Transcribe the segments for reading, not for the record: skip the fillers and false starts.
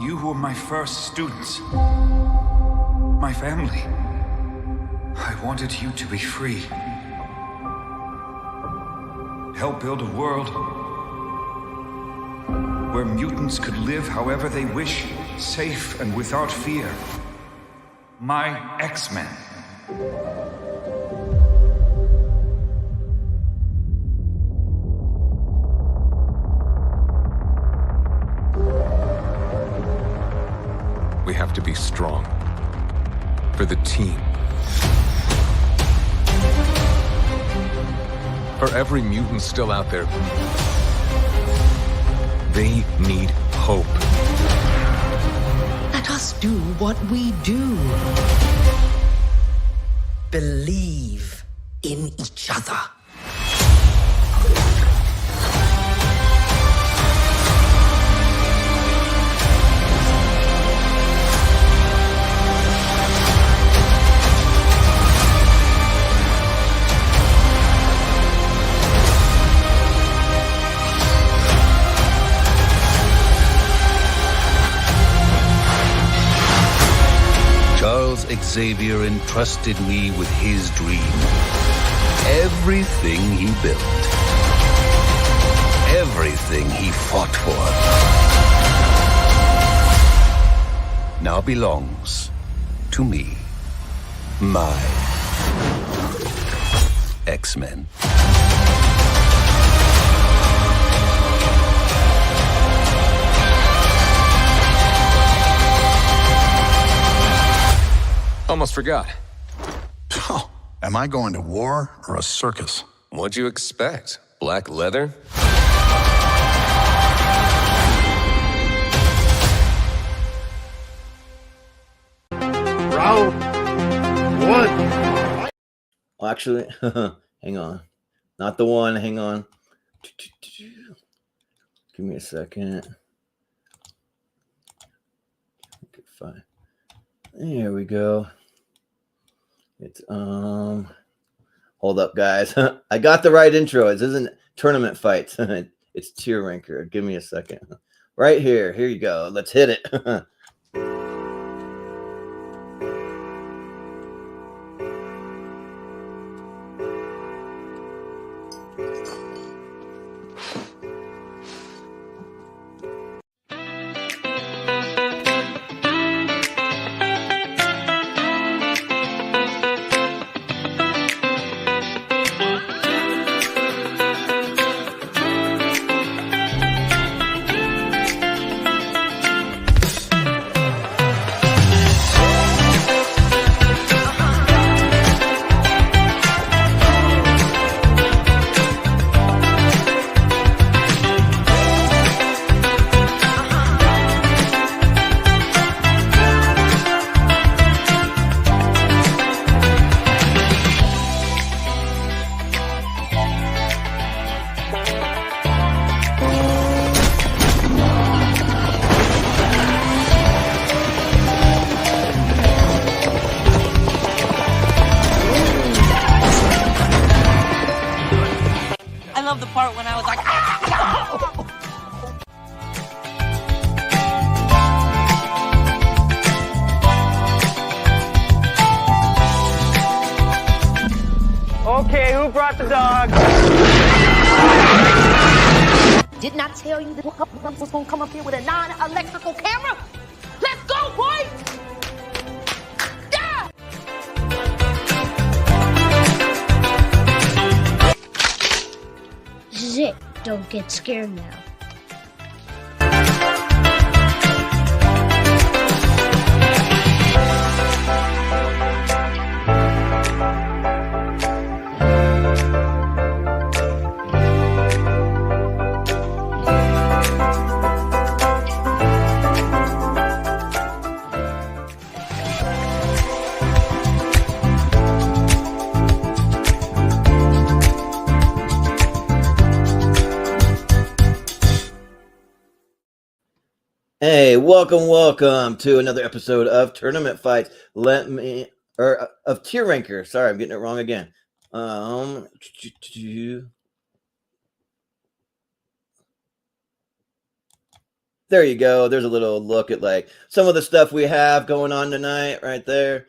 You were my first students. My family. I wanted you to be free. Help build a world where mutants could live however they wish, safe and without fear. My X-Men. We have to be strong. For the team. For every mutant still out there, they need hope. Let us do what we do. Believe in each other. Xavier entrusted me with his dream. Everything he built. Everything he fought for. Now belongs to me. My X-Men. Almost forgot. Oh, am I going to war or a circus? What'd you expect? Black leather? Round one. Well, actually, hang on. Not the one, hang on. Give me a second. Okay, fine. There we go. It's hold up, guys. I got the right intro. This isn't tournament fights. It's tier ranker. Give me a second. Right here. Here you go. Let's hit it. Okay, who brought the dog? Did not tell you that was gonna come up here with a non-electrical camera? Let's go, boys! Yeah! This is it. Don't get scared now. Hey, welcome to another episode of Tournament Fights. Of Tier Ranker. Sorry, I'm getting it wrong again. There you go. There's a little look at like some of the stuff we have going on tonight right there.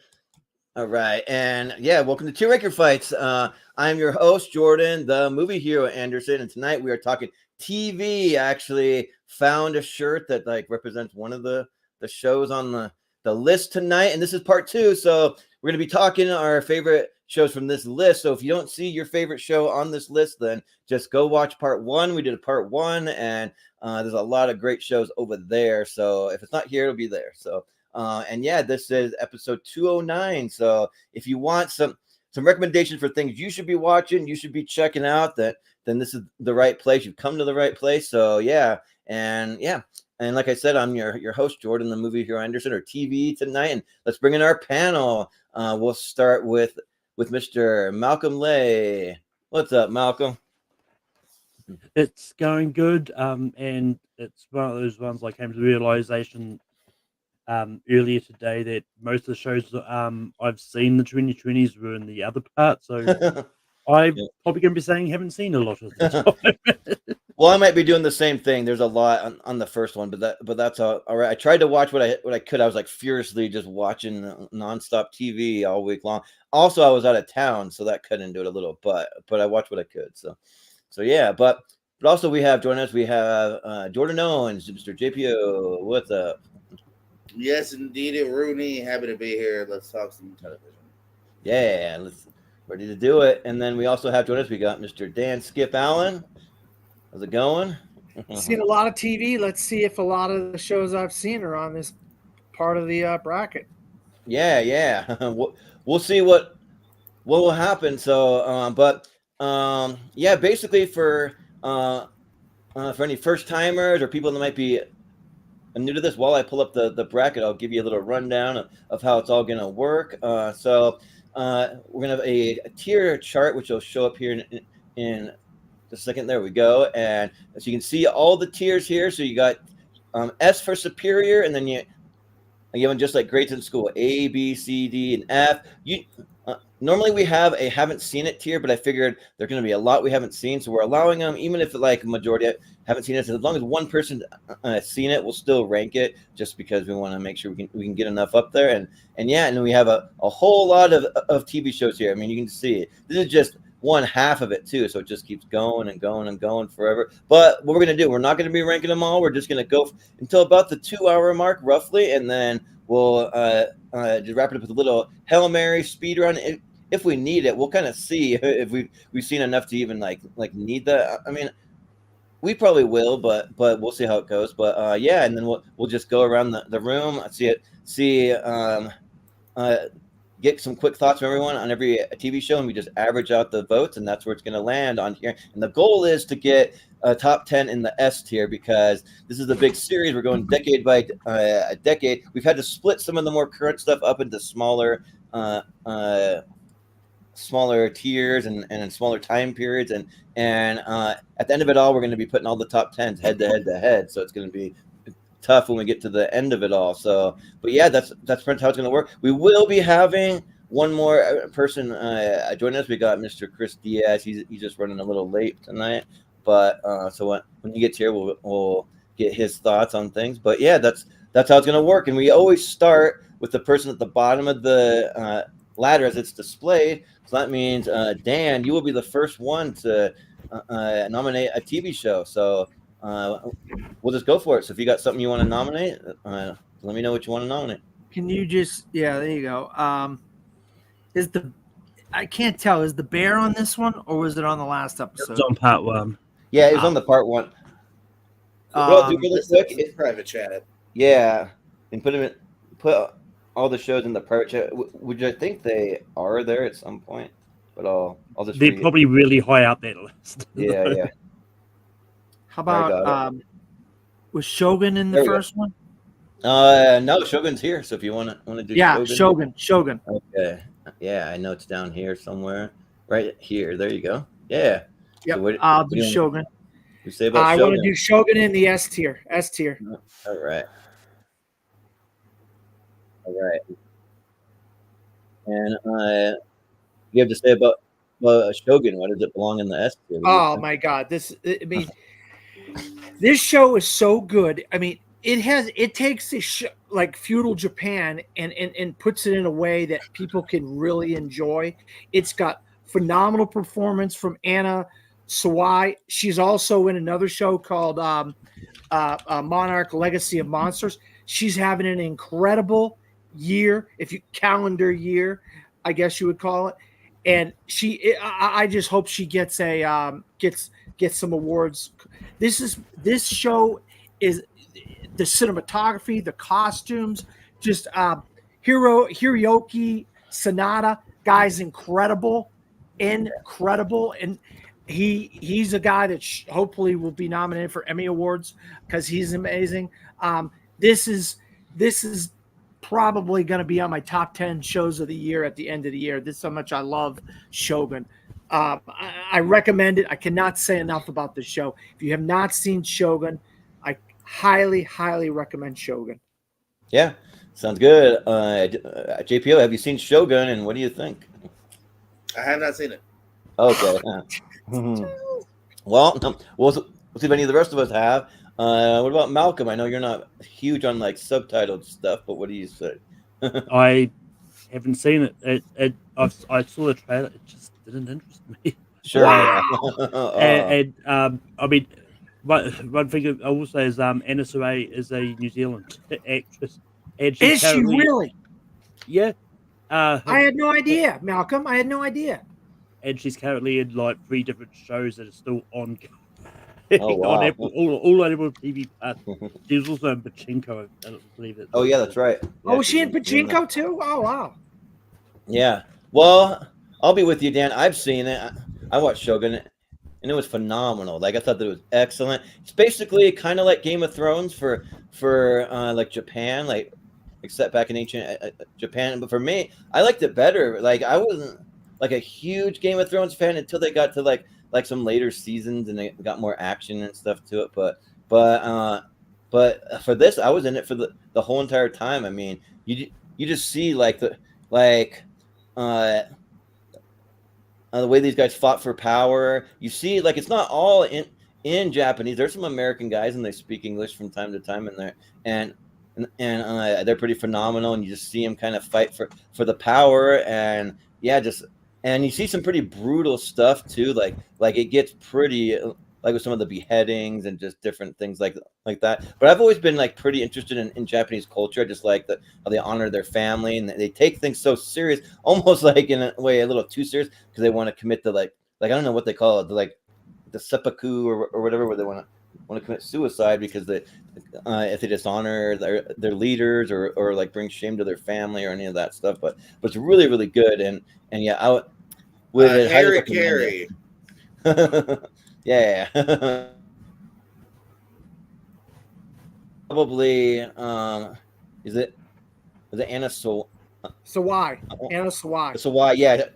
All right. And yeah, welcome to Tier Ranker Fights. I'm your host, Jordan, the movie hero Anderson. And tonight we are talking TV. I actually found a shirt that like represents one of the shows on the list tonight. And this is part 2. So we're going to be talking our favorite shows from this list. So if you don't see your favorite show on this list, then just go watch part 1. We did a part 1 and there's a lot of great shows over there. So if it's not here, it'll be there. So, and yeah, this is episode 209. So if you want some recommendations for things you should be watching, you should be checking out, then this is the right place. You've come to the right place. So yeah. And like I said, I'm your host, Jordan, the movie hero Anderson, or TV tonight. And let's bring in our panel. We'll start with Mr. Malcolm Lay. What's up, Malcolm? It's going good, and it's one of those ones I came to the realization earlier today that most of the shows I've seen the 2020s were in the other part, so I'm probably going to be saying haven't seen a lot of this. Well, I might be doing the same thing. There's a lot on the first one, but that's all right. I tried to watch what I could. I was like furiously just watching nonstop TV all week long. Also, I was out of town, so that cut into it a little, but I watched what I could. So yeah, but also we have joining us. We have Jordan Owens, Mr. JPO. What's up? Yes, indeed, Rooney. Happy to be here. Let's talk some television. Yeah, let's ready to do it. And then we also have joining us. We got Mr. Dan Skip Allen. How's it going? Seen a lot of TV. Let's see if a lot of the shows I've seen are on this part of the bracket. Yeah. We'll see what will happen. So, yeah, basically for any first timers or people that might be new to this, while I pull up the bracket, I'll give you a little rundown of how it's all going to work. So we're going to have a tier chart, which will show up here in just a second. There we go. And as you can see, all the tiers here. So you got S for superior, and then you have just like grades in school, A, B, C, D, and F. Normally we have a haven't seen it tier, but I figured there's going to be a lot we haven't seen, so we're allowing them, even if like a majority haven't seen it. So as long as one person has seen it, we'll still rank it, just because we want to make sure we can get enough up there. And then we have a whole lot of TV shows here. I mean, you can see it. This is just one half of it too, so it just keeps going and going and going forever. But what we're going to do, we're not going to be ranking them all. We're just going to go until about the 2-hour mark roughly, and then we'll just wrap it up with a little Hail Mary speed run. If we need it, we'll kind of see if we've seen enough to even like need that. I mean, we probably will, but we'll see how it goes. But yeah, and then we'll just go around the room, get some quick thoughts from everyone on every TV show, and we just average out the votes, and that's where it's going to land on here. And the goal is to get a top 10 in the S tier, because this is a big series. We're going decade by decade. We've had to split some of the more current stuff up into smaller tiers and smaller time periods, and at the end of it all, we're going to be putting all the top 10s head to head. So it's going to be tough when we get to the end of it all. So, but yeah, that's pretty much how it's going to work. We will be having one more person join us. We got Mr. Chris Diaz. He's just running a little late tonight, but so when he gets here, we'll get his thoughts on things. But yeah, that's how it's going to work. And we always start with the person at the bottom of the ladder as it's displayed. So that means Dan, you will be the first one to nominate a TV show. So we'll just go for it. So if you got something you want to nominate, let me know what you want to nominate. Can you just there you go. I can't tell, is the bear on this one, or was it on the last episode? It's on part 1. Yeah, it was on the part 1. Well, do really quick. It's private chat. Yeah, and put all the shows in the private chat. Would you think they are there at some point? But I'll just. They're probably really high up that list. Yeah. How about was Shogun in the first one? No, Shogun's here. So if you want to do Shogun. Okay. Yeah, I know it's down here somewhere. Right here. There you go. Yeah. Yep. So I'll do Shogun. You say about I want to do Shogun in the S tier. All right. And you have to say about Shogun. Why does it belong in the S tier? Oh my God! This show is so good. I mean, it takes like feudal Japan and puts it in a way that people can really enjoy. It's got phenomenal performance from Anna Sawai. She's also in another show called Monarch Legacy of Monsters. She's having an incredible year, if you calendar year, I guess you would call it. And I just hope she gets gets some awards. This show is the cinematography, the costumes, just Hiroyuki Sanada, guy's incredible, and he's a guy that hopefully will be nominated for Emmy Awards because he's amazing. This is probably going to be on my top 10 shows of the year at the end of the year. This is how much I love Shogun. I recommend it. I cannot say enough about the show. If you have not seen Shogun, I highly, highly recommend Shogun. Yeah, sounds good. JPO, have you seen Shogun, and what do you think? I have not seen it. Okay. Well, we'll see if any of the rest of us have. What about Malcolm? I know you're not huge on like subtitled stuff, but what do you say? I haven't seen it. I saw the trailer. It just didn't interest me. Sure. I mean, one thing I will say is Anna Sawai is a New Zealand actress. And Is she really? Yeah. I had no idea, Malcolm. I had no idea. And she's currently in like 3 different shows that are still on. Oh, wow. On Apple, all on Apple TV. She was also in Pachinko, I believe it. Oh yeah, that's right. Yeah, oh, is she in Pachinko too? Oh wow. Yeah. Well, I'll be with you, Dan. I've seen it. I watched Shogun, and it was phenomenal. Like I thought that it was excellent. It's basically kind of like Game of Thrones for like Japan, like except back in ancient Japan. But for me, I liked it better. Like I wasn't like a huge Game of Thrones fan until they got to like some later seasons and they got more action and stuff to it. But for this, I was in it for the whole entire time. I mean, you just see like the way these guys fought for power. You see, like it's not all in Japanese. There's some American guys and they speak English from time to time in there, and they're pretty phenomenal. And you just see them kind of fight for the power, and yeah, and you see some pretty brutal stuff too. Like it gets pretty like with some of the beheadings and just different things like that. But I've always been like pretty interested in Japanese culture. I just like how they honor their family and they take things so serious, almost like in a way a little too serious because they want to commit to like I don't know what they call it, like the seppuku or whatever, where they want to commit suicide because if they dishonor their leaders or like bring shame to their family or any of that stuff. But it's really, really good and yeah, I would highly recommend it. Yeah. Probably is it Anna Sawai? Anna Sawai. Sawai, yeah.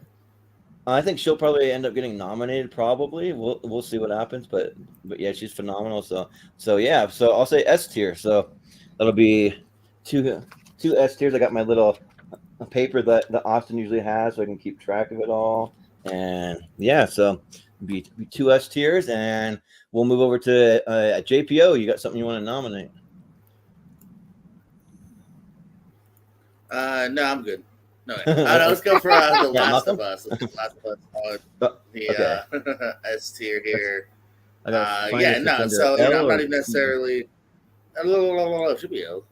I think she'll probably end up getting nominated. Probably we'll see what happens, but yeah, she's phenomenal. So yeah, so I'll say S tier. So that'll be two S tiers. I got my little paper that Austin usually has, so I can keep track of it all. And yeah, so be 2 S tiers, and we'll move over to JPO. You got something you want to nominate? No, I'm good. No, let's go for The Last of Us. The Last of Us on the S tier here. Yeah, no. So I'm not even necessarily. It should be L.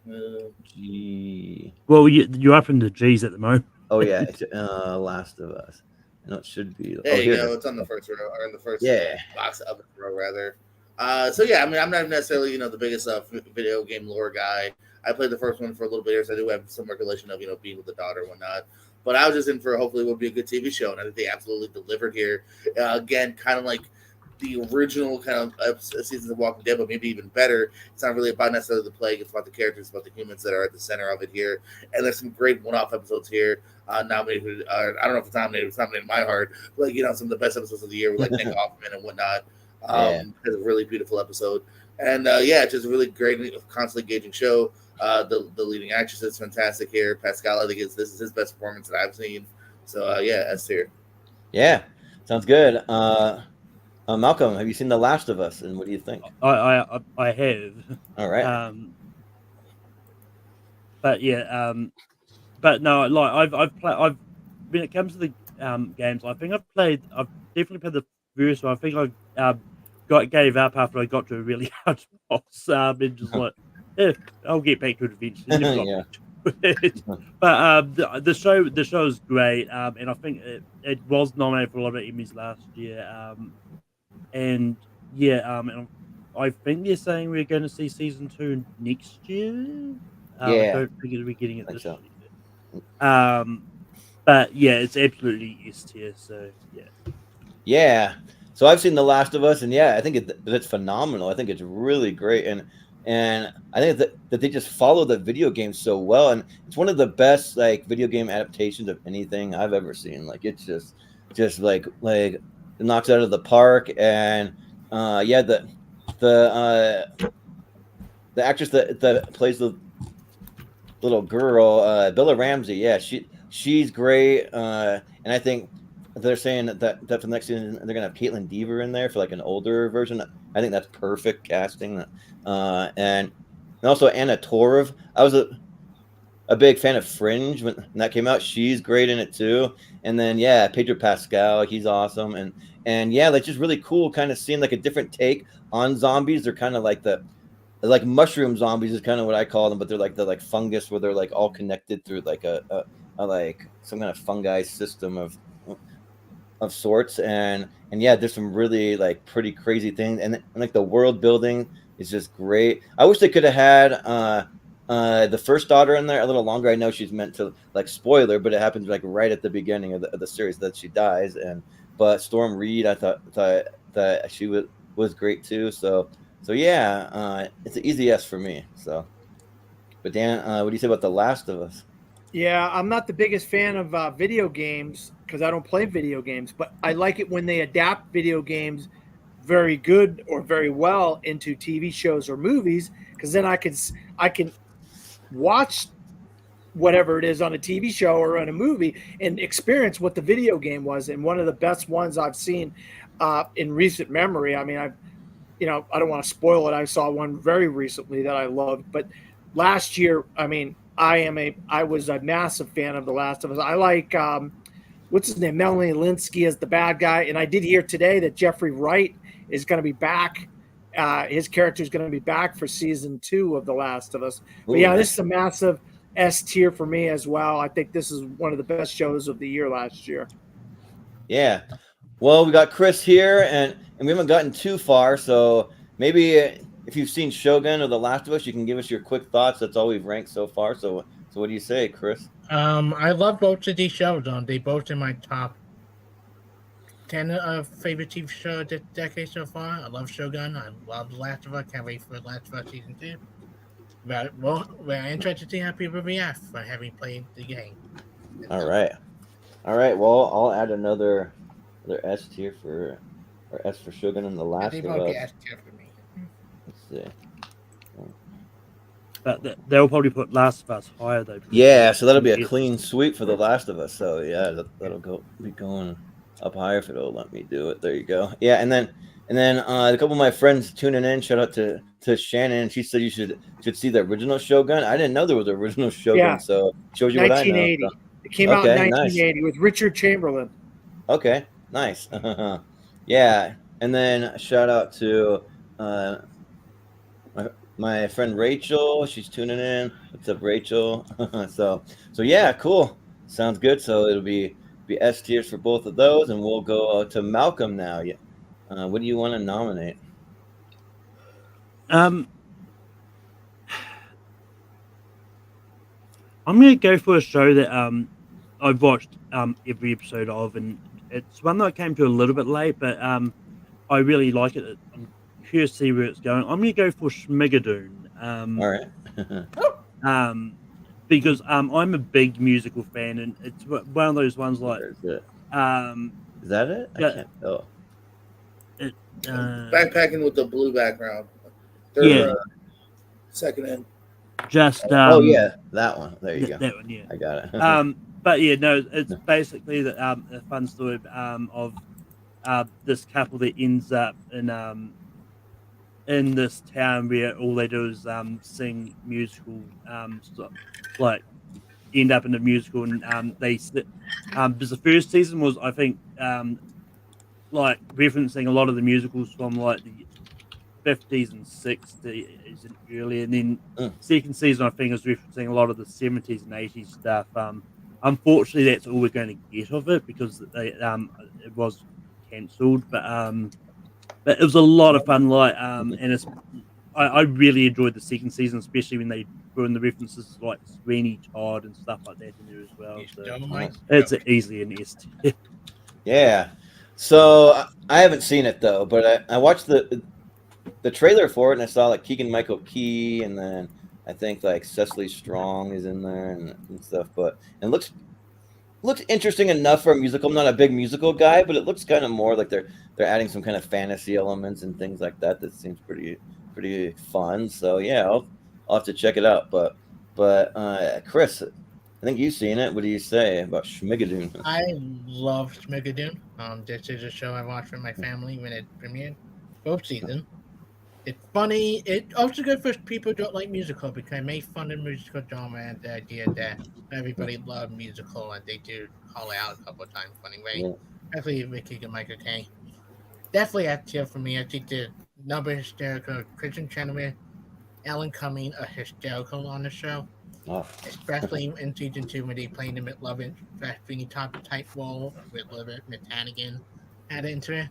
G. Well, you're up in the G's at the moment. Oh yeah, it's Last of Us. No, it should be. There you go. It's on the first row, or in the first box up the row, rather. So yeah, I mean, I'm not necessarily the biggest video game lore guy. I played the first one for a little bit, so I do have some recollection of being with the daughter and whatnot. But I was just in for hopefully will be a good TV show, and I think they absolutely delivered here. Again, kind of like the original kind of seasons of Walking Dead, but maybe even better. It's not really about necessarily the plague; it's about the characters, about the humans that are at the center of it here. And there's some great one-off episodes here. Nominated, I don't know if it's nominated. It's nominated in my heart. Like some of the best episodes of the year with like Nick Hoffman and whatnot. It's a really beautiful episode, and it's just a really great, constantly engaging show. The leading actress is fantastic here. Pascal, I think this is his best performance that I've seen. So S tier. Yeah, sounds good. Malcolm, have you seen The Last of Us, and what do you think? I have. All right. but yeah, but no, like I've when it comes to the games, I think I've definitely played the first one. I think I gave up after I got to a really hard boss, and just like, I'll get back to it eventually. Never got back to it. But the show is great, and I think it was nominated for a lot of Emmys last year, and yeah, and I think they're saying we're going to see season 2 next year. I don't think we're getting it this year. But yeah, it's absolutely S tier. So yeah. Yeah. So I've seen The Last of Us, and yeah, I think it's phenomenal. I think it's really great, and I think that they just follow the video game so well, and it's one of the best like video game adaptations of anything I've ever seen. Like it's just like it knocks out of the park, and yeah, the actress that plays the little girl, Bella Ramsey, yeah, she's great, and I think they're saying that for the next season they're gonna have Caitlin Dever in there for like an older version. I think that's perfect casting. And also Anna Torv. I was a big fan of Fringe when that came out. She's great in it too. And then yeah, Pedro Pascal, he's awesome. And yeah, like just really cool, kind of seeing like a different take on zombies. They're kind of like like mushroom zombies is kind of what I call them, but they're like fungus where they're like all connected through like a like some kind of fungi system of sorts, and yeah, there's some really like pretty crazy things, and like the world building is just great. I wish they could have had the first daughter in there a little longer. I know she's meant to like spoiler, but it happens like right at the beginning of the series that she dies. But Storm Reed, I thought that she was great too. So yeah, it's an easy yes for me. So, but Dan, what do you say about The Last of Us? Yeah, I'm not the biggest fan of video games because I don't play video games, but I like it when they adapt video games very good or very well into TV shows or movies, because then I can watch whatever it is on a TV show or on a movie and experience what the video game was. And one of the best ones I've seen in recent memory, I mean, I don't want to spoil it. I saw one very recently that I loved, but last year, I mean, I was a massive fan of The Last of Us. I like what's his name, Melanie Linsky as the bad guy, and I did hear today that Jeffrey Wright is going to be back. His character is going to be back for season 2 of The Last of Us. But yeah, this is a massive S tier for me as well. I think this is one of the best shows of the year last year. Yeah. Well, we got Chris here, and we haven't gotten too far, so maybe if you've seen Shogun or The Last of Us, you can give us your quick thoughts. That's all we've ranked so far. So what do you say, Chris? I love both of these shows. They both in my top 10 of favorite TV show this decade so far. I love Shogun. I love The Last of Us. Can't wait for The Last of Us season 2. But we're interested to see how people react for having played the game. All right. Well, I'll add another S tier for Shogun and The Last of Us. S tier for me. Let's see. But they'll probably put Last of Us higher though. Yeah, so that'll be a clean sweep for The Last of Us. So yeah, that'll be going up higher if it'll let me do it. There you go. Yeah, and then a couple of my friends tuning in. Shout out to Shannon. She said you should see the original Shogun. I didn't know there was an original Shogun. Yeah. So it shows you 1980. What I know. It came out in 1980 with Richard Chamberlain. Okay, nice. Yeah, and then shout out to my friend Rachel. She's tuning in. What's up, Rachel? so yeah, cool. Sounds good. So it'll be S tiers for both of those, and we'll go to Malcolm now. Yeah. What do you want to nominate? I'm gonna go for a show that I've watched every episode of, and it's one that I came to a little bit late, but I really like it. I'm curious to see where it's going. I'm gonna go for Schmigadoon. All right. Because I'm a big musical fan, and it's one of those ones like. Is that it? I can't tell. Backpacking with the blue background. Second end. Just oh yeah, that one. There you go. That one, yeah. I got it. But yeah, no, it's basically a fun story of this couple that ends up in in this town where all they do is sing musical like end up in a musical, and because the first season was, I think, like referencing a lot of the musicals from like the 50s and 60s and earlier, and then second season I think is referencing a lot of the 70s and 80s stuff. Unfortunately, that's all we're going to get of it because it was cancelled, but it was a lot of fun. Like and I really enjoyed the second season, especially when they threw in the references like Sweeney Todd and stuff like that in there as well. So it's easily an S tier. Yeah. So I haven't seen it though, but I watched the trailer for it, and I saw like Keegan-Michael Key, and then I think like Cecily Strong is in there and stuff. But it looks interesting enough for a musical. I'm not a big musical guy, but it looks kind of more like they're adding some kind of fantasy elements and things like that. That seems pretty fun. So yeah, I'll have to check it out. But Chris, I think you've seen it. What do you say about Schmigadoon? I love Schmigadoon. This is a show I watched with my family when it premiered, both seasons. It's funny. It's also good for people who don't like musical because I make fun of musical drama and the idea that everybody loves musical and they do call it out a couple of times funny way. Especially with Keegan Michael Kay. Definitely a tier for me. I think the number hysterical Christian Chenoweth, Alan Cumming are hysterical on the show. Oh. Especially in season 2 when they played him at Love It, Beanie Top type role with Love It, Hannigan added into it.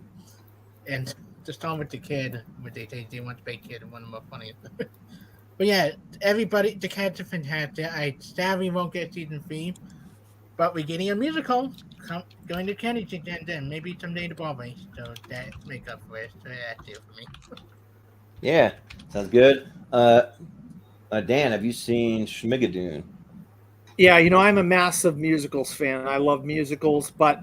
And the song with the kid, where they want to be a kid, and one of the more funny. But yeah, everybody, the cats are fantastic. I sadly won't get season 3, but we're getting a musical going to Kennedy and then maybe someday to Broadway. So that make up for it. So that's it for me. Yeah, sounds good. Dan, have you seen Schmigadoon? Yeah, I'm a massive musicals fan. I love musicals, but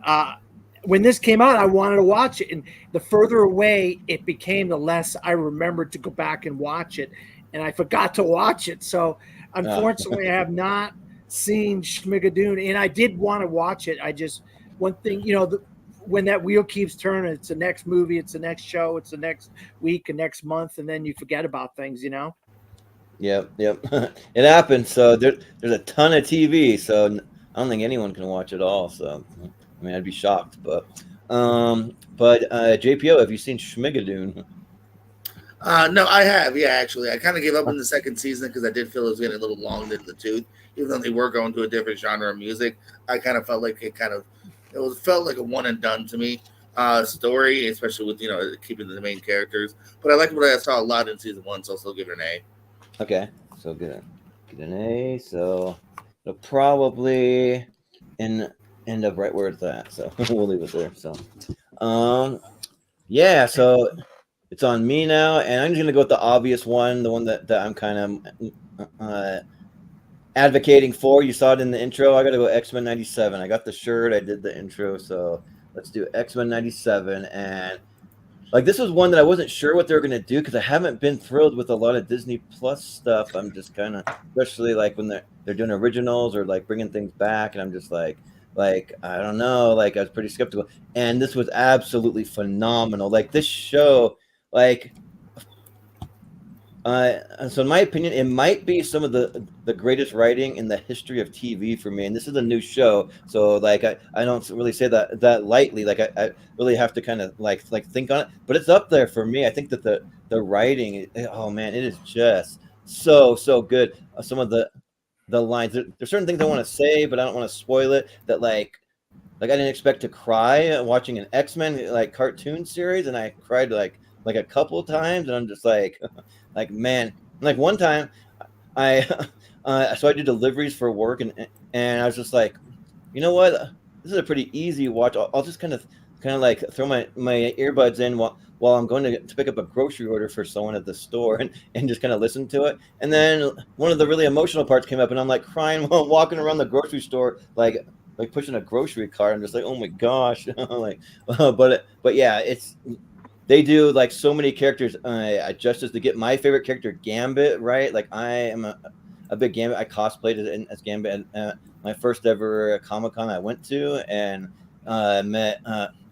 when this came out, I wanted to watch it, and the further away it became, the less I remembered to go back and watch it, and I forgot to watch it. So unfortunately, I have not seen Schmigadoon, and I did want to watch it. I just, one thing, when that wheel keeps turning, it's the next movie, it's the next show, it's the next week and next month, and then you forget about things, Yep. It happens. So there's a ton of TV, so I don't think anyone can watch it all. So I mean, I'd be shocked. But JPO, have you seen Schmigadoon? No, I have. Yeah, actually, I kind of gave up in the second season because I did feel it was getting a little long in the tooth. Even though they were going to a different genre of music, I kind of felt like it felt like a one and done to me story, especially with keeping the main characters. But I liked what I saw a lot in season 1, so I'll still give it an A. Okay, so good. Get an A. So it'll probably end up right where it's at. So we'll leave it there. So, yeah. So it's on me now, and I'm just gonna go with the obvious one, the one that I'm kind of advocating for. You saw it in the intro. I got to go X-Men 97. I got the shirt. I did the intro. So let's do X-Men 97. And like, this was one that I wasn't sure what they were going to do because I haven't been thrilled with a lot of Disney Plus stuff. I'm just kind of, especially like when they're doing originals or like bringing things back. And I'm just like, I don't know, like I was pretty skeptical. And this was absolutely phenomenal. Like this show, like, so in my opinion, it might be some of the greatest writing in the history of TV for me. And this is a new show, so like I don't really say that lightly. Like I really have to kind of like think on it. But it's up there for me. I think that the writing, oh man, it is just so good. Some of the lines. There's certain things I want to say, but I don't want to spoil it. That like I didn't expect to cry watching an X-Men like cartoon series, and I cried like a couple of times, and I'm just like man, like one time so I do deliveries for work, and I was just like, you know what, this is a pretty easy watch. I'll just kind of like throw my earbuds in while I'm going to pick up a grocery order for someone at the store, and just kind of listen to it. And then one of the really emotional parts came up, and I'm like crying while I'm walking around the grocery store, like pushing a grocery cart. I'm just like, oh my gosh. Like, but yeah, they do like so many characters justice to get my favorite character, Gambit, right? Like I am a big Gambit. I cosplayed as Gambit at my first ever Comic-Con I went to, and met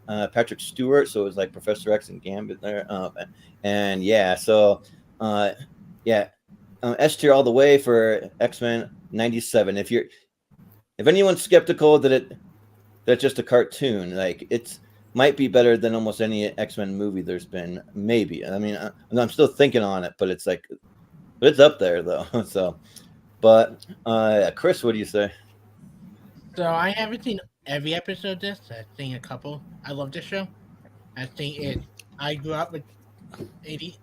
Patrick Stewart, so it was like Professor X and Gambit there. And yeah, so yeah, S tier all the way for X-Men 97. If anyone's skeptical that that's just a cartoon, like it's might be better than almost any X-Men movie there's been. Maybe. I mean, I'm still thinking on it, but it's up there though. So, but Chris, what do you say? So I haven't seen every episode of this. I've seen a couple. I love this show. I think it. I grew up with the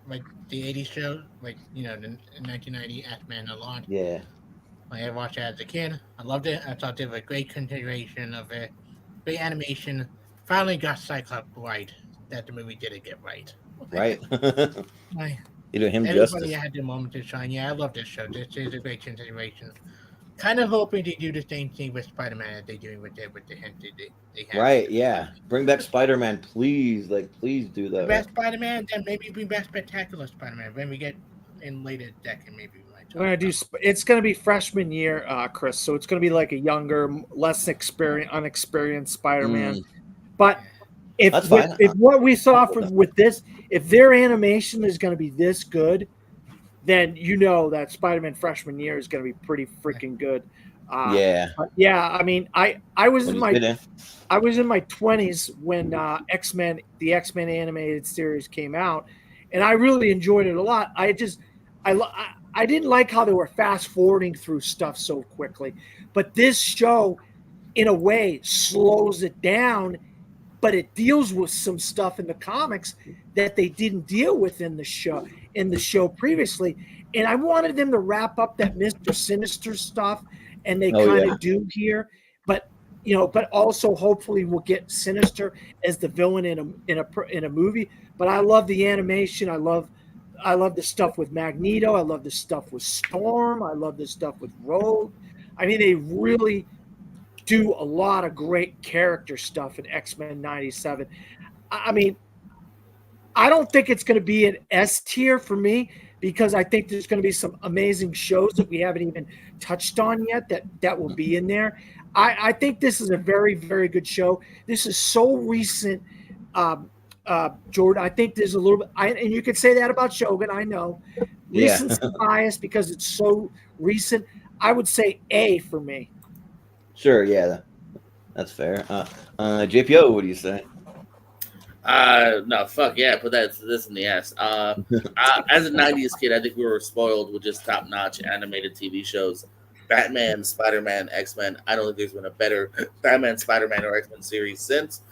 80s show, the 1990 X-Men a lot. Yeah. I watched it as a kid. I loved it. I thought they were a great continuation of it. Great animation. Finally got Cyclops right. That the movie didn't get right. Right. You do him everybody justice. had their moment to shine. Yeah, I love this show. This is a great continuation. Kind of hoping they do the same thing with Spider-Man as they do with the hint they have. Right, yeah. Bring back Spider-Man, please. Please do that. Best Spider-Man, then maybe bring back Spectacular Spider-Man when we get in later decade, maybe. We're gonna do. It's gonna be freshman year, Chris. So it's gonna be like a younger, less unexperienced Spider-Man. But if what we saw with this, if their animation is gonna be this good, then you know that Spider-Man freshman year is gonna be pretty freaking good. Yeah. Yeah. I mean, I was in my 20s when the X-Men animated series came out, and I really enjoyed it a lot. I didn't like how they were fast forwarding through stuff so quickly, but this show, in a way, slows it down, but it deals with some stuff in the comics that they didn't deal with in the show previously. And I wanted them to wrap up that Mr. Sinister stuff, and they kind of do here. But but also hopefully we'll get Sinister as the villain in a movie. But I love the animation. I love the stuff with Magneto. I love the stuff with Storm. I love the stuff with Rogue. I mean, they really do a lot of great character stuff in X-Men 97. I mean, I don't think it's going to be an S tier for me because I think there's going to be some amazing shows that we haven't even touched on yet that will be in there. I think this is a very, very good show. This is so recent. Jordan, I think there's a little bit, and you could say that about Shogun. I know, recency bias because it's so recent. I would say A for me. Sure, yeah, that's fair. JPO, what do you say? No, fuck yeah, put this in the S. As a '90s kid, I think we were spoiled with just top-notch animated TV shows. Batman, Spider-Man, X-Men. I don't think there's been a better Batman, Spider-Man, or X-Men series since.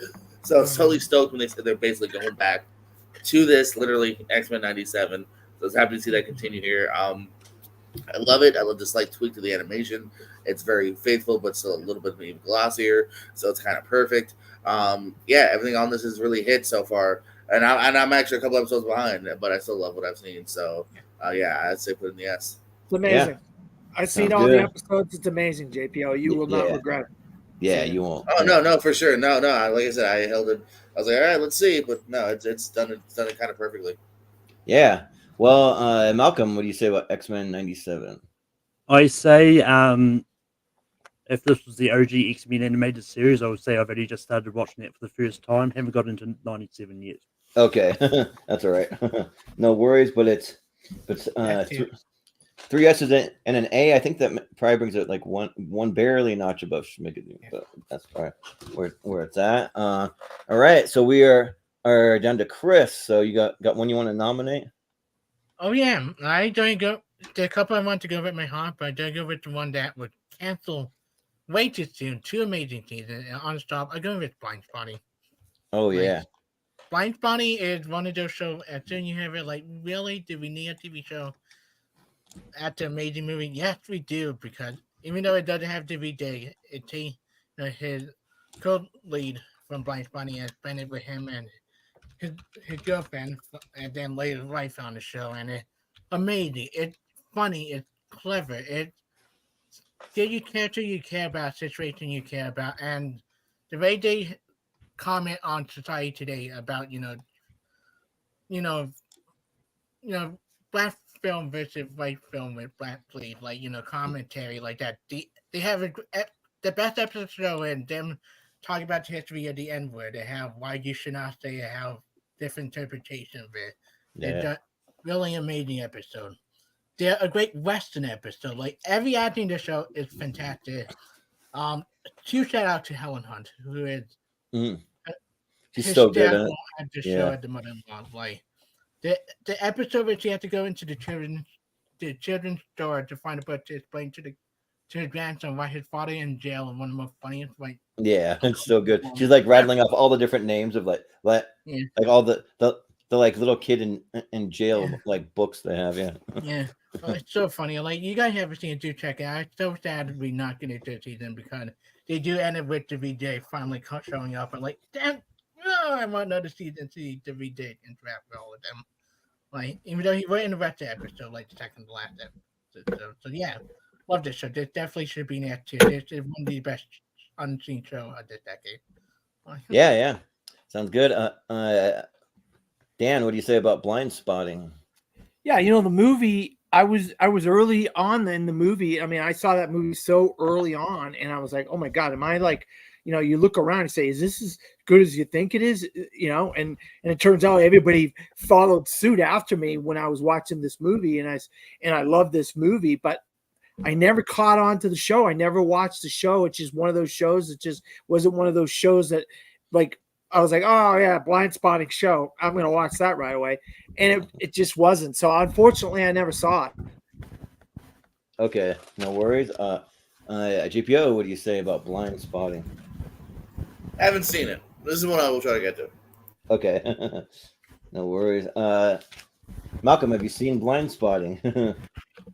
So I was totally stoked when they said they're basically going back to this, literally X-Men 97. So I was happy to see that continue here. I love it. I love the slight tweak to the animation. It's very faithful, but still a little bit even glossier. So it's kind of perfect. Yeah, everything on this is really hit so far. And I'm actually a couple episodes behind, but I still love what I've seen. So yeah, I'd say put in the S. It's amazing. Yeah. I've seen all the episodes. It's amazing, JPO. You will not regret it. Yeah, you won't. Oh no, for sure. No. Like I said, I held it. I was like, all right, let's see. But no, it's done it kind of perfectly. Yeah. Well, Malcolm, what do you say about X-Men 97? I say, if this was the OG X-Men animated series, I would say I've only just started watching it for the first time. Haven't got into 97 yet. Okay, that's all right. No worries, but it's 3 S's and an A. I think that probably brings it like one barely notch above Schmigadoon, but that's probably where it's at. All right, so we are down to Chris. So you got one you want to nominate? Oh yeah, I don't go. There are a couple I want to go with my heart, but I don't go with the one that would cancel way too soon. 2 amazing seasons and on stop. I go with Blindspotting. Oh yeah. Blindspotting is one of those shows. As soon as you have it, like, really, do we need a TV show after amazing movie? Yes, we do, because even though it doesn't have to be big, his co-lead from Blindspotting has spent it with him and his girlfriend, and then later wife on the show, and it's amazing. It's funny. It's clever. It's you character you care about, situation you care about, and the way they comment on society today about black film versus white film with black lead, like commentary like that. They have the best episode show and them talk about the history of the N-word, they have why you should not say it, have different interpretation of it. They're just really amazing episode. They're a great Western episode. Like every acting in the show is fantastic. Huge shout out to Helen Hunt, who is she's so good at the show at the mother-in-law. Like the episode where she had to go into the children's store to find a book to explain to his grandson why his father in jail, and one of the most funniest it's so good. She's like rattling off all the different names of like all the like little kid in jail like books they have. Well, it's so funny. Like you guys haven't seen it, do check it out. It's so sad we're not getting to season because they do end it with the VJ finally showing up and like, damn, no, I want another season to see the VJ interact with all of them. Like even though he was in the rest of the episode, like the second to last episode. So yeah, love this show. This definitely should be in that too. This is one of the best unseen show of this decade. Yeah. Sounds good. Dan, what do you say about Blindspotting? Yeah, the movie, I was early on in the movie. I mean, I saw that movie so early on, and I was like, oh my God, am I like, you look around and say, is this as good as you think it is? And it turns out everybody followed suit after me when I was watching this movie, and I love this movie, but I never caught on to the show. I never watched the show. It's just one of those shows that just wasn't one of those shows that like, I was like, oh yeah, Blindspotting show. I'm going to watch that right away. And it just wasn't. So unfortunately, I never saw it. Okay, no worries. GPO, what do you say about Blindspotting? I haven't seen it. This is one I will try to get to. Okay, no worries. Malcolm, have you seen Blindspotting?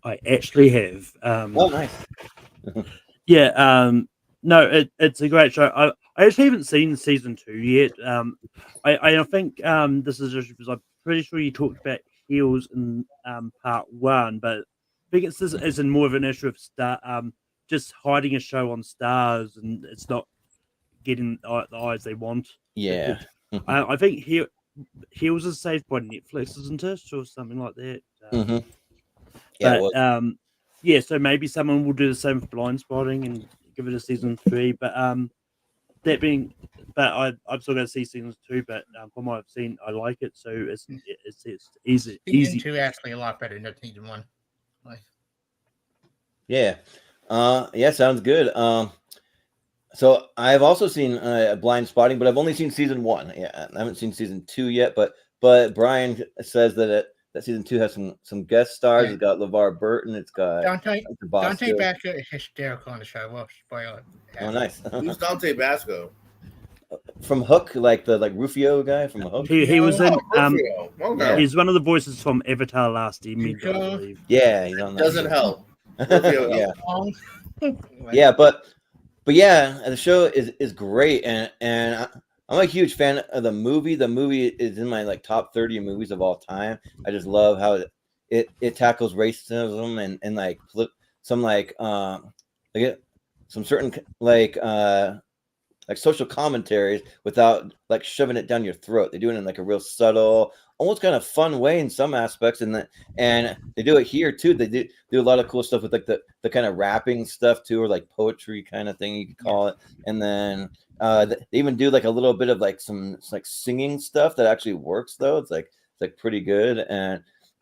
I actually have. Oh, nice. No, it's a great show. I actually haven't seen season 2 yet. I think this is just because I'm pretty sure you talked about heels in part 1, but I think it's in more of an issue of just hiding a show on Stars, and it's not getting the eyes they want. Yeah, I think Heels is saved by Netflix, isn't it, or something like that? Yeah, so maybe someone will do the same for Blindspotting and give it a season 3. But I'm still going to see season 2. But from what I've seen, I like it, so it's easy. Season 2 actually a lot better than season 1. Yeah, sounds good. So I've also seen Blindspotting, but I've only seen season 1. Yeah, I haven't seen season 2 yet. But Brian says that season 2 has some guest stars. Yeah. It's got LeVar Burton. It's got Dante Basco is hysterical on the show. Well, spoil it. Oh, nice. Who's Dante Basco? From Hook, like Rufio guy from Hook. He was in. Okay. He's one of the voices from Avatar: Last Airbender, I believe. Yeah, he's on that. Doesn't help. Yeah, but yeah, the show is great, and I'm a huge fan of the movie. The movie is in my top 30 movies of all time. I just love how it tackles racism and like some some certain social commentaries without shoving it down your throat. They do it in a real subtle, almost kind of fun way in some aspects, and they do it here too. They do a lot of cool stuff with the kind of rapping stuff too, or poetry kind of thing you could call it. And then they even do a little bit of some singing stuff that actually works though. It's pretty good,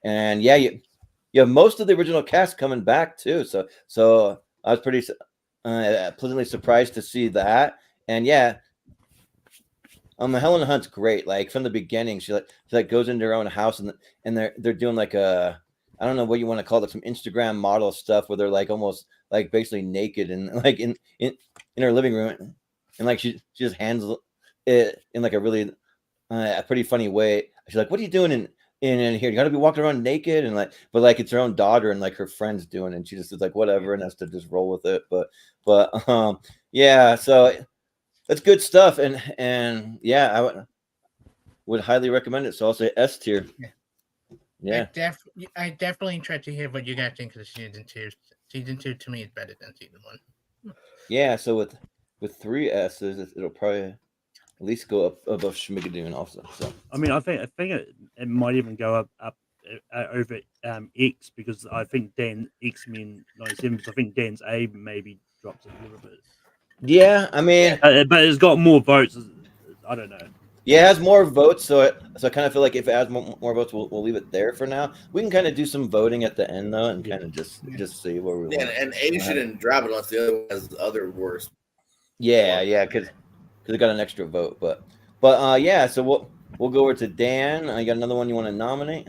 and yeah, you have most of the original cast coming back too. So I was pretty pleasantly surprised to see that. And yeah, Helen Hunt's great. From the beginning, she goes into her own house and they're doing I don't know what you want to call it, some Instagram model stuff where they're almost basically naked and in her living room, and she just handles it in a really a pretty funny way. She's like, "What are you doing in here? You got to be walking around naked," and but it's her own daughter and her friends doing it, and she just is whatever and has to just roll with it. But yeah, so. That's good stuff, and yeah, I would highly recommend it. So I'll say S tier. Yeah. I definitely try to hear what you guys think of season 2. Season 2 to me is better than season 1. Yeah, so with 3 S's, it'll probably at least go up above Schmigadoon also. So I mean, I think it might even go up over X, because I think Dan X-Men 97. I think Dan's A maybe drops a little bit. Yeah, I mean, but it's got more votes. I don't know. Yeah, it has more votes, so I kind of feel like if it has more votes, we'll leave it there for now. We can kind of do some voting at the end though, and kind of just see where we want. And A shouldn't drop it unless the other one has other worse. Yeah, because it got an extra vote, but yeah. So we'll go over to Dan. You got another one you want to nominate?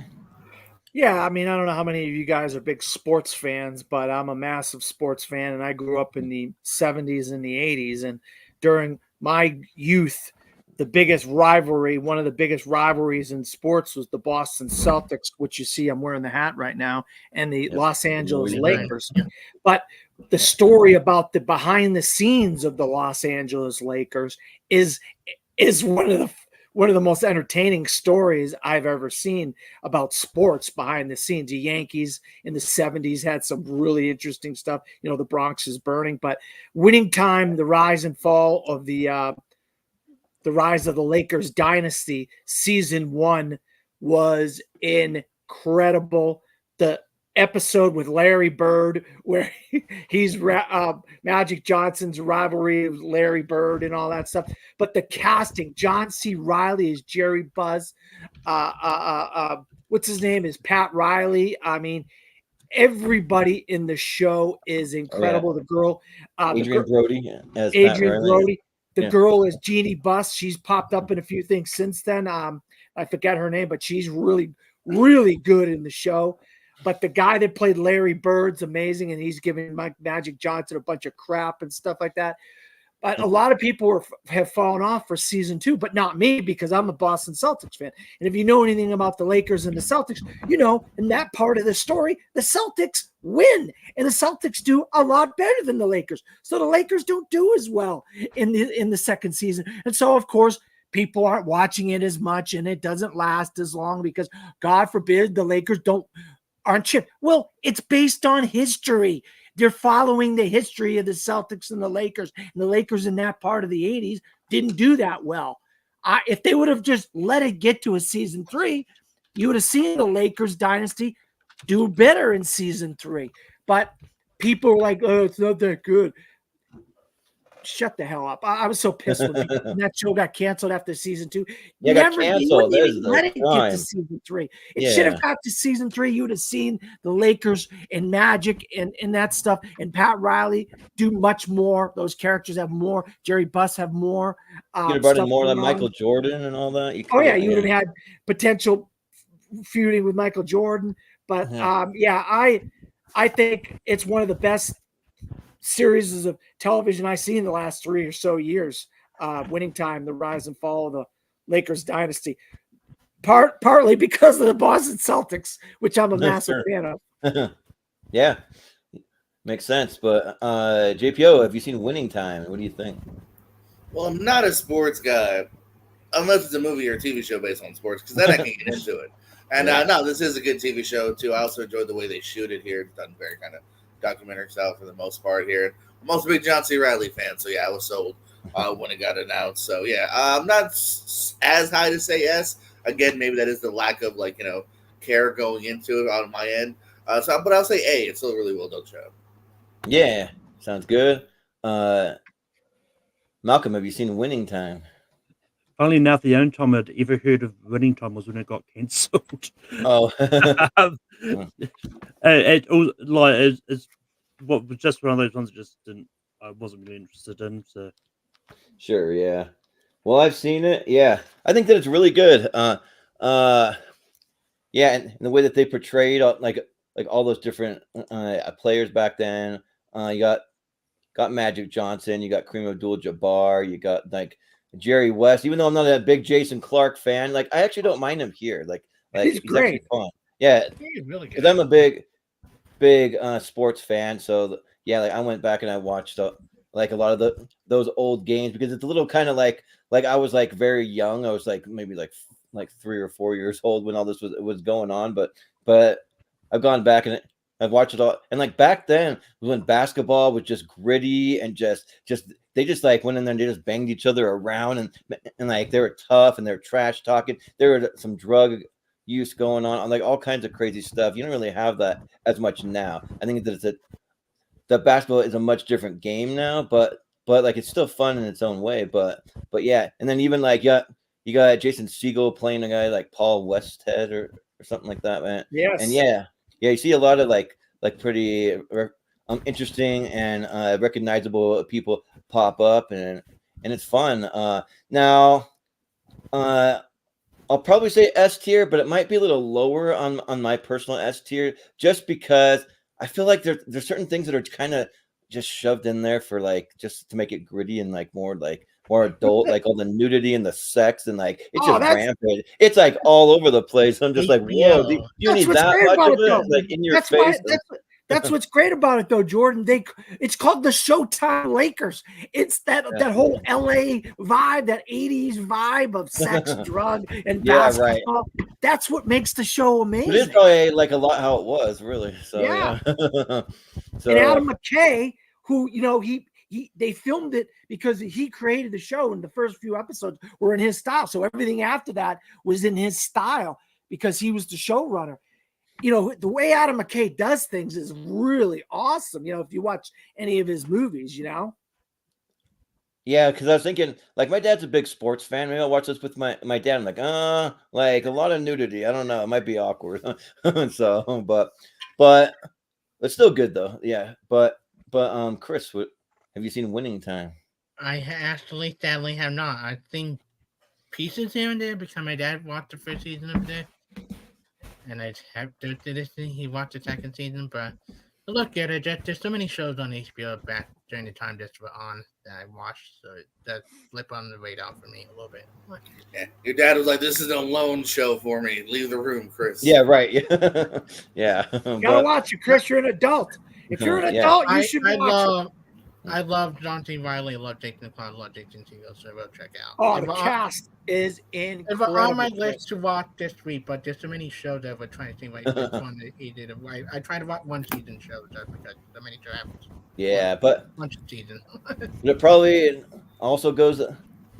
Yeah, I mean, I don't know how many of you guys are big sports fans, but I'm a massive sports fan, and I grew up in the 70s and the 80s, and during my youth, the biggest rivalry, one of the biggest rivalries in sports was the Boston Celtics, which you see I'm wearing the hat right now, and the Los Angeles Lakers. But the story about the behind the scenes of the Los Angeles Lakers is one of the most entertaining stories I've ever seen about sports behind the scenes. The Yankees in the 70s had some really interesting stuff. You know, the Bronx is burning, but Winning Time, the rise and fall of the rise of the Lakers dynasty, season 1 was incredible. The episode with Larry Bird, where he's Magic Johnson's rivalry with Larry Bird and all that stuff. But the casting, John C. Reilly is Jerry Buzz. What's his name is Pat Riley. I mean, everybody in the show is incredible. The girl, Adrian Brody, as Adrian Brody. The girl is Jeannie Buss. She's popped up in a few things since then. I forget her name, but she's really, really good in the show. But the guy that played Larry Bird's amazing, and he's giving Magic Johnson a bunch of crap and stuff like that. But a lot of people have fallen off for season 2, but not me, because I'm a Boston Celtics fan. And if you know anything about the Lakers and the Celtics, you know, in that part of the story, the Celtics win, and the Celtics do a lot better than the Lakers. So the Lakers don't do as well in the second season. And so, of course, people aren't watching it as much, and it doesn't last as long because, God forbid, the Lakers aren't chipped. Well, it's based on history. They're following the history of the Celtics and the Lakers. And the Lakers in that part of the 80s didn't do that well. If they would have just let it get to a season 3, you would have seen the Lakers dynasty do better in season 3. But people were like, oh, it's not that good. Shut the hell up. I was so pissed when that show got canceled after season 2. Yeah, Never got canceled. let it get to season 3. It should have got to season 3. You would have seen the Lakers and Magic and that stuff, and Pat Riley do much more. Those characters have more. Jerry Buss have more. You would have brought in more than Michael Jordan and all that. You would have had potential feuding with Michael Jordan. But I think it's one of the best series of television I see in the last 3 or so years. Winning Time, the rise and fall of the Lakers dynasty, partly because of the Boston Celtics, which I'm a massive fan of. Yeah, makes sense. But JPO, have you seen Winning Time? What do you think? Well, I'm not a sports guy, unless it's a movie or a TV show based on sports, because then I can get into it. And no, this is a good TV show too. I also enjoyed the way they shoot it here. It's done very kind of documentary style for the most part here. I'm also a big John C. Reilly fan, so yeah, I was sold when it got announced. So yeah, I'm not as high to say yes. Again, maybe that is the lack of care going into it on my end. But I'll say A. It's still a really well done show. Yeah, sounds good. Malcolm, have you seen Winning Time? Only now the only time I'd ever heard of Winning Time was when it got cancelled. Oh. It's what was just one of those ones I wasn't really interested in. So sure, yeah. Well, I've seen it. Yeah, I think that it's really good. Yeah, and the way that they portrayed like all those different players back then. You got Magic Johnson, you got Kareem Abdul-Jabbar, you got Jerry West. Even though I'm not a big Jason Clark fan, I actually don't mind him here. He's great. Fun. Yeah, he's really good. Because I'm a big sports fan, so I went back and I watched a lot of those old games because it's a little kind of like I was very young. I was maybe 3 or 4 years old when all this was going on, but I've gone back and I've watched it all. And back then when basketball was just gritty and just they just went in there and they just banged each other around and they were tough and they were trash talking. There were some drug use going on all kinds of crazy stuff. You don't really have that as much now. I think that the basketball is a much different game now, but but like it's still fun in its own way. But yeah, and then even like you got Jason Segel playing a guy like Paul Westhead or something like that, man. Yes. And yeah, you see a lot of like pretty interesting and recognizable people pop up, and it's fun. Now, I'll probably say S tier, but it might be a little lower on my personal S tier, just because I feel like there's certain things that are kind of just shoved in there for like just to make it gritty and like more adult, like all the nudity and the sex and like it's just rampant. It's like all over the place. I'm just like, whoa, do you need that much of it? Like in your face. That's what's great about it, though, Jordan. It's called the Showtime Lakers. It's that whole LA vibe, that 80s vibe of sex, drug, and basketball. Right. That's what makes the show amazing. It is probably like a lot how it was, really. So yeah. So, and Adam McKay, who they filmed it because he created the show, and the first few episodes were in his style. So everything after that was in his style because he was the showrunner. The way Adam McKay does things is really awesome. If you watch any of his movies, Yeah, because I was thinking, like, my dad's a big sports fan. Maybe I'll watch this with my dad. I'm like, a lot of nudity. I don't know. It might be awkward. So, but it's still good though. Yeah, but Chris, have you seen Winning Time? I actually sadly have not. I think pieces here and there because my dad watched the first season of it. And I have he watched the second season, but look at it. There's so many shows on HBO back during the time this were on that I watched, so it does flip on the radar for me a little bit. Yeah, your dad was like, "This is a lone show for me. Leave the room, Chris." Yeah, right. Yeah, you gotta watch it, Chris. You're an adult. If you're an adult, you should watch it. I love John T. Riley. I love Jake Nicole. I love Jason Segel. So go check out. Oh, the cast is incredible. It's on my list to watch this week, but there's so many shows that we're trying to think like this one that he did. I try to watch one season shows just because so many shows happens. Yeah, but bunch of seasons. It probably also goes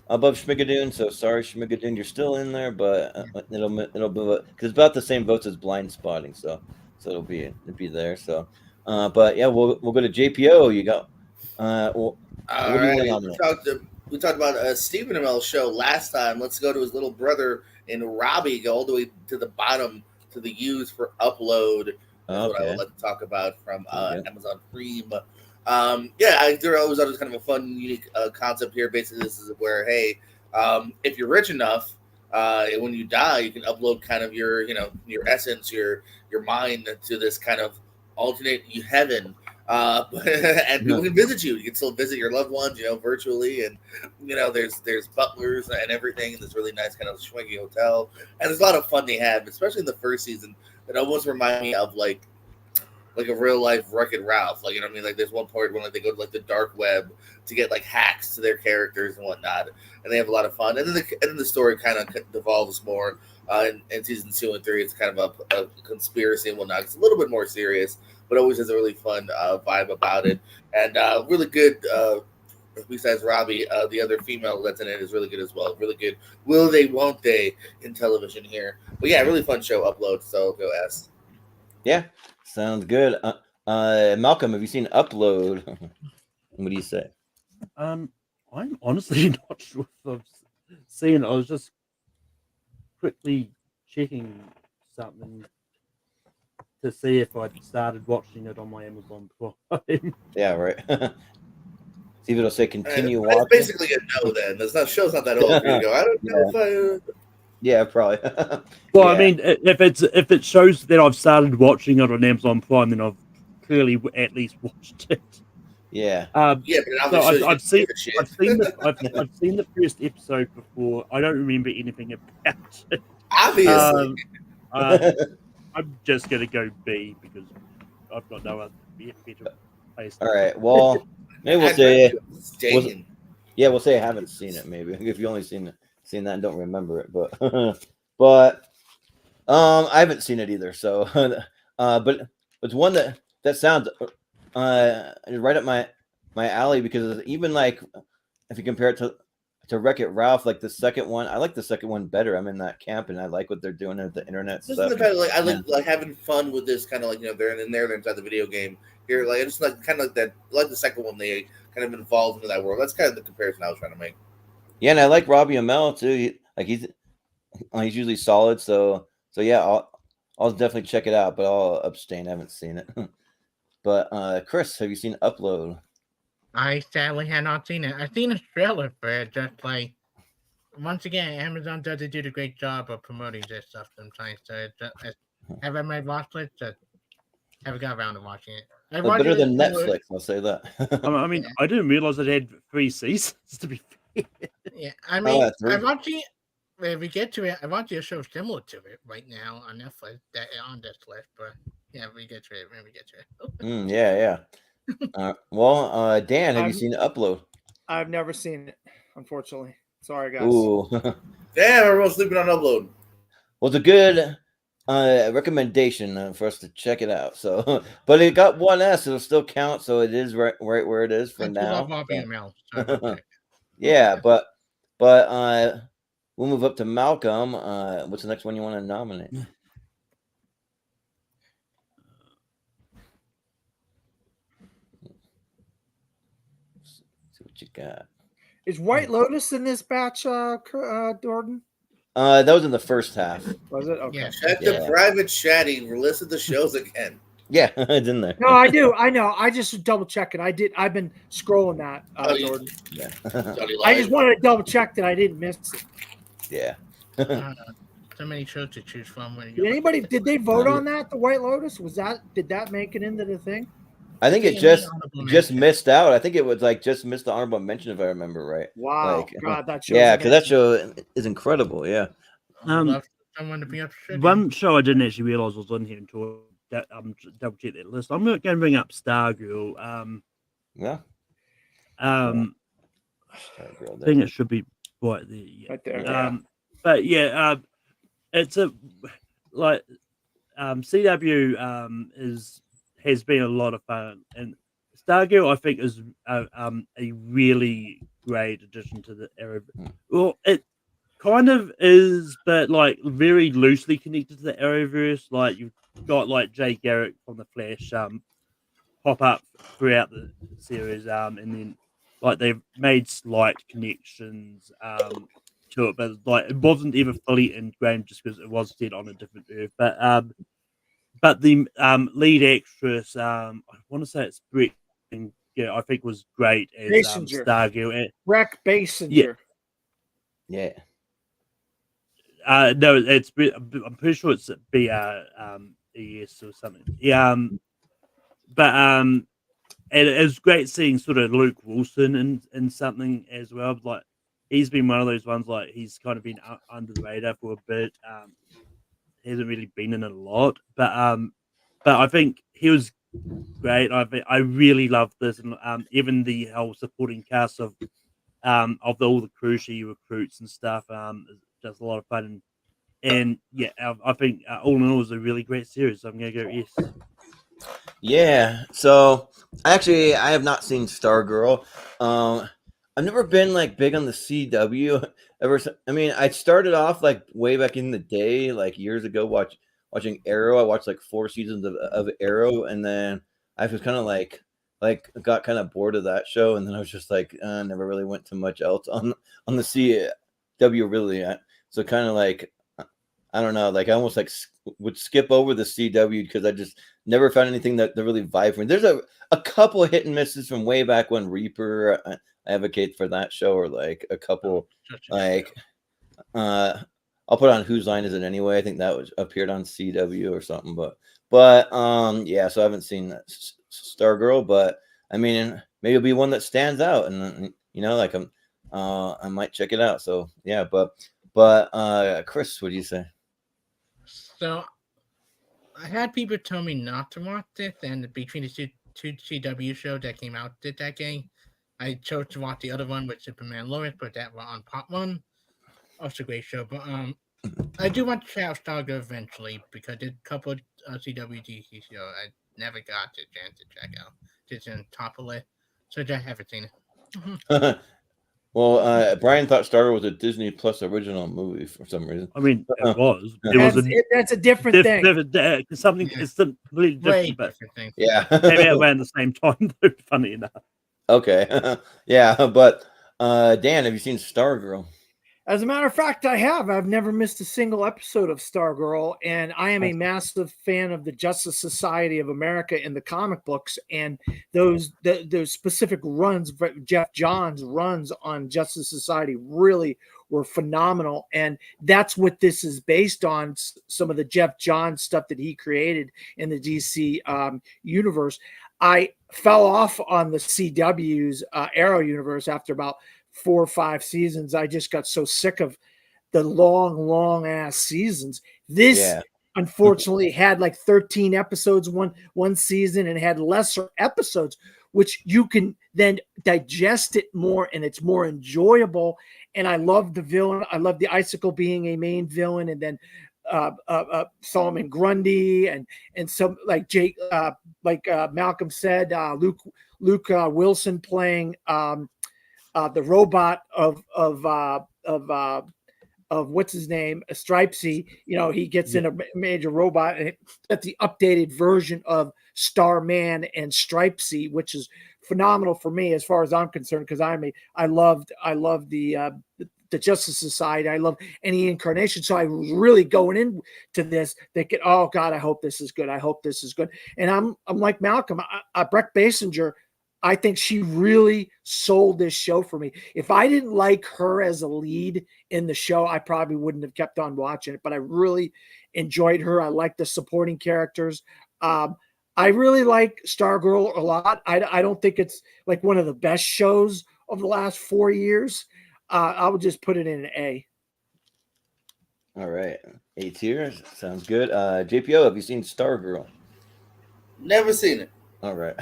above Schmigadoon. So sorry, Schmigadoon, you're still in there, but it'll move because it's about the same votes as Blindspotting. So it'll be there. So, but yeah, we'll go to JPO. You got. All right. We talked about Stephen Amell's show last time. Let's go to his little brother in Robbie. Go all the way to the bottom to the U's for upload. That's what I would like to talk about from Amazon Prime. I always thought it was kind of a fun, unique concept here. Basically, this is where, hey, if you're rich enough, when you die, you can upload kind of your essence, your mind to this kind of alternate heaven. And people can visit you. You can still visit your loved ones, virtually. And there's butlers and everything in this really nice kind of schwingy hotel. And there's a lot of fun they have, especially in the first season. It almost reminds me of like a real life Wreck-It Ralph. Like, like there's one part when they go to like the dark web to get like hacks to their characters and whatnot, and they have a lot of fun. And then the story kind of devolves more. In season 2 and 3, it's kind of a conspiracy and whatnot. It's a little bit more serious, but always has a really fun vibe about it. And really good, besides Robbie, the other female that's in it is really good as well. Really good. Will they, won't they in television here. But yeah, really fun show upload. So go S. Yeah, sounds good. Malcolm, have you seen Upload? What do you say? I'm honestly not sure if I've seen it. I was just quickly checking something to see if I'd started watching it on my Amazon Prime. Yeah, right. See if it'll say continue watching. It's basically a no then. The show's not that old for you to go, I don't know if I... Yeah, probably. Well, I mean, if it shows that I've started watching it on Amazon Prime, then I've clearly at least watched it. Yeah. But so I've seen the first episode before. I don't remember anything about it. Obviously. I'm just gonna go B because I've got no other better place. All right. Well, maybe we'll say. We'll say I haven't seen it. Maybe if you only seen that and don't remember it, but I haven't seen it either. So, but it's one that sounds right up my alley because even like if you compare it to to Wreck-It Ralph, like the second one. I like the second one better. I'm in that camp, and I like what they're doing at the internet Just stuff. the fact, like I like having fun with this kind of like they're inside the video game here. Like it's like kind of like that. Like the second one, they kind of involved into that world. That's kind of the comparison I was trying to make. Yeah, and I like Robbie Amell too. He's usually solid. So yeah, I'll definitely check it out, but I'll abstain. I haven't seen it. But Chris, have you seen Upload? I sadly have not seen it. I've seen a trailer for it. Just like once again, Amazon doesn't do the great job of promoting this stuff sometimes. So have I made watch it? Just haven't got around to watching it. Better than Netflix, I'll say that. I mean, I didn't realize it had 3 seasons. To be fair, yeah, I mean, I'm watching. If we get to it, I'm watching a show similar to it right now on Netflix that on this list. But yeah, we get to it when we get to it. Yeah. Well, Dan, have you seen Upload? I've never seen it, unfortunately. Sorry, guys. Ooh. Damn, everyone's sleeping on Upload. Well, it's a good recommendation for us to check it out. So, but it got 1 S, it'll still count, so it is right where it is for now. Yeah, but we'll move up to Malcolm. What's the next one you want to nominate? See what you got. Is White Lotus in this batch, Jordan? That was in the first half. Was it? Okay. Yeah. Check the private chatting. Listen to the shows again. Yeah, it's in there. No, I do. I know. I just double check it. I've been scrolling that, Jordan. Yeah. I just wanted to double check that I didn't miss it. Yeah. So many shows to choose from. Did they vote on that? The White Lotus did that make it into the thing? I think it just missed out. I think it was like just missed the honorable mention if I remember right. Wow, like, God, that show. Yeah, because that show is incredible. Yeah. Someone to be up. One show I didn't actually realize was on here until double check that list. I'm going to bring up Stargirl. Yeah. I think it should be right there. Yeah. Right there. But yeah, it's a like CW has been a lot of fun, and Stargirl I think is a really great addition to the era. Well, it kind of is, but like very loosely connected to the Arrowverse. Like you've got like Jay Garrick from the Flash pop up throughout the series, and then like they've made slight connections to it, but like it wasn't ever fully ingrained just because it was set on a different Earth. But the lead actress, I want to say it's Brett, and yeah, I think was great as Stargirl. Breck Basinger. Yeah. No, I'm pretty sure it's BRES or something. Yeah, but it was great seeing sort of Luke Wilson in something as well. Like he's been one of those ones like he's kind of been under the radar for a bit. Hasn't really been in it a lot, but I think he was great. I really loved this, and even the whole supporting cast of all the crew she recruits and stuff is just a lot of fun. And yeah, I think all in all it was a really great series. So I'm gonna go yes. Yeah. So actually, I have not seen Stargirl. I've never been like big on the CW ever. I mean, I started off like way back in the day, like years ago, watching Arrow. I watched like 4 seasons of Arrow, and then I was kind of like got kind of bored of that show, and then I was just like, never really went to much else on the CW really. So kind of like, I don't know, like I almost like would skip over the CW because I just never found anything that really vibed for me. There's a couple of hit and misses from way back when Reaper. I advocate for that show, or like a couple like I'll put on Whose Line Is It Anyway. I think that was appeared on CW or something, but yeah, so I haven't seen Stargirl, but I mean maybe it'll be one that stands out, and you know, like I might check it out. So yeah, but Chris, what do you say? So I had people tell me not to watch this, and between the two CW shows that came out this decade, I chose to watch the other one with Superman Lois, but that was on part 1. Also a great show, but I do want to check out Stargirl eventually because there's a couple of CW DC shows I never got the chance to check out. It's in top of it, so I haven't seen it. Well, Brian thought Stargirl was a Disney Plus original movie for some reason. I mean, it was. It was that's a different thing. It's something. It's completely different, but thing. Yeah, came out around the same time. Though, funny enough. Okay, yeah, but Dan, have you seen Stargirl? As a matter of fact, I have. I've never missed a single episode of Stargirl, and I am a massive fan of the Justice Society of America in the comic books, and those specific runs, Jeff Johns' runs on Justice Society really were phenomenal, and that's what this is based on. Some of the Jeff Johns stuff that he created in the DC universe. I fell off on the CW's Arrow universe after about 4 or 5 seasons. I just got so sick of the long ass seasons. This unfortunately had like 13 episodes one season, and had lesser episodes, which you can then digest it more, and it's more enjoyable. And I love the villain. I love the Icicle being a main villain, and then Solomon Grundy and some like Jake, Malcolm said, Luke Wilson playing the robot of what's his name, Stripesy. You know, he gets in a major robot, and that's the updated version of Starman and Stripesy, which is phenomenal for me as far as I'm concerned, because I love the Justice Society. I love any incarnation. So I was really going into this thinking, oh God, I hope this is good. I hope this is good. And I'm like Malcolm, Brett Basinger. I think she really sold this show for me. If I didn't like her as a lead in the show, I probably wouldn't have kept on watching it, but I really enjoyed her. I like the supporting characters. I really like Stargirl a lot. I don't think it's like one of the best shows of the last 4 years. I would just put it in an A. All right. A tier. Sounds good. JPO, have you seen Stargirl? Never seen it. All right.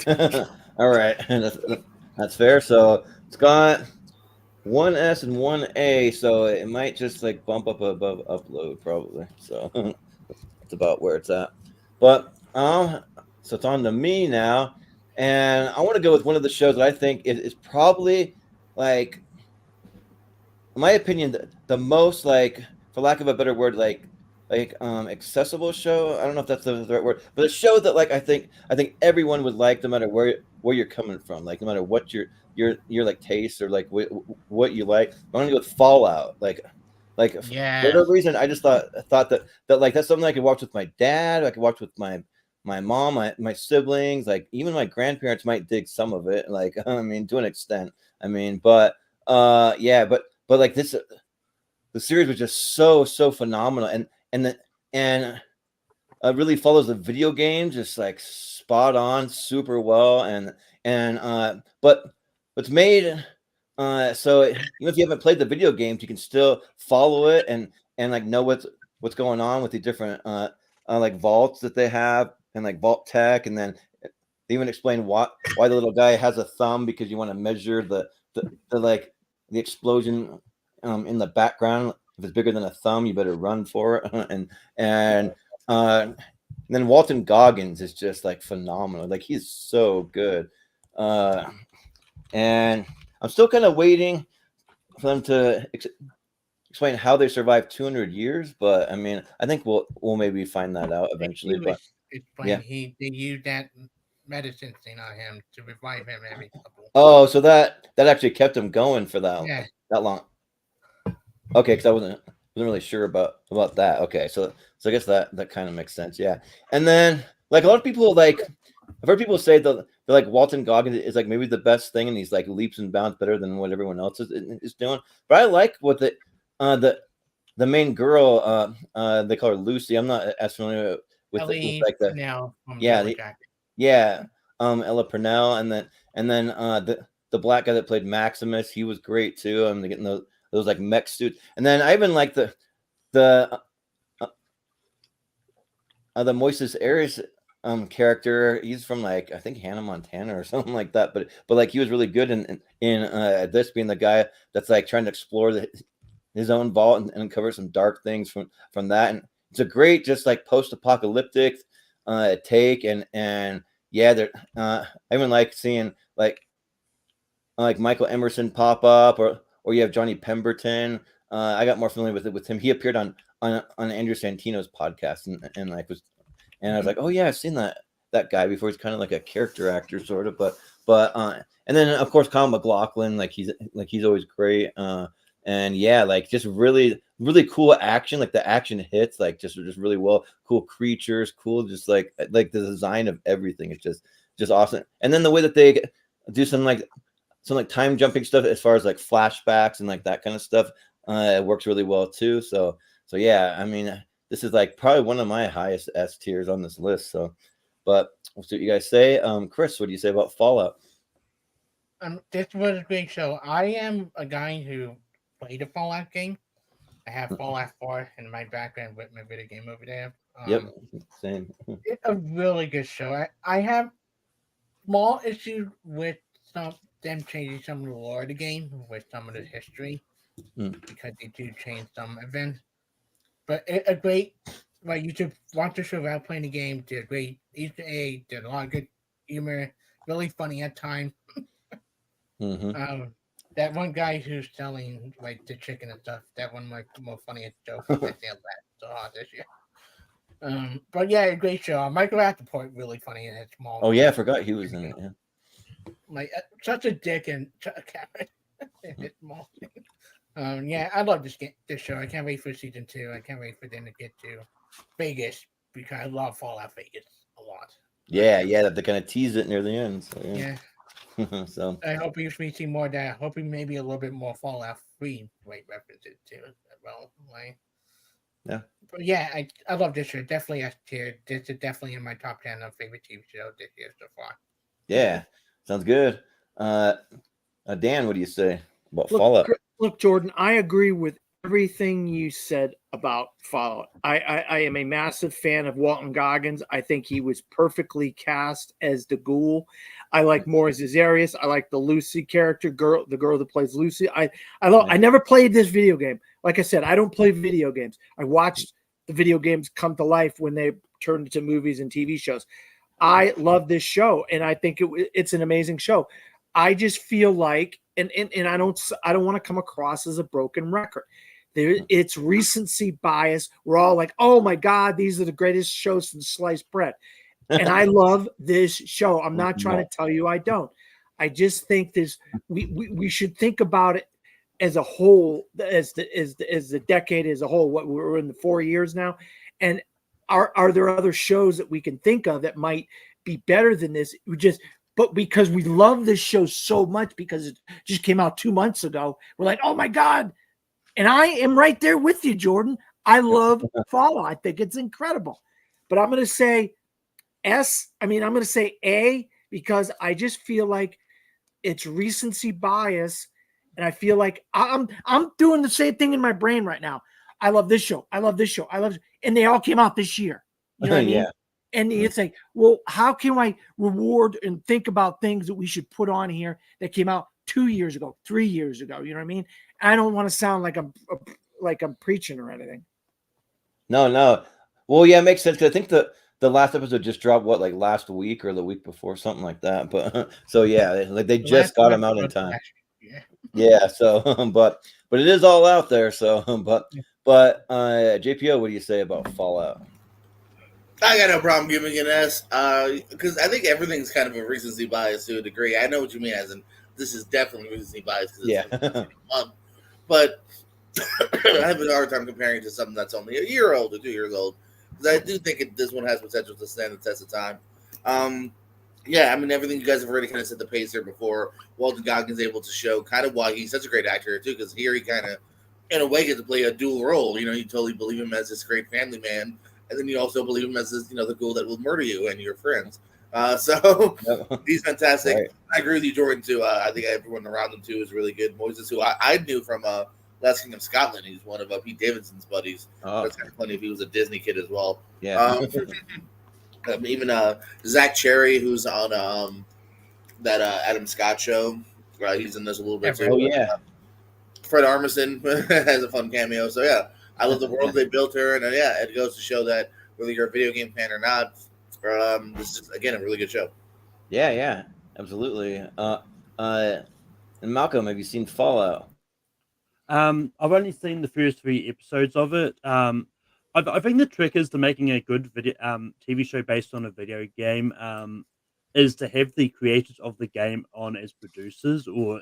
All right. That's fair. So it's got 1 S and 1 A, so it might just like bump up above upload probably. So that's about where it's at. But so it's on to me now, and I want to go with one of the shows that I think is probably, like, in my opinion, the most, like, for lack of a better word, like accessible show. I don't know if that's the right word, but a show that, like, I think everyone would like, no matter where you're coming from, like no matter what your like taste or like what you like. I'm gonna go with Fallout. Like yeah. For no reason, I just thought that like that's something I could watch with my dad. I could watch with my mom, my siblings, like even my grandparents might dig some of it. Like, I mean, to an extent. I mean, but yeah, but like this, the series was just so phenomenal, and really follows the video game just like spot on, super well, but it's made so even if you haven't played the video games, you can still follow it and like know what's going on with the different like vaults that they have and like vault tech, and then they even explain why the little guy has a thumb, because you want to measure the like the explosion in the background. If it's bigger than a thumb, you better run for it. And then Walton Goggins is just like phenomenal. Like, he's so good. And I'm still kind of waiting for them to explain how they survived 200 years. But I mean, I think we'll maybe find that out eventually. But yeah, they used that medicine thing on him to revive him every couple. Oh, so that actually kept him going for that long. Okay, because I wasn't really sure about that. Okay, so I guess that kind of makes sense. Yeah, and then like a lot of people, like I've heard people say that like Walton Goggins is like maybe the best thing, and he's like leaps and bounds better than what everyone else is doing. But I like what the main girl, they call her Lucy. I'm not as familiar with like the Ella Purnell, and then the black guy that played Maximus, he was great too. I'm getting those like mech suits, and then I even like the Moises Aries character. He's from like I think Hannah Montana or something like that. But like he was really good in this, being the guy that's like trying to explore his own vault and uncover some dark things from that. And it's a great just like post-apocalyptic take, and yeah, I even like seeing like Michael Emerson pop up, or or you have Johnny Pemberton. I got more familiar with him. He appeared on Andrew Santino's podcast, and like I was like, oh yeah, I've seen that guy before. He's kind of like a character actor sort of, but and then of course Kyle MacLachlan, like he's always great. And yeah, like just really cool action. Like the action hits like just really well. Cool creatures, cool just like the design of everything. It's just awesome. And then the way that they do some time jumping stuff as far as like flashbacks and like that kind of stuff, it works really well too. So yeah, I mean, this is like probably one of my highest S tiers on this list. So, but we'll see what you guys say. Chris, what do you say about Fallout? This was a great show. I am a guy who played a Fallout game. I have Fallout 4 in my background with my video game over there. Yep, same. It's a really good show. I have small issues with them changing some of the lore of the game, with some of the history, because they do change some events. But a great, like, you should watch the show without playing the game. Did a great Easter egg, did a lot of good humor, really funny at times. That one guy who's selling like the chicken and stuff, that one might be more funniest joke. I feel that so hard this year. But yeah, a great show. Michael Rappaport really funny in it. Small. Oh yeah, I forgot he was in it. Yeah, like such a dick and Cameron in his small thing. Yeah, I love this show. I can't wait for season 2. I can't wait for them to get to Vegas because I love Fallout Vegas a lot. Yeah, that they kind of tease it near the end. So, yeah. So I hope we see more of that. I hope we maybe a little bit more Fallout 3 references too as well. Like, yeah. But yeah, I love this show. Definitely S tier. This is definitely in my top 10 of favorite TV shows this year so far. Yeah, sounds good. Dan, what do you say about Fallout? Look, Jordan, I agree with everything you said about Fallout. I am a massive fan of Walton Goggins. I think he was perfectly cast as the ghoul. I like Morris Azarius. I like the Lucy character, the girl that plays Lucy. I never played this video game. Like I said, I don't play video games. I watched the video games come to life when they turned into movies and TV shows. I love this show, and I think it's an amazing show. I just feel like, and I don't want to come across as a broken record. It's recency bias. We're all like, oh my God, these are the greatest shows since sliced bread. And I love this show. I'm not trying to tell you I don't. I just think we should think about it as a whole, as the decade as a whole. What we're in the 4 years now, and are there other shows that we can think of that might be better than this? But because we love this show so much, because it just came out 2 months ago, we're like, oh my God. And I am right there with you, Jordan. I love Fallout. I think it's incredible. But I'm going to say I'm going to say A, because I just feel like it's recency bias. And I feel like I'm doing the same thing in my brain right now. I love this show. I love this show. And they all came out this year. You know what I mean? And it's like, well, how can I reward and think about things that we should put on here that came out 2 years ago, 3 years ago? You know what I mean? I don't want to sound like I'm preaching or anything. No. Well, yeah, it makes sense. Cause I think the last episode just dropped like last week or the week before, something like that. But so yeah, like they just got them out in time. Yeah. So, but it is all out there. So, but JPO, what do you say about Fallout? I got no problem giving it an S, because I think everything's kind of a recency bias to a degree. I know what you mean, as in this is definitely recency bias. But I have a hard time comparing it to something that's only a year old or 2 years old, because I do think this one has potential to stand the test of time. Yeah, I mean, everything you guys have already kind of set the pace here before. Walton Goggins able to show kind of why he's such a great actor too, because here he kind of, in a way, gets to play a dual role. You know, you totally believe him as this great family man, and then you also believe him as this, the ghoul that will murder you and your friends. So he's fantastic. Right. I agree with you, Jordan, too. I think everyone around him, too, is really good. Moises, who I knew from Last King of Scotland. He's one of Pete Davidson's buddies. That's kind of funny if he was a Disney kid as well. Yeah. Even Zach Cherry, who's on that Adam Scott show. He's in this a little bit, too. Oh, yeah. Fred Armisen has a fun cameo. So, yeah, I love the world they built her. And, it goes to show that whether you're a video game fan or not, this is, again, a really good show. Yeah, absolutely. And Malcolm, have you seen Fallout? I've only seen the first 3 episodes of it. I think the trick is to making a good video TV show based on a video game is to have the creators of the game on as producers or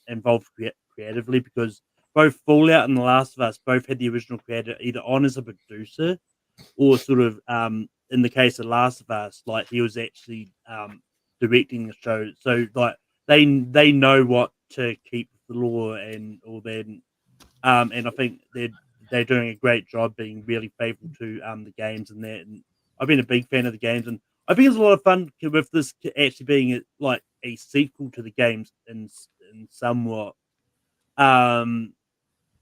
involved creatively, because both Fallout and The Last of Us both had the original creator either on as a producer or sort of in the case of Last of Us, like he was actually directing the show. So like they know what to keep the lore and all that. And I think they're doing a great job being really faithful to the games and that. And I've been a big fan of the games, and I think it's a lot of fun with this actually being like a sequel to the games in somewhat.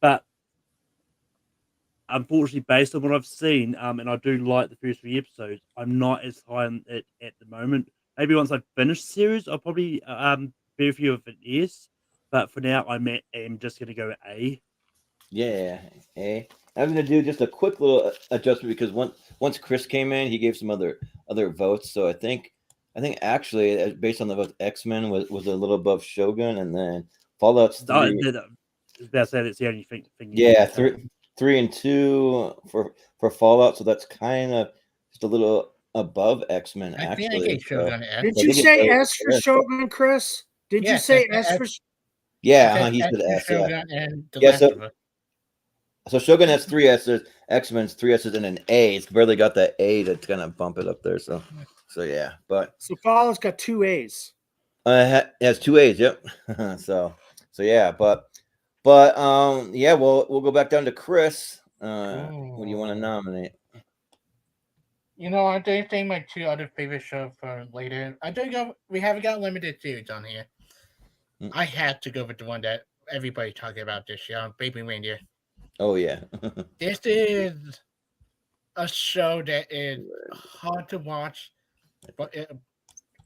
But unfortunately, based on what I've seen, and I do like the first 3 episodes, I'm not as high on it at the moment. Maybe once I finish the series, I'll probably be a few of an S. But for now, I'm just going to go A. Yeah, A. I'm going to do just a quick little adjustment because once Chris came in, he gave some other votes. So I think actually, based on the votes, X-Men was a little above Shogun, and then Fallout's 3. I was about to say that's the only thing. Yeah, 3 and 2 for Fallout. So that's kind of just a little above X-Men. Actually, did you say S for Shogun, Chris? Did you say S for? Yeah, he said S. Yeah. So Shogun has 3 S's, X-Men's 3 S's, and an A. It's barely got that A that's gonna bump it up there. So yeah, but so Fallout's got 2 A's. It has 2 A's. Yep. so yeah, but yeah, we'll go back down to Chris. What do you want to nominate? You know, I do think my 2 other favorite shows for later. I do go. We haven't got limited series on here. I had to go with the one that everybody talking about this year, Baby Reindeer. Oh yeah. This is a show that is hard to watch, but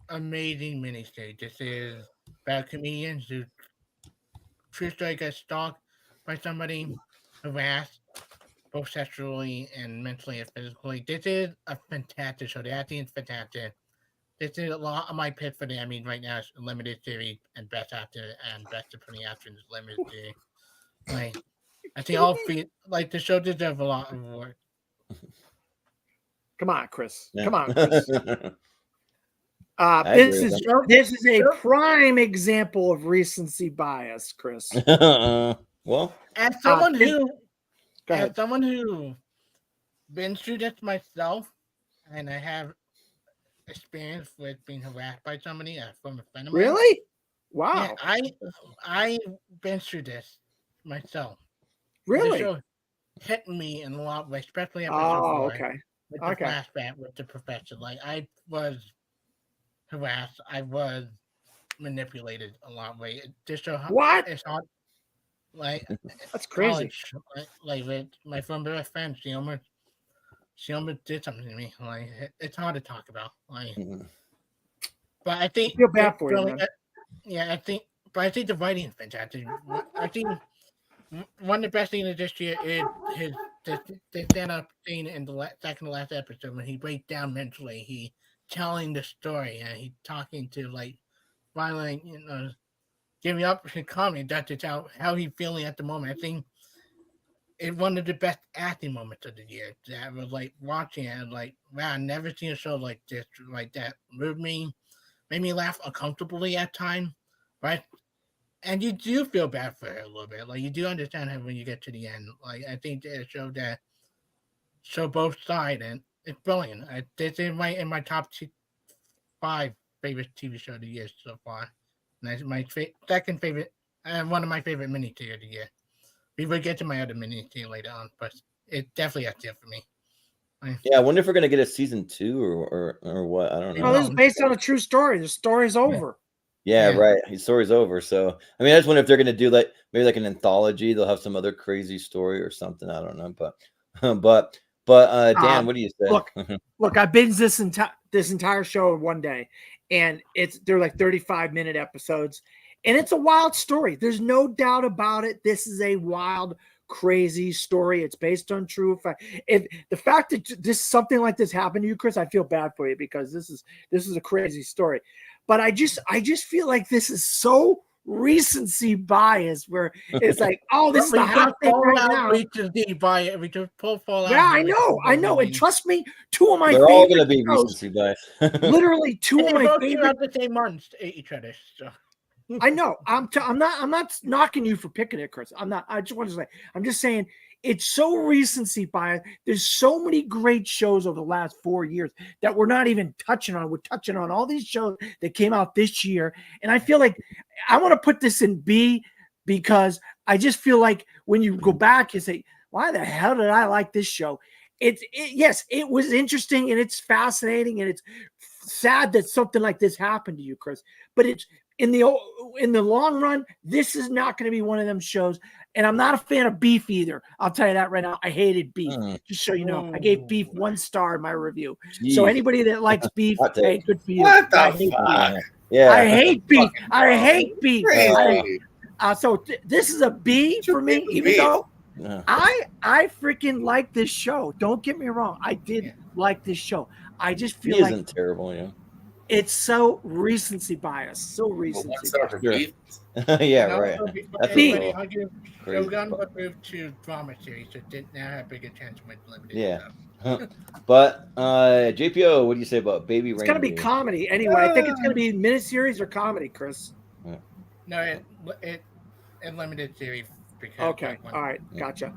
amazing miniseries. This is about comedians who true story gets stalked by somebody, harassed, both sexually and mentally and physically. This is a fantastic show. The acting is fantastic. This is a lot of my pick for the Emmy right now. Is limited series and best actor and best supporting actress is limited series. Like, I think all 3, like the show deserves a lot of awards. Come on, Chris. Yeah. Come on, Chris. This is a prime example of recency bias, Chris. Well, as someone who been through this myself, and I have experience with being harassed by somebody from a friend of mine. Really? Wow. Yeah, I been through this myself. Really? The show hit me in a lot of ways, especially episode 4. Okay. With the flashback with the professor. Like, I was harassed. I was manipulated a lot of ways. This show, what? It's hard. Like, that's crazy. Like with my best friend, she almost did something to me. Like, it's hard to talk about. Like, but I think I feel bad for you, man. Yeah, I think the writing is fantastic. I think one of the best things of this year is the stand-up scene in the second to last episode when he breaks down mentally. He telling the story and he talking to like finally, giving up his comedy. That's just how he's feeling at the moment. I think it's one of the best acting moments of the year. That was like watching it, like, wow, I've never seen a show like this, like that. Moved me, made me laugh uncomfortably at times, right? And you do feel bad for her a little bit. Like, you do understand her when you get to the end. Like, I think it show both sides, and it's brilliant. It's in my top 5 favorite TV show of the year so far. And that's my second favorite, and one of my favorite mini-series of the year. We will get to my other mini-series later on, but it definitely has it for me. Yeah, I wonder if we're gonna get a season 2 or what. I don't know. No, this is based on a true story. The story's over. Yeah, right. His story's over. So I mean, I just wonder if they're gonna do like maybe like an anthology. They'll have some other crazy story or something. I don't know, but Dan, what do you say? Look, I binged this entire show in one day, and they're like 35-minute episodes, and it's a wild story. There's no doubt about it. This is a wild, crazy story. It's based on true fact. If the fact that something like this happened to you, Chris, I feel bad for you because this is a crazy story. But I just feel like this is so recency bias where it's like, oh, this is the hot thing right now. We just pull Fallout. Yeah, I know. And trust me, two of my They're all going to favorite be recency bias. literally two of my favorite. The same months, each other. So. I know. I'm not knocking you for picking it, Chris. I'm not. I just want to say. I'm just saying it's so recency bias. There's so many great shows over the last 4 years that we're not even touching on. We're touching on all these shows that came out this year, and I feel like I want to put this in B because I just feel like when you go back, you say, "Why the hell did I like this show?" Yes, it was interesting and it's fascinating and it's sad that something like this happened to you, Chris. But it's in the long run, this is not going to be one of them shows. And I'm not a fan of Beef either. I'll tell you that right now. I hated Beef. Just so you know, I gave Beef 1 star in my review. Jeez. So anybody that likes Beef, hey, good for you. What the I hate fuck? Beef. Yeah. I hate Beef. I hate Beef. Crazy. So this is a B for me, even though Yeah. I freaking like this show. Don't get me wrong. I did like this show. I just feel He like isn't terrible, yeah. it's so recency bias. So recency One star for Sure. Beef. Yeah, right. That's B. I'll give Crazy. Shogun but moved to drama series, so didn't now have bigger chance with limited. Yeah. But JPO, what do you say about Baby Reindeer? It's gonna be comedy anyway. I think it's gonna be miniseries or comedy, Chris. No, it limited series. Okay, all right, gotcha.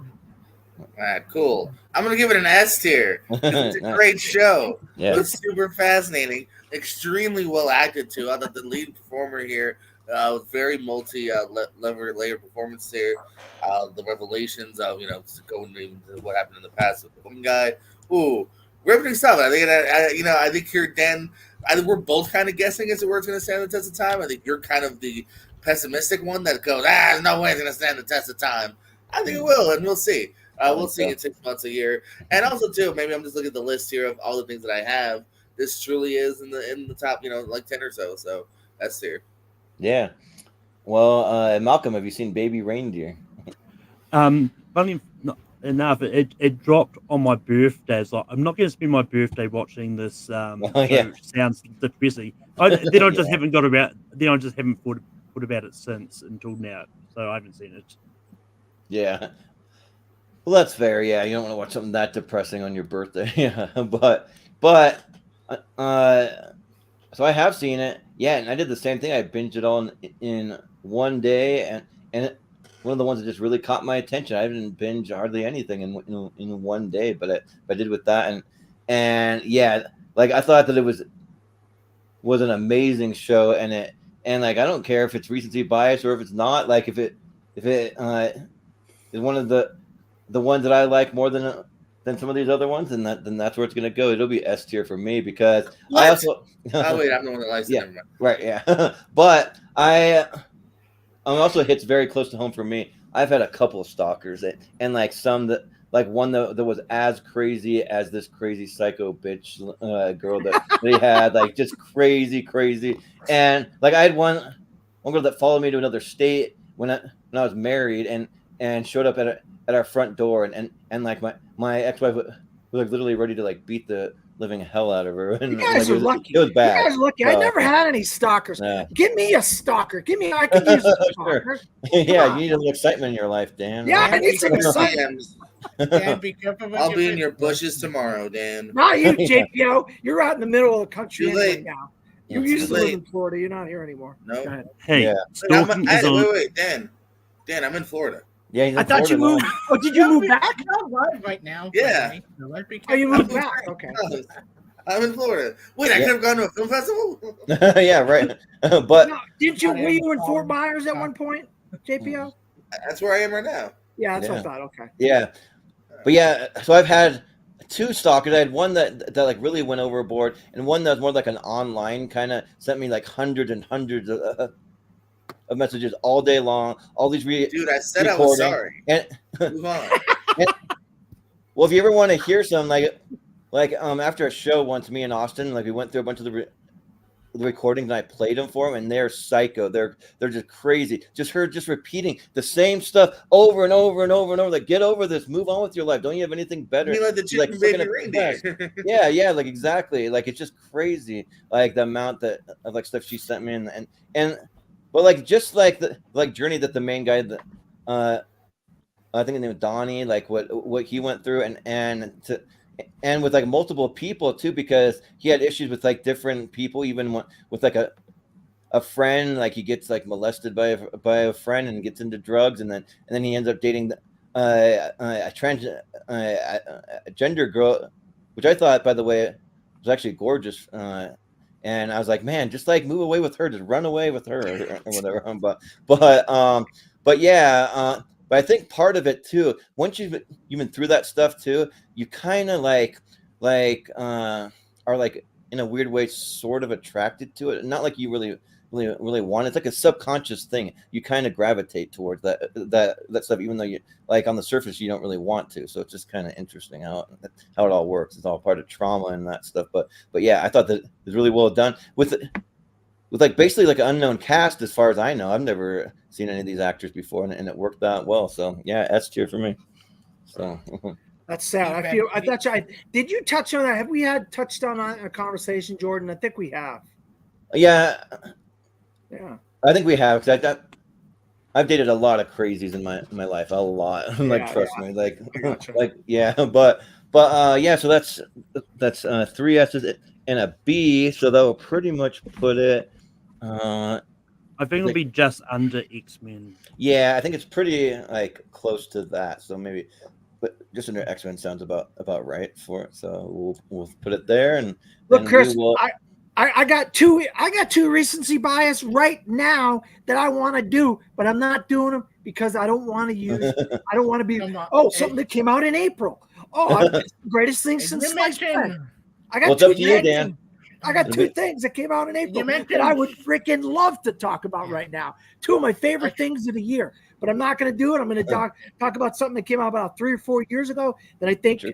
All right, cool. I'm gonna give it an S tier. It's a great show. Yeah. It was super fascinating, extremely well acted too. I thought the lead performer here very layer performance here. The revelations of going into what happened in the past with the one guy. Ooh, riveting stuff. I think I think here, Dan. I think we're both kind of guessing as to where it's going to stand the test of time. I think you're kind of the pessimistic one that goes, there's no way it's going to stand the test of time. I think it will, and we'll see. We'll see in 6 months, a year. And also, too, maybe I'm just looking at the list here of all the things that I have. This truly is in the top, like 10 or so. So that's here. Yeah. Well, Malcolm, have you seen Baby Reindeer? Funny enough, it dropped on my birthday. So I'm not going to spend my birthday watching this. Yeah. Sounds depressing. I just haven't got about. Then I just haven't thought about it since until now. So I haven't seen it. Yeah. Well, that's fair. Yeah, you don't want to watch something that depressing on your birthday. Yeah, but so I have seen it. Yeah, and I did the same thing. I binged it all in one day, and one of the ones that just really caught my attention. I didn't binge hardly anything in one day, but I did with that, and yeah, like I thought that it was an amazing show, and like I don't care if it's recency bias or if it's not. Like if it is one of the ones that I like more than some of these other ones, then that's where it's gonna go. It'll be S tier for me because I also. Oh wait, I'm the one that likes it. Yeah, right. Yeah, but I'm also hits very close to home for me. I've had a couple of stalkers and like some that like one that was as crazy as this crazy psycho bitch girl that they had, like just crazy, and like I had one girl that followed me to another state when I was married and showed up at our front door and like my ex-wife was like literally ready to like beat the living hell out of her. And You guys like, are lucky. It was bad. You guys are lucky. I never had any stalkers. Yeah. Give me a stalker. I could use a stalker. Yeah, you need a little excitement in your life, Dan. Yeah, right? I need some excitement. Dan, be careful what I'll you be in wish your for. bushes tomorrow, Dan. Not you, JPO. You're out in the middle of the country Too late. right now. You It's used too to live late. in Florida. You're not here anymore. No. Go ahead. Hey, Yeah. stalking is on. Wait, Dan, I'm in Florida. Yeah, he's in I thought you Florida moved. Oh, did you move back? You're live right now. Yeah. Danny, so let's be Oh, you careful. moved back. Okay. I'm in Florida. Wait, I Yeah. could have gone to a film festival. now. Yeah, right. But No, were you in Fort Myers at one point, JPO? That's where I am right now. Yeah, that's what I Yeah. thought. Okay. yeah, but yeah. So I've had two stalkers. I had one that like really went overboard, and one that was more like an online kind of sent me like hundreds and hundreds of messages all day long. All these Dude, I said I was recording. sorry. And Move on. well, if you ever want to hear some like after a show once, me and Austin, like we went through a bunch of the recordings and I played them for them, and they're psycho. They're just crazy. Just repeating the same stuff over and over and over and over. Like, get over this. Move on with your life. Don't you have anything better? You mean like the chicken Like, baby looking at reindeer? yeah, like exactly. Like it's just crazy. Like the amount of like stuff she sent me but but like just like the journey that the main guy, I think his name was Donnie, like what he went through, and with like multiple people too, because he had issues with like different people, even with like a friend, like he gets like molested by a friend and gets into drugs, and then he ends up dating a gender girl, which I thought, by the way, was actually gorgeous. And I was like, man, just like move away with her, just run away with her or whatever. But yeah, but I think part of it too, once you've been through that stuff too, you kind of like are like in a weird way sort of attracted to it. Not like you really want it. It's like a subconscious thing. You kind of gravitate towards that stuff, even though you like on the surface you don't really want to. So it's just kind of interesting how it all works. It's all part of trauma and that stuff. But yeah, I thought that it was really well done with like basically like an unknown cast as far as I know. I've never seen any of these actors before, and it worked out well. So yeah, S tier for me. So that's sad. Did you touch on that? Have we touched on a conversation, Jordan? I think we have. Yeah. Yeah, I think we have, because I've dated a lot of crazies in my life, a lot. Like trust me, like yeah, but yeah. So that's 3 S's and a B. So that will pretty much put it. I think it'll be just under X-Men. Yeah, I think it's pretty like close to that. So maybe, but just under X-Men sounds about right for it. So we'll put it there. And look, Chris, I got two recency bias right now that I want to do, but I'm not doing them because I don't want to use. I don't want to be. Something that came out in April. It's the greatest thing since sliced bread. I got two things. Dan. I got 2 things that came out in April that I would freaking love to talk about right now. 2 of my favorite things of the year, but I'm not going to do it. I'm going to talk about something that came out about 3 or 4 years ago that I think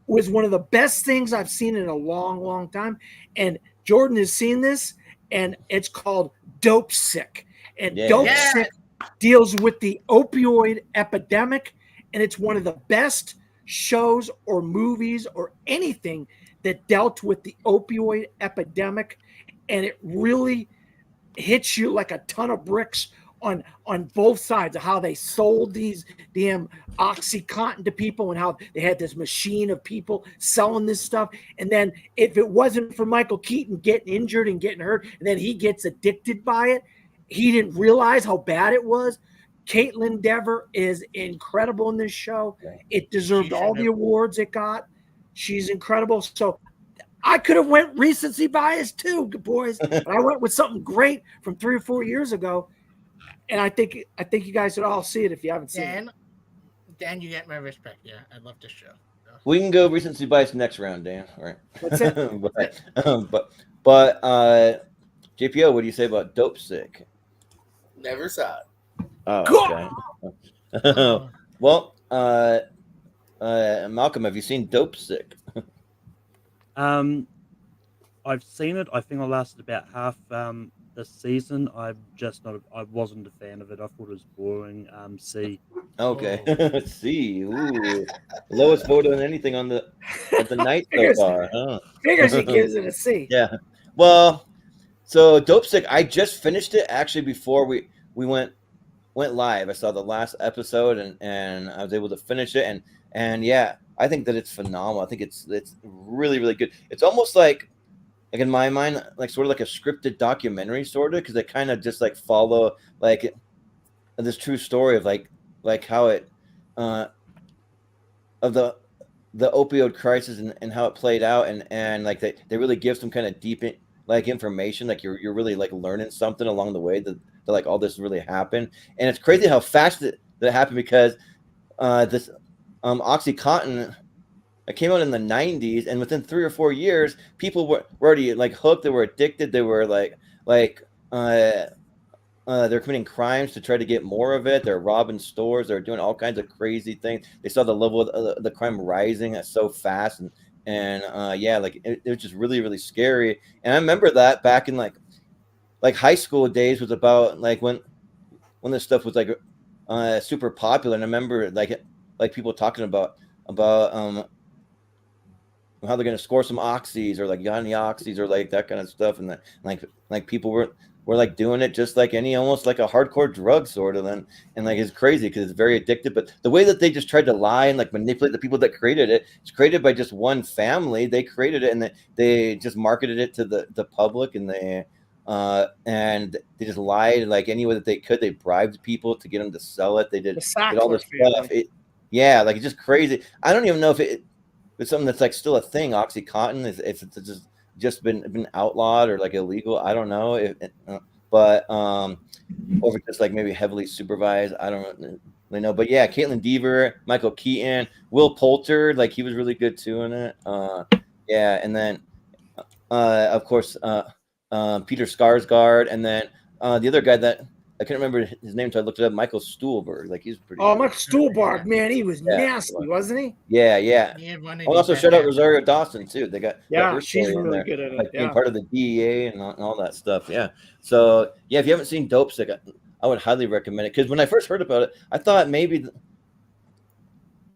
was one of the best things I've seen in a long, long time. And Jordan has seen this, and it's called Dopesick. And Dopesick deals with the opioid epidemic, and it's one of the best shows or movies or anything that dealt with the opioid epidemic, and it really hits you like a ton of bricks on both sides of how they sold these damn OxyContin to people and how they had this machine of people selling this stuff. And then if it wasn't for Michael Keaton getting injured and getting hurt, and then he gets addicted by it, he didn't realize how bad it was. Caitlin Dever is incredible in this show. It deserved all the awards it got. She's incredible. So I could have went recency bias too, boys. But I went with something great from 3 or 4 years ago. And I think you guys should all see it if you haven't seen it. Dan, you get my respect. Yeah, I love this show. We can go recency bias next round, Dan. All right. That's it. but JPO, what do you say about Dopesick? Never saw it. Oh, okay. Well, Malcolm, have you seen Dopesick? I've seen it. I think I lasted about half the season. I wasn't a fan of it. I thought it was boring. C. Okay. C. Ooh. Lowest vote on anything on the night so far. Huh? Figures he gives it a C. Yeah. Well, so Dopesick, I just finished it actually before we went live. I saw the last episode and I was able to finish it and yeah, I think that it's phenomenal. I think it's really, really good. It's almost like in my mind, like sort of like a scripted documentary, sort of, because they kind of just like follow like this true story of like how it of the opioid crisis and how it played out and like they really give some kind of deep like information, like you're really like learning something along the way that like all this really happened. And it's crazy how fast that happened, because this OxyContin, it came out in the 90s, and within 3 or 4 years, people were already like hooked. They were addicted. They were they're committing crimes to try to get more of it. They're robbing stores. They're doing all kinds of crazy things. They saw the level of the crime rising so fast, and yeah, like it was just really, really scary. And I remember that back in like high school days was about like when this stuff was like super popular. And I remember like people talking about how they're going to score some oxys or like got any oxys or like that kind of stuff. And that like people were were like doing it just like any, almost like a hardcore drug sort of, and like it's crazy because it's very addictive. But the way that they just tried to lie and like manipulate the people that created it, it's created by just one family. They created it and they just marketed it to the public, and they just lied like any way that they could. They bribed people to get them to sell it. They did all this stuff. Like it's just crazy. I don't even know if it's something that's like still a thing. OxyContin it's just been outlawed or like illegal. I don't know or if it's just like maybe heavily supervised. I don't really know. But yeah, Caitlin Dever, Michael Keaton, Will Poulter, like he was really good too in it. And then of course Peter Skarsgård, and then the other guy that I can't remember his name, so I looked it up. Michael Stuhlbarg, like he's pretty. Oh, Michael Stuhlbarg, man, he was nasty, wasn't he? Yeah. Also, shout out Rosario Dawson too. They got she's really good at it. Like being part of the DEA and all that stuff. Yeah. So yeah, if you haven't seen Dopesick, I would highly recommend it, because when I first heard about it, I thought maybe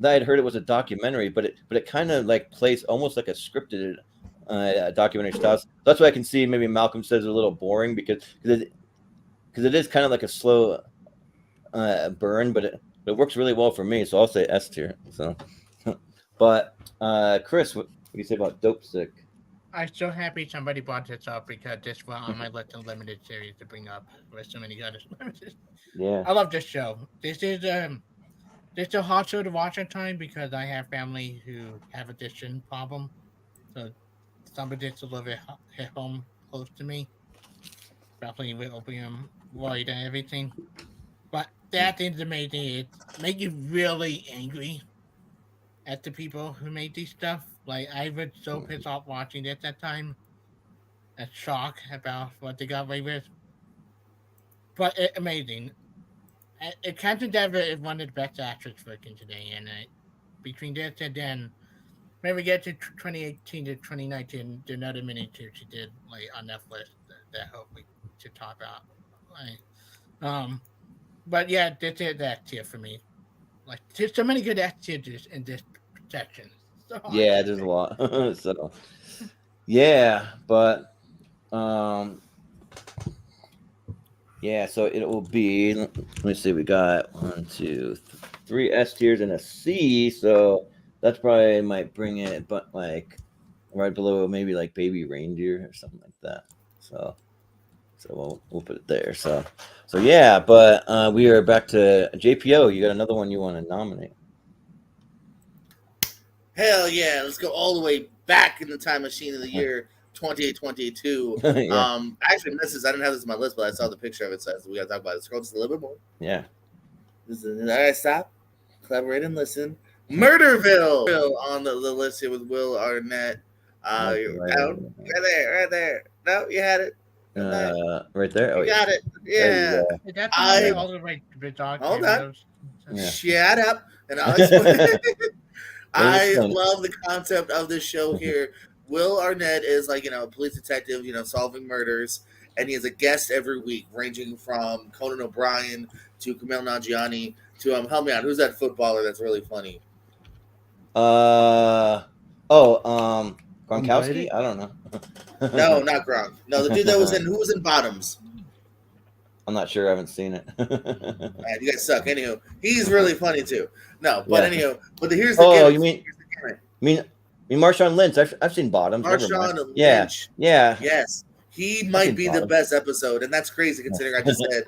that I'd heard it was a documentary, but it kind of like plays almost like a scripted documentary style. So that's why I can see maybe Malcolm says it's a little boring because it is kind of like a slow burn, but it works really well for me. So I'll say S tier. So, but Chris, what do you say about Dopesick? I'm so happy somebody brought this up, because this was on my list of limited series to bring up with so many others. Yeah, I love this show. This is a hard show to watch at time because I have family who have addiction problem, so some of this a little bit hit home close to me. Probably with opium, void, and everything. But that thing's amazing. It makes you really angry at the people who made these stuff. Like, I was so pissed off watching this at that time. A shock about what they got away with. But amazing. Captain Dever is one of the best actors working today. And between this and then, when we get to 2018 to 2019, there's another mini series she did like on Netflix that hopefully to talk about. But yeah, this is that tier for me. Like, there's so many good actors in this section. So yeah, there's a lot. So yeah, but yeah, so it will be, let me see, we got 1, 2, 3 S tiers and a C, so that's probably might bring it, but like right below maybe like Baby Reindeer or something like that. So we'll put it there. So yeah, but we are back to JPO. You got another one you want to nominate? Hell yeah! Let's go all the way back in the time machine of the year 2022. Yeah. Actually, I didn't have this on my list, but I saw the picture of it, so we got to talk about it. Scroll just a little bit more. Yeah. All right, stop, collaborate, and listen. Murderville on the list here with Will Arnett. Right there. No, you had it. Right there. Oh, you got it. Yeah. That's all the right dog. Hold on. Yeah. Shut up, and I'll explain. I love the concept of this show here. Will Arnett is like, a police detective, solving murders, and he has a guest every week, ranging from Conan O'Brien to Kumail Nanjiani to help me out. Who's that footballer that's really funny? Gronkowski? I don't know. No, not Gronk. No, the dude that who was in Bottoms. I'm not sure. I haven't seen it. Man, you guys suck. Anywho, he's really funny too. No, but but here's the you mean Marshawn Lynch? I've seen Bottoms. Marshawn Lynch. Yeah. Yes, he might be the best episode, and that's crazy considering I just said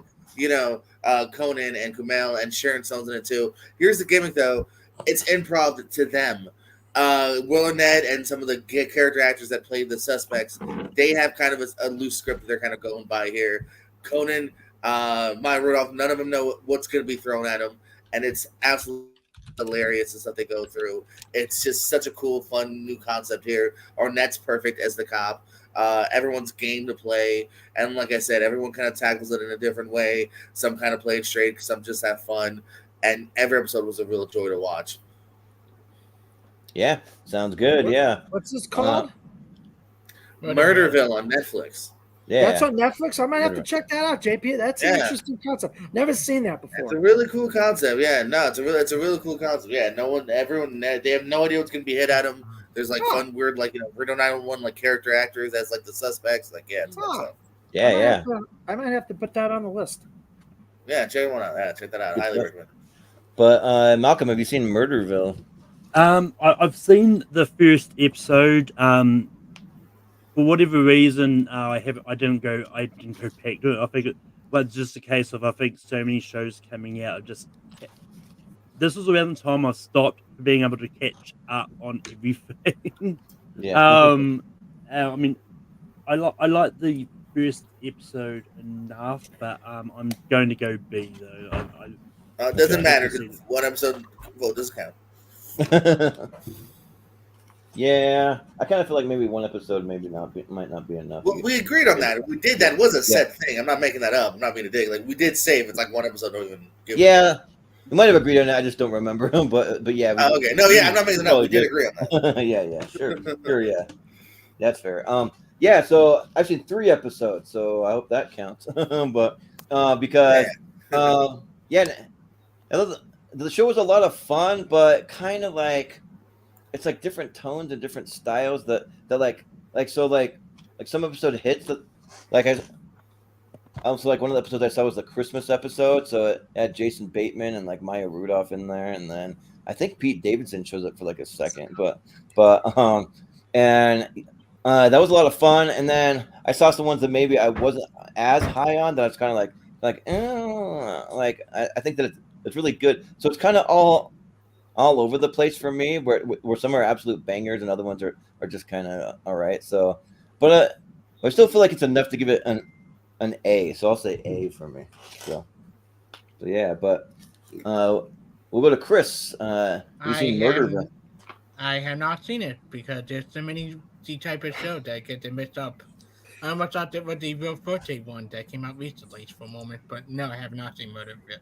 Conan and Kumail and Sharon Stone's in it too. Here's the gimmick though. It's improv to them. Will Arnett and some of the character actors that played the suspects, they have kind of a loose script that they're kind of going by here. Conan, Maya Rudolph, none of them know what's going to be thrown at them, and it's absolutely hilarious the stuff they go through. It's just such a cool, fun, new concept here. Arnett's perfect as the cop. Everyone's game to play, and like I said, everyone kind of tackles it in a different way. Some kind of play it straight, some just have fun, and every episode was a real joy to watch. Yeah, sounds good. Yeah. What's this called? Murderville on Netflix. Yeah, that's on Netflix. I might have to check that out, JP. That's an interesting concept. Never seen that before. It's a really cool concept. Yeah, no, it's a really cool concept. Yeah, everyone, they have no idea what's gonna be hit at them. There's like fun, weird, like Reno 911, like character actors as like the suspects. Like, yeah, it's Yeah, I might have to put that on the list. Yeah, check one out. Yeah, check that out. Highly recommend. But Malcolm, have you seen Murderville? I've seen the first episode. For whatever reason, I didn't go back to it. I think but it's just a case of I think so many shows coming out. This was around the time I stopped being able to catch up on everything. Yeah. I mean, I like the first episode enough, but I'm going to go B though. It doesn't matter. One episode vote doesn't count. Yeah, I kind of feel like maybe one episode might not be enough. Well, we agreed on that. We did that. It was a set thing. I'm not making that up. I'm not being a dick. Like we did say if it's like one episode, don't even give. Yeah, we might have agreed on that. I just don't remember. but yeah. Okay. No, yeah, I'm not making that up. We did agree on that. yeah, sure, yeah, that's fair. Yeah. So I've seen 3 episodes, so I hope that counts. But because the show was a lot of fun, but kind of like. It's like different tones and different styles that like some episode hits that like so like one of the episodes I saw was the Christmas episode, so it had Jason Bateman and like Maya Rudolph in there, and then I think Pete Davidson shows up for like a second, but and that was a lot of fun. And then I saw some ones that maybe I wasn't as high on that I was kind of I think that it's really good. So it's kind of all over the place for me, where some are absolute bangers and other ones are just kind of all right. So, but I still feel like it's enough to give it an A. So I'll say A for me. So yeah, but we'll go to Chris. You seen Murderville? I have not seen it because there's so many the type of show that get them mixed up. I almost thought that was the real birthday one that came out recently for a moment, but no, I have not seen Murderville.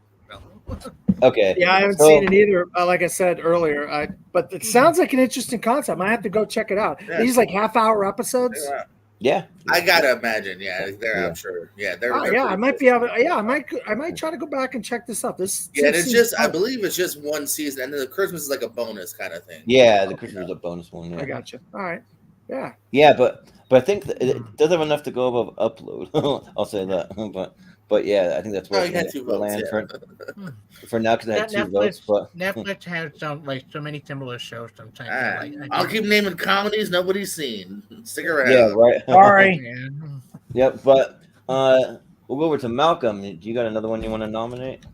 Okay. Yeah, I haven't seen it either. Like I said earlier, but it sounds like an interesting concept. I have to go check it out. Yeah. These like half-hour episodes. Yeah, I gotta imagine. Yeah, I'm sure. Yeah, they're. I might be able. Yeah, I might try to go back and check this out. It's just. I believe it's just one season, and then the Christmas is like a bonus kind of thing. Yeah, the Christmas is a bonus one. Yeah. I got you. All right. Yeah. Yeah, but I think it doesn't have enough to go above upload. I'll say that. But yeah, I think that's where we'll land for now because I had 2 votes. But Netflix has so many similar shows sometimes. Right. I'll keep naming comedies nobody's seen. Stick around. Yeah, right. Sorry. Yep, but we'll go over to Malcolm. Do you got another one you want to nominate?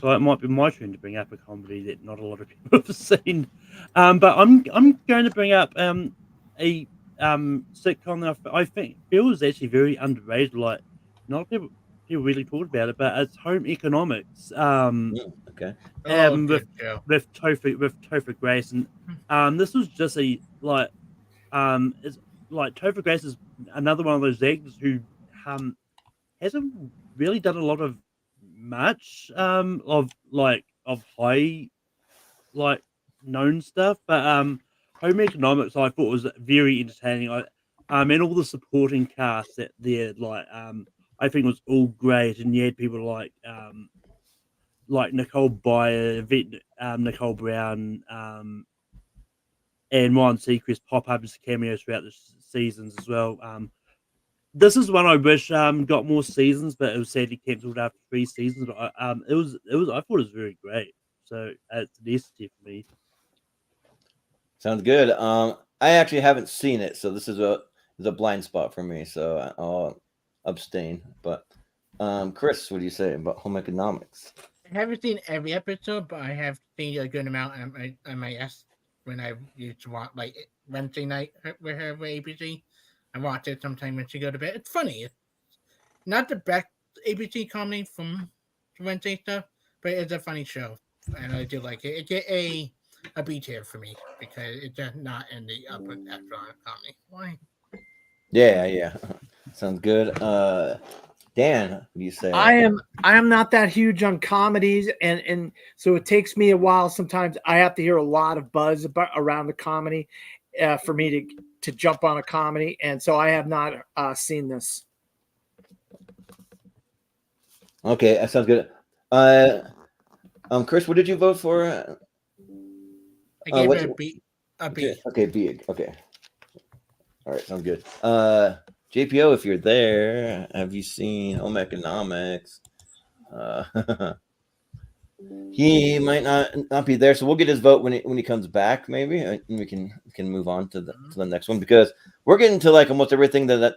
So it might be my turn to bring up a comedy that not a lot of people have seen. But I'm going to bring up a sitcom that I think feels actually very underrated. Like not people really talked about it, but it's Home Economics. Okay. With Topher Grace, and this was just it's like Topher Grace is another one of those actors who hasn't really done a lot of much of high known stuff, but Home Economics I thought was very entertaining. And all the supporting cast that there I think it was all great, and you had people like Nicole Byer, Nicole Brown, and Ryan Seacrest pop up as cameos throughout the seasons as well. This is one I wish got more seasons, but it was sadly cancelled after 3 seasons. But it was I thought it was very great, so it's an S tier for me. Sounds good. I actually haven't seen it, so this is a blind spot for me. So I'll abstain. But Chris, what do you say about Home Economics? I haven't seen every episode, but I have seen a good amount on my S when I used to watch like Wednesday night with her with ABC. I watch it sometime when she go to bed. It's funny. It's not the best ABC comedy from Wednesday stuff, but it's a funny show, and I do like it. It get a B tier for me because it's just not in the upper echelon of comedy. Why? Yeah. Sounds good. Dan, what do you say? I am not that huge on comedies, and so it takes me a while. Sometimes I have to hear a lot of buzz around the comedy for me to jump on a comedy, and so I have not seen this. Okay, that sounds good. Chris, what did you vote for? I gave it a B. Okay, B. Okay. All right, sounds good. JPO, if you're there, have you seen Home Economics? He might not be there, so we'll get his vote when he comes back, maybe, and we can move on to the next one, because we're getting to like almost everything that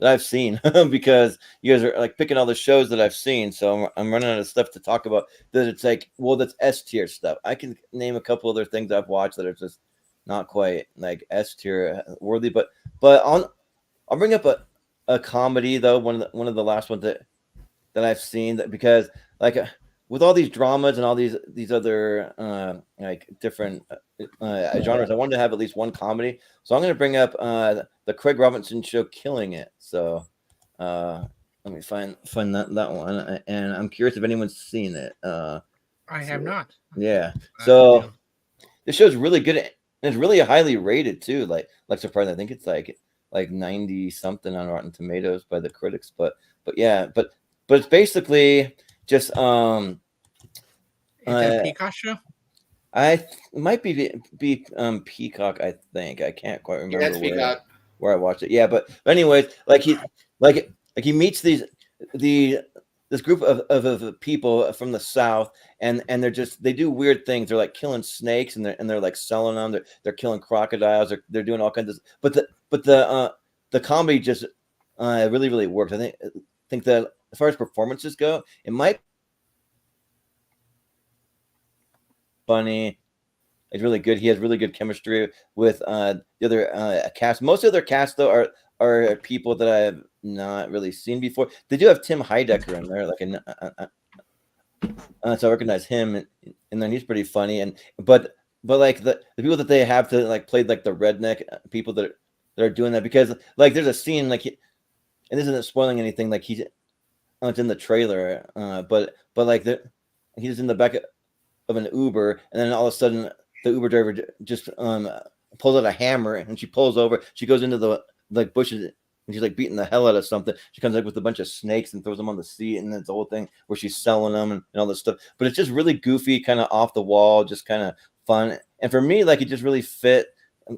I've seen because you guys are like picking all the shows that I've seen, so I'm running out of stuff to talk about. That it's like, well, that's S tier stuff. I can name a couple other things I've watched that are just not quite like S tier worthy, but I'll bring up a comedy though. One of the last ones that I've seen, that because like with all these dramas and all these other like different genres, I wanted to have at least one comedy. So I'm going to bring up the Craig Robinson show, Killing It. So let me find that one, and I'm curious if anyone's seen it. I have not. Yeah. So this show's really good, and it's really highly rated too. Like surprising, I think it's like 90 something on Rotten Tomatoes by the critics. But yeah, but it's basically just Is that a Peacock show? Might be Peacock. I think I can't quite remember. Yeah, it's Peacock. Where I watched it. Yeah, but anyways, like he meets this group of people from the South, and they do weird things. They're like killing snakes, and they're like selling them. They're killing crocodiles. They're doing all kinds of. But the comedy just really, really works. I think that as far as performances go, it might be funny. It's really good. He has really good chemistry with the other cast. Most of their cast though are people that I have not really seen before. They do have Tim Heidecker in there, so I recognize him, and then he's pretty funny. But like the people that they have to like play like the redneck people that are doing that, because like there's a scene like, and this isn't spoiling anything, like it's in the trailer, but like he's in the back of an Uber, and then all of a sudden the Uber driver just pulls out a hammer, and she pulls over. She goes into the like bushes, and she's like beating the hell out of something. She comes up with a bunch of snakes and throws them on the seat, and it's the whole thing where she's selling them and all this stuff. But it's just really goofy, kind of off the wall, just kind of fun. And for me, like it just really fit.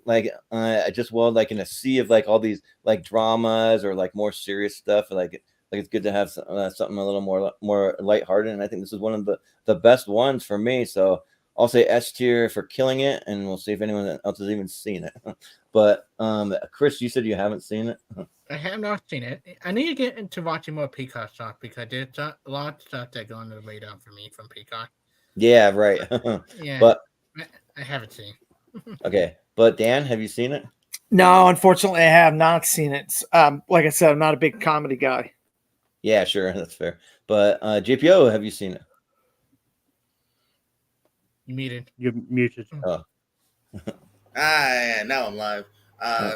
Like I just like in a sea of like all these like dramas or like more serious stuff. Like it's good to have something a little more lighthearted. And I think this is one of the best ones for me. So I'll say S tier for Killing It, and we'll see if anyone else has even seen it. But Chris, you said you haven't seen it. I have not seen it. I need to get into watching more Peacock stuff, because there's a lot of stuff that go under the radar for me from Peacock. Yeah, right. Yeah, but I haven't seen. Okay, but Dan, have you seen it? No, unfortunately, I have not seen it. Like I said, I'm not a big comedy guy. Yeah, sure, that's fair. But JPO, have you seen it? Muted. You're muted. Oh. Yeah, now I'm live. I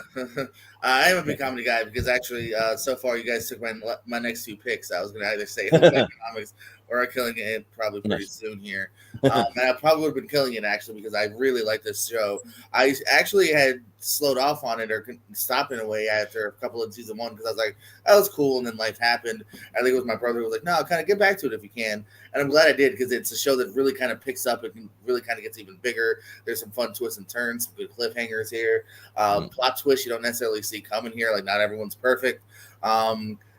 am a big comedy guy because actually, so far you guys took my next two picks. I was going to either say economics or Killing It probably pretty soon here. And I probably would have been Killing It actually, because I really like this show. I actually had slowed off on it or stopped in a way after a couple of season one, because I was like, that was cool, and then life happened. I think it was my brother who was like, no, kind of get back to it if you can. And I'm glad I did, because it's a show that really kind of picks up and really kind of gets even bigger. There's some fun twists and turns, some good cliffhangers here. Plot twists you don't necessarily see coming here. Like, not everyone's perfect.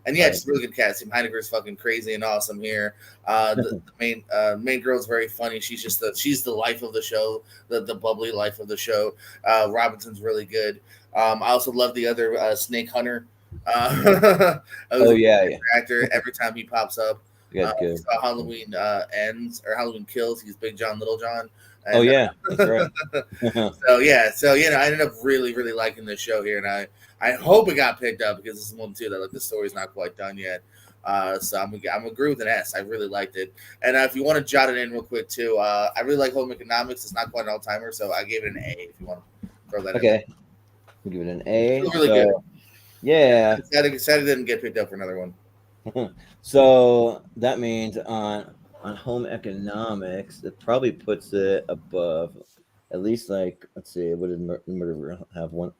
And yeah, just really good cast. Tim Heidecker is fucking crazy and awesome here. The main girl is very funny. She's just the life of the show, the bubbly life of the show. Robinson's really good. I also love the other Snake Hunter. Actor every time he pops up. Halloween Ends or Halloween Kills. He's Big John, Little John. And, that's right. So I ended up really, really liking this show here, and I hope it got picked up, because this is one too that like the story's not quite done yet. So I'm agree with an S. I really liked it, and if you want to jot it in real quick too, I really like Home Economics. It's not quite an all timer, so I gave it an A. If you want to throw that. Okay, we'll give it an A. It's really good. Yeah. Sad it didn't get picked up for another one. So that means on Home Economics, it probably puts it above at least, like, let's see, what did Murderville have? One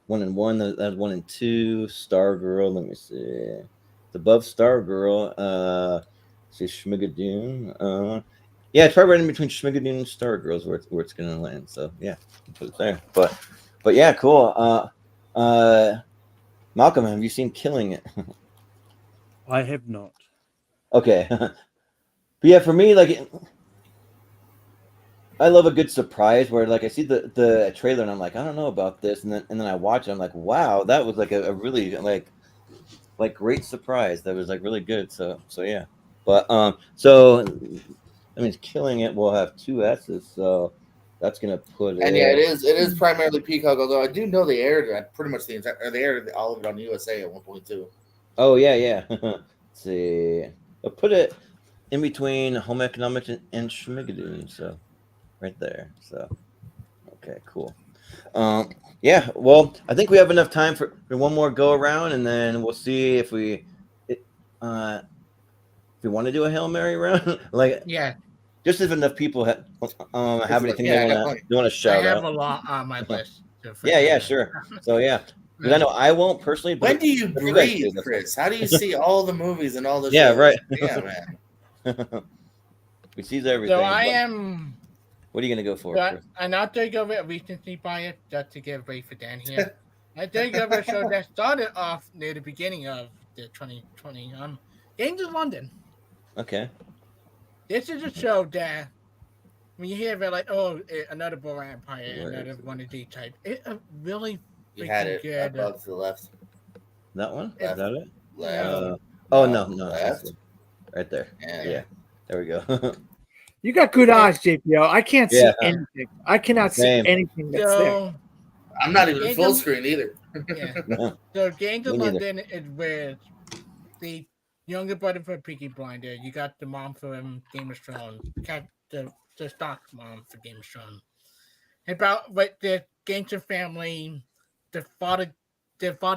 and one. That's 1 and 2. Stargirl, let me see. It's above Stargirl. See Schmigadoon. Yeah, it's probably right in between Schmigadoon and Stargirl is where it's gonna land. So yeah, put it there. But yeah, cool. Malcolm, have you seen Killing It? I have not. Okay. But yeah, for me, like, I love a good surprise where, like, I see the trailer and I'm like, I don't know about this, and then I watch it, I'm like, wow, that was like a really like great surprise. That was like really good. So yeah. But so that means Killing It will have 2 S's. So that's gonna put it. And yeah, it is primarily Peacock. Although I do know they aired pretty much they aired all of it on USA at one point too. Oh yeah. Let's see, I'll put it in between Home Economics and Schmigadoon. So right there. So okay, cool. Yeah, well, I think we have enough time for one more go around, and then we'll see if we want to do a Hail Mary round. Like, yeah, just if enough people have anything they want to shout out. I have a lot on my list. Yeah, sure. So yeah, because I know I won't personally. But when do you breathe, Chris? How do you see all the movies and all the yeah, shows? right. Yeah, man. We sees everything. So I am. What are you gonna go for? I'm not going to go with recency bias just to give way for Dan here. I think of a show that started off near the beginning of the 2020 Gangs of London. Okay. This is a show that when you hear about like, oh, another Boer Empire, another one of these type, it really you had it good. above to the left. That one? Is that it? Left. Oh no, left. Right there. Yeah. There we go. You got good eyes, JPO. I can't see anything. I cannot see anything that's there. I'm not even full screen either. Yeah. So Gangs of London is where the younger brother for Peaky Blinder. You got the mom from Game of Thrones. You got the stock mom for Game of Thrones. About what the gangster family, their father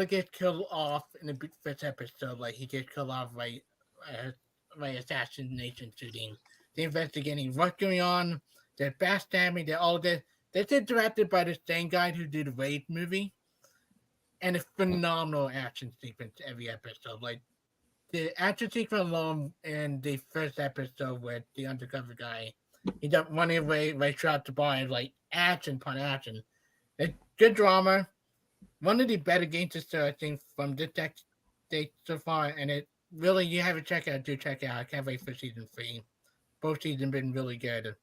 gets killed off in the first episode. Like he gets killed off by assassination shooting. They're investigating what's going on. They're backstabbing. They're all this. This is directed by the same guy who did the Raid movie, and a phenomenal action sequence every episode. Like the action sequence alone in the first episode with the undercover guy, he got running away right throughout the bar, like action upon action. It's good drama. One of the better games I think from this decade so far, and it really you have to check out. Do check it out. I can't wait for season 3. Both seasons have been really good,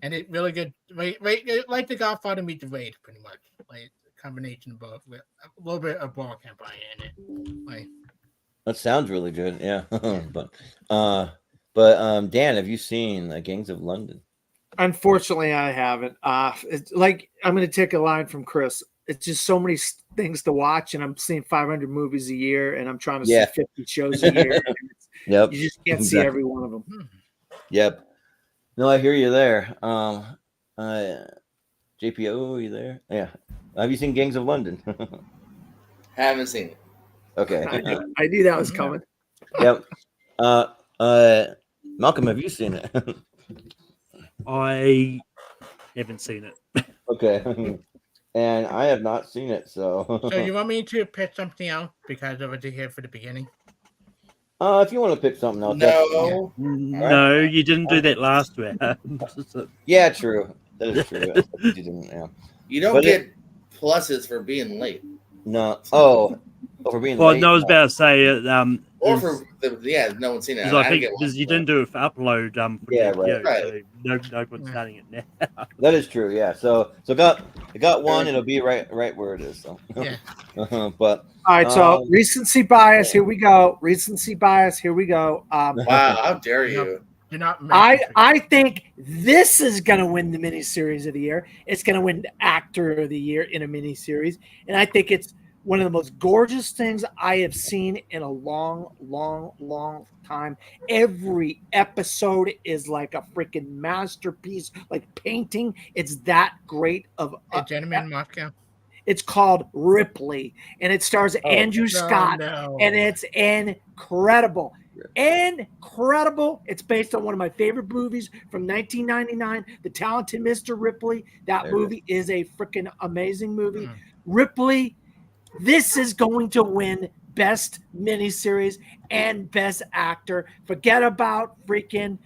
and it really good. Like the Godfather meets the Raid, pretty much. Like a combination of both with a little bit of Boer Empire in it. Like that sounds really good, yeah. but Dan, have you seen Gangs of London? Unfortunately, I haven't. It's like I'm going to take a line from Chris. It's just so many things to watch, and I'm seeing 500 movies a year, and I'm trying to see 50 shows a year. Yep, you just can't see every one of them. Yep. No, I hear you there. JPO, are you there? Yeah. Have you seen Gangs of London? Haven't seen it. Okay. I knew that was coming. Yep. Malcolm, have you seen it? I haven't seen it. Okay. And I have not seen it, so. So you want me to pick something out because I was here for the beginning? If you want to pick something else. No, you didn't do that last week. Yeah, true. That is true. You didn't. Yeah. You don't get pluses for being late. No. Oh, for being late. No, I was about to say or for no one's seen it. I think because you didn't do it for upload. For right. So no one's starting it now. That is true. Yeah. So got one. It'll be right where it is. So. Yeah. But all right. So recency bias. Here we go. Recency bias. Here we go. Wow! How dare you? You're not. I think this is going to win the miniseries of the year. It's going to win actor of the year in a miniseries, and I think it's one of the most gorgeous things I have seen in a long, long, long time. Every episode is like a freaking masterpiece, like painting. It's that great of a gentleman Moscow. It's called Ripley, and it stars Andrew Scott, and it's incredible. Incredible. It's based on one of my favorite movies from 1999, The Talented Mr. Ripley. That movie is a freaking amazing movie. Ripley, this is going to win Best Miniseries and Best Actor. Forget about freaking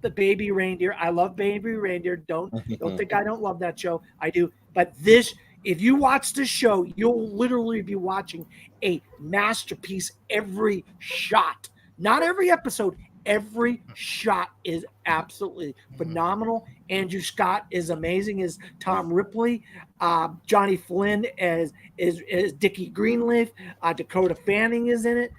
the Baby Reindeer. I love Baby Reindeer. Don't think I don't love that show. I do. But this, If you watch this show, you'll literally be watching a masterpiece every shot. Not every episode. Every shot is absolutely phenomenal. Andrew Scott is amazing as Tom Ripley. Johnny Flynn as Dickie Greenleaf. Dakota Fanning is in it.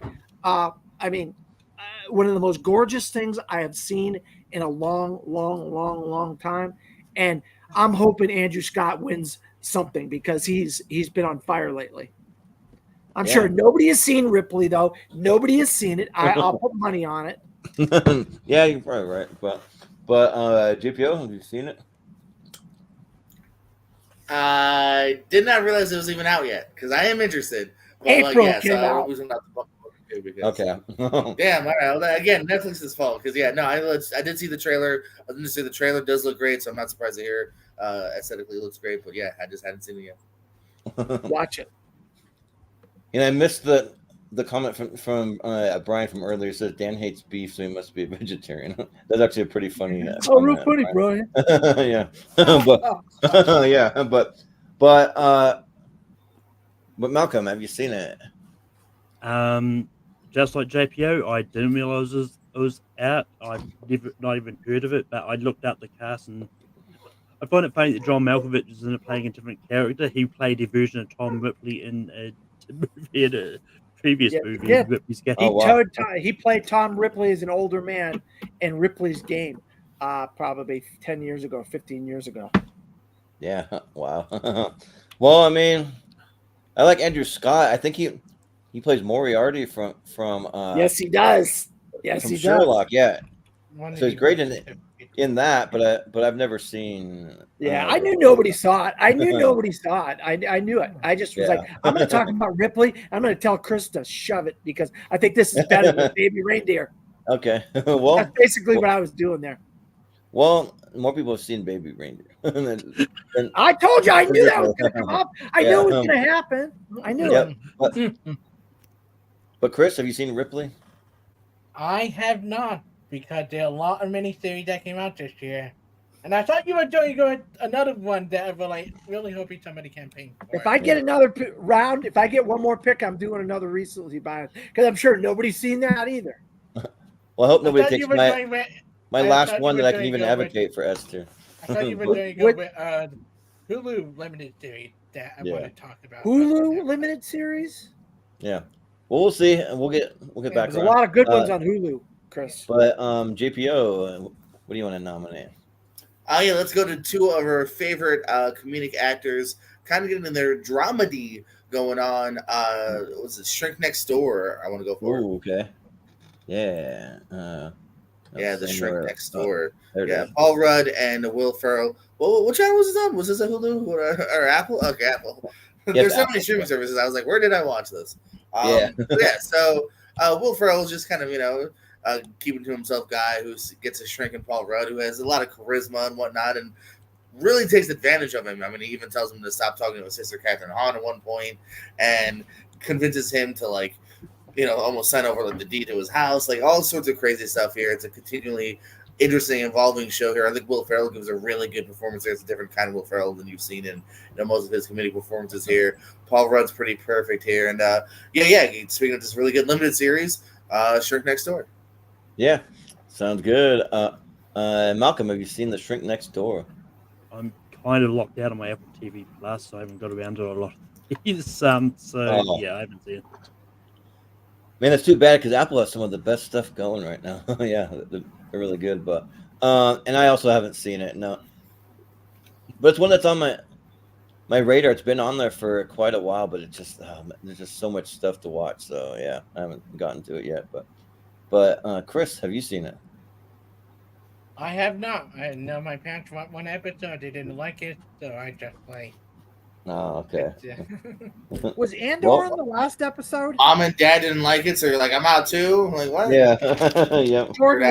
One of the most gorgeous things I have seen in a long time. And I'm hoping Andrew Scott wins something because he's been on fire lately. I'm sure nobody has seen Ripley, though. Nobody has seen it. I'll put money on it. Yeah, you're probably right. But GPO, have you seen it? I did not realize it was even out yet because I am interested. But, April came out. Okay. Damn. All right. Well, again, Netflix's fault because I did see the trailer. I didn't see the trailer. Does look great, so I'm not surprised to hear aesthetically it looks great. But yeah, I just hadn't seen it yet. Watch it. And I missed the comment from Brian from earlier. Says Dan hates beef, so he must be a vegetarian. That's actually a pretty funny. Real funny, Brian. Yeah, but Malcolm, have you seen it? Just like JPO, I didn't realize it was out. I've not even heard of it, but I looked up the cast and I find it funny that John Malkovich is in it playing a different character. He played a version of Tom Ripley in a previous movie. Yeah. Ripley's Game. He played Tom Ripley as an older man in Ripley's Game, probably 10 years ago, 15 years ago. Yeah. Wow. Well, I mean, I like Andrew Scott. I think he plays Moriarty from yes, he does. Yes, he Sherlock. does. Yeah. So he's great in that, but I've never seen. Yeah, I knew nobody saw it. I knew I knew it. I just was like, I'm going to talk about Ripley. I'm going to tell Chris to shove it because I think this is better than Baby Reindeer. Okay. Well, that's basically what I was doing there. Well, more people have seen Baby Reindeer. I told you I knew that was going to come up. I knew it was going to happen. I knew it. But Chris, have you seen Ripley? I have not, because there are a lot of miniseries that came out this year. And I thought you were doing another one that I really hoping somebody campaign for. If I get another round, if I get one more pick, I'm doing another recently bias because I'm sure nobody's seen that either. Well, I hope nobody takes my last one that I can even advocate for S2. I thought you were doing good with Hulu limited series that I want to talk about. Hulu limited series? Yeah. Well, we'll see, and we'll get back. There's a lot of good ones on Hulu, Chris. But JPO, what do you want to nominate? Yeah, let's go to two of our favorite comedic actors, kind of getting in their dramedy going on. Was it Shrink Next Door? I want to go for. Ooh, okay. Yeah. The Shrink Next Door. Paul Rudd and Will Ferrell. Well, what channel was this on? Was this a Hulu or Apple? Okay, Apple. There's so many streaming services. I was like, where did I watch this? So Will Ferrell is just kind of, keeping to himself guy who gets a shrink in Paul Rudd, who has a lot of charisma and whatnot, and really takes advantage of him. I mean, he even tells him to stop talking to his sister Catherine Hahn at one point, and convinces him to almost sign over the deed to his house, all sorts of crazy stuff here. It's a continually interesting, involving show here. I think Will Ferrell gives a really good performance here. It's a different kind of Will Ferrell than you've seen in most of his comedic performances here. Paul Rudd's pretty perfect here, and speaking of this really good limited series, Shrink Next Door. Yeah, sounds good. Malcolm, have you seen The Shrink Next Door? I'm kind of locked out on my Apple TV Plus, so I haven't got around to a lot of these. I haven't seen it. Man, it's too bad because Apple has some of the best stuff going right now. Yeah, they're really good, but and I also haven't seen it. No, but it's one that's on my radar. It's been on there for quite a while, but it just there's just so much stuff to watch. So yeah, I haven't gotten to it yet, but Chris, have you seen it? I have not. I know my parents watched one episode. They didn't like it, so I just played. Oh, okay. Was Andor on the last episode? Mom and Dad didn't like it, so you're like, I'm out too. I'm like, what? Yeah. Yep. Jordan,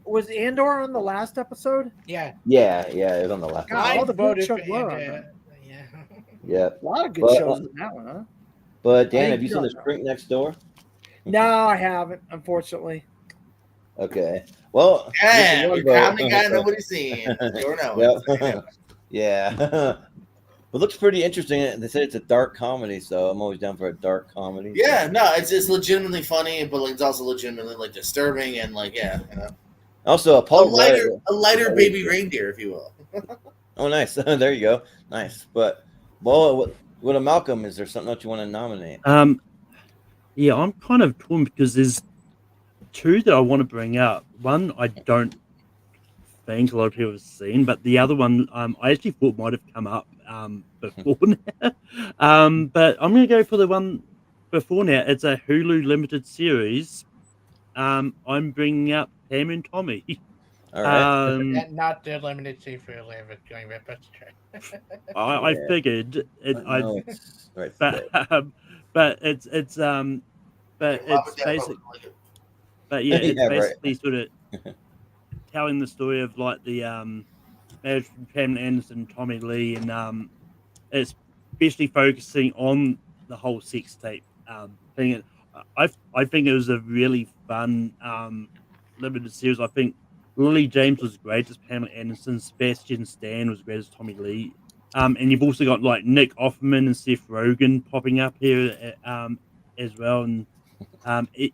was Andor on the last episode? Yeah. Yeah, it was on the last. God, all the good shows were on that. A lot of good shows in that one, huh? But Dan, have you seen The Shrink Next Door? No, I haven't, unfortunately. Okay. Well, you comedy guy nobody's seen. Or no. Yeah. It looks pretty interesting. They said it's a dark comedy, so I'm always down for a dark comedy. Yeah, no, it's legitimately funny, but like it's also legitimately like disturbing and like Also, Paul a lighter baby reindeer, if you will. Oh, nice. There you go. Nice. But with a Malcolm, is there something else you want to nominate? Yeah, I'm kind of torn because there's two that I want to bring up. One I don't think a lot of people have seen, but the other one I actually thought might have come up before now. But I'm going to go for the one before now. It's a Hulu limited series. I'm bringing up Pam and Tommy. All right. Not the limited seafood live going with us. I figured it. But it's basically, but yeah, it's basically sort of telling the story of like the marriage from Pam Anderson and Tommy Lee, and it's especially focusing on the whole sex tape thing. I think it was a really fun limited series. I think Lily James was great as Pamela Anderson. Sebastian Stan was great as Tommy Lee. And you've also got like Nick Offerman and Seth Rogen popping up here as well. And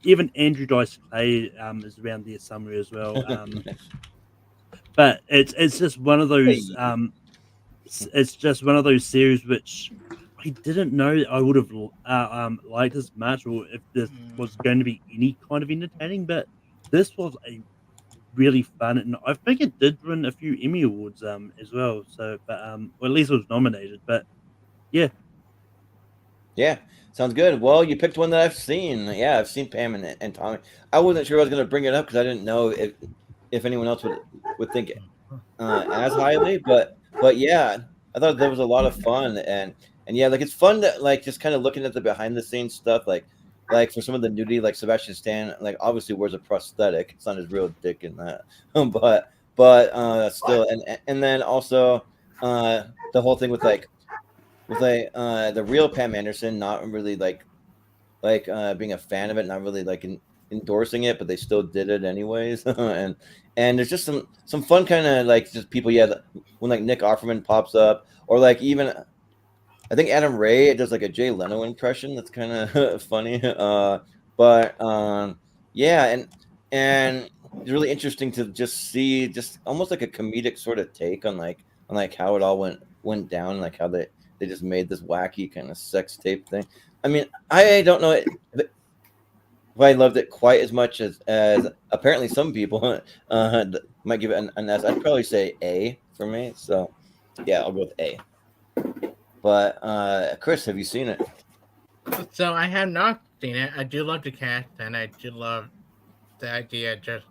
even Andrew Dice Clay is around there somewhere as well. But it's just one of those it's just one of those series which I didn't know I would have liked as much, or if this was going to be any kind of entertaining. But this was a really fun, and I think it did win a few Emmy Awards as well. So, but or at least it was nominated. But yeah, sounds good. Well, you picked one that I've seen. Yeah, I've seen Pam and Tommy. I wasn't sure I was going to bring it up because I didn't know if anyone else would think as highly. But yeah, I thought that was a lot of fun, and yeah, like it's fun to like just kind of looking at the behind the scenes stuff, like for some of the nudity, like Sebastian Stan, like obviously wears a prosthetic. It's not his real dick in that, but still, and then also the whole thing with the real Pam Anderson not really like being a fan of it, not really like endorsing it, but they still did it anyways. and there's just some fun kind of like just people, when like Nick Offerman pops up, or like even I think Adam Ray does like a Jay Leno impression that's kind of funny. But yeah, and it's really interesting to just see just almost like a comedic sort of take on like how it all went down, like how they just made this wacky kind of sex tape thing. I mean, I don't know if I loved it quite as much as apparently some people might give it an S. I'd probably say A for me. So yeah, I'll go with A. But Chris, have you seen it? So I have not seen it. I do love the cast, and I do love the idea. Just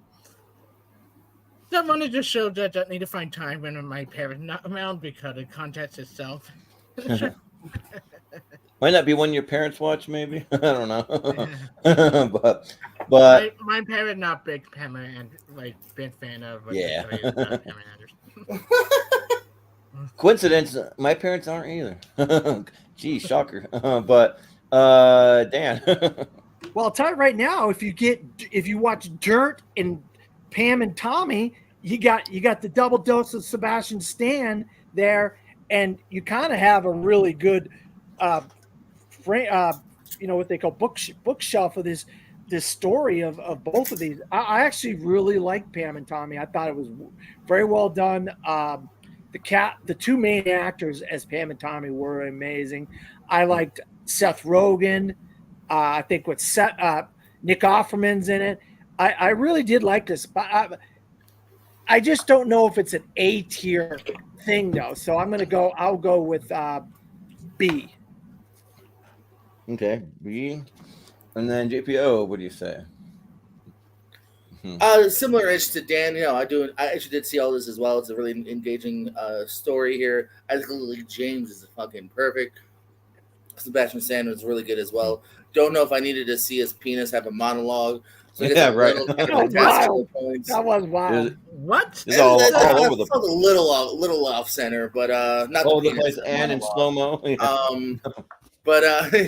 that one of the shows that I need to find time when my parents not around because the context itself. Might not be one your parents watch, maybe. I don't know. but my parents not big Pamela and like big fan of. Yeah. Coincidence, my parents aren't either. Gee, shocker. But Dan. Well, I'll tell you right now, if you watch Dirt and Pam and Tommy, you got the double dose of Sebastian Stan there, and you kind of have a really good what they call bookshelf of this story of both of these. I actually really like Pam and Tommy. I thought it was very well done. The two main actors as Pam and Tommy were amazing. I liked Seth Rogen. I think with Nick Offerman's in it. I really did like this, but I just don't know if it's an A tier thing though. So I'll go with B. Okay, B. And then JPO, what do you say? Similar-ish to Dan, I actually did see all this as well. It's a really engaging story here. I think Lily James is fucking perfect. Sebastian Stan was really good as well. Don't know if I needed to see his penis have a monologue. So yeah, right. That was wild. What? It's all over the place. A little off center, but not all the place and in slow mo. But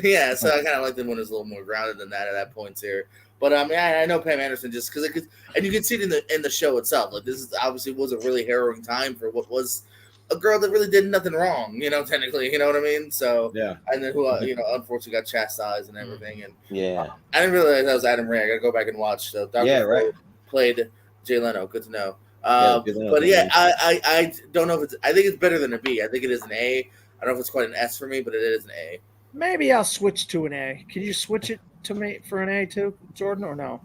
yeah, so I kind of like the one that's a little more grounded than that at that point here. But I know Pam Anderson just because and you can see it in the show itself. Like this is obviously was a really harrowing time for what was a girl that really did nothing wrong, technically, you know what I mean? So yeah, and then who, unfortunately got chastised and everything, and yeah, I didn't realize that was Adam Ray. I got to go back and watch. So Dr. Phil played Jay Leno. Good to know. But yeah, I don't know if it's. I think it's better than a B. I think it is an A. I don't know if it's quite an S for me, but it is an A. Maybe I'll switch to an A. Can you switch it to me for an A too, Jordan, or no?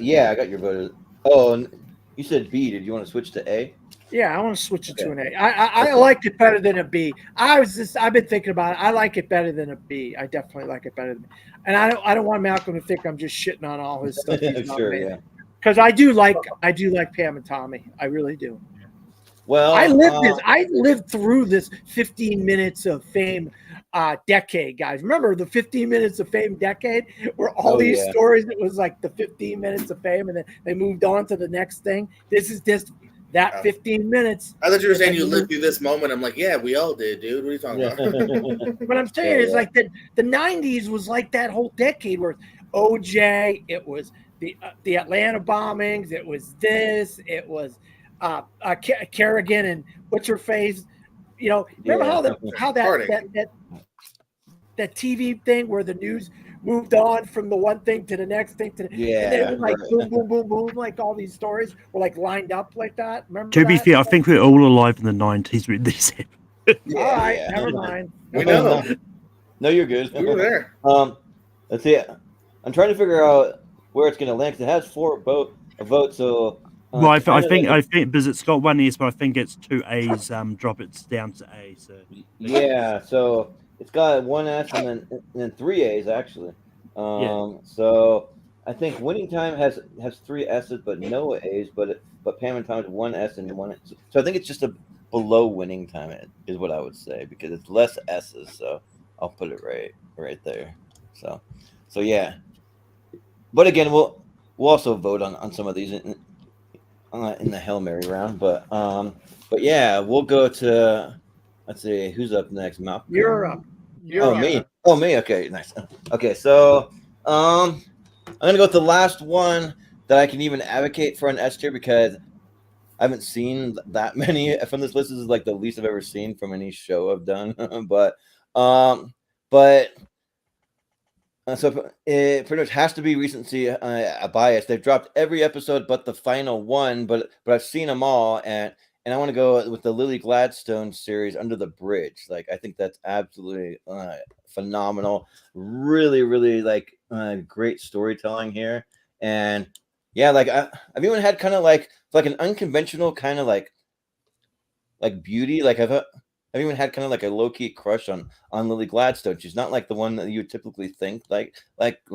Yeah, I got your vote. Oh, you said B. Did you want to switch to A? Yeah, I want to switch it to an A. I liked it better than a B. I've been thinking about it. I like it better than a B. I definitely like it better than. And I don't want Malcolm to think I'm just shitting on all his stuff. Sure, yeah. Because I do like Pam and Tommy. I really do. Well, I lived through this 15 minutes of fame decade, guys. Remember the 15 minutes of fame decade where all these stories, it was like the 15 minutes of fame and then they moved on to the next thing. This is just that 15 minutes. I thought you were saying you lived through this moment. I'm like, yeah, we all did, dude. What are you talking about? What I'm saying is like the 90s was like that whole decade where OJ, it was the Atlanta bombings, it was this, it was Kerrigan and what's her face, remember how that TV thing where the news moved on from the one thing to the next thing and then it was like boom, boom, boom, boom, like all these stories were like lined up like that. Remember? To be fair, I think we're all alive in the 90s with this. All right, never mind. We know. No, you're good. We were there. Let's see. I'm trying to figure out where it's going to land because it has 4 votes. So, well, I think because it's got 1 S, but I think it's 2 A's. Drop it down to A. So yeah, so it's got 1 S and then 3 A's actually. So I think Winning Time has 3 S's but no A's, but Pam and Tom is 1 S and 1 S. So I think it's just a below Winning Time is what I would say because it's less S's. So I'll put it right there. So yeah. But again, we'll also vote on some of these in the Hail Mary round. But yeah, we'll go to, let's see, who's up next? Malcolm? You're up. Me. Oh, me. Okay, nice. Okay, so I'm gonna go with the last one that I can even advocate for an S tier because I haven't seen that many from this list. This is like the least I've ever seen from any show I've done. So it pretty much has to be recency bias. They've dropped every episode but the final one, but I've seen them all, and I want to go with the Lily Gladstone series, Under the Bridge. Like I think that's absolutely phenomenal. Really, really like great storytelling here, and yeah, like I've even had kind of like an unconventional kind of like beauty. Like I've even had kind of like a low-key crush on Lily Gladstone. She's not like the one that you typically think like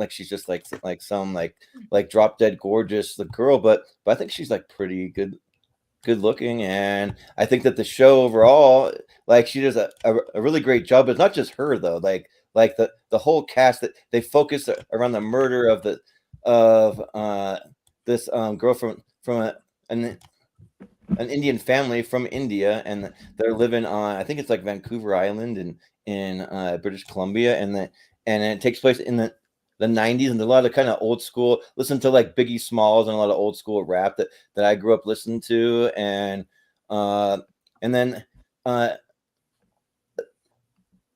she's just like some like drop dead gorgeous girl, but I think she's like pretty good looking, and I think that the show overall, like she does a really great job. But it's not just her though, like the whole cast that they focus around the murder of this girl from an Indian family from India, and they're living on, I think it's like Vancouver Island in British Columbia, and it takes place in the 90s, and a lot of kind of old school, listen to like Biggie Smalls and a lot of old school rap that I grew up listening to, and then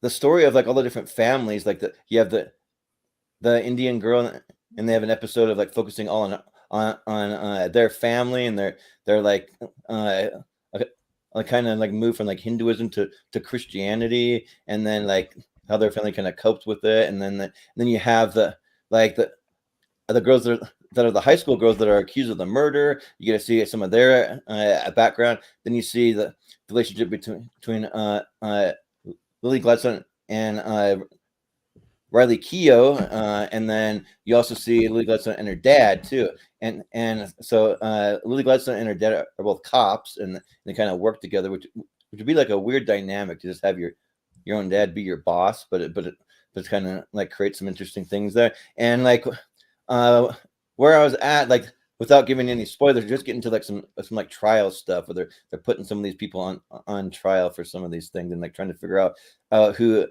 the story of like all the different families, like you have the Indian girl, and they have an episode of like focusing all on their family, and they're like kind of like move from like Hinduism to Christianity, and then like how their family kind of coped with it, and then you have the girls that are the high school girls that are accused of the murder. You get to see some of their background. Then you see the relationship between Lily Gladstone and Riley Keough, and then you also see Lily Gladstone and her dad too, and so Lily Gladstone and her dad are both cops, and they kind of work together, which would be like a weird dynamic to just have your own dad be your boss, but it's kind of like create some interesting things there, and like where I was at, like without giving any spoilers, just getting to like some like trial stuff where they're putting some of these people on trial for some of these things, and like trying to figure out who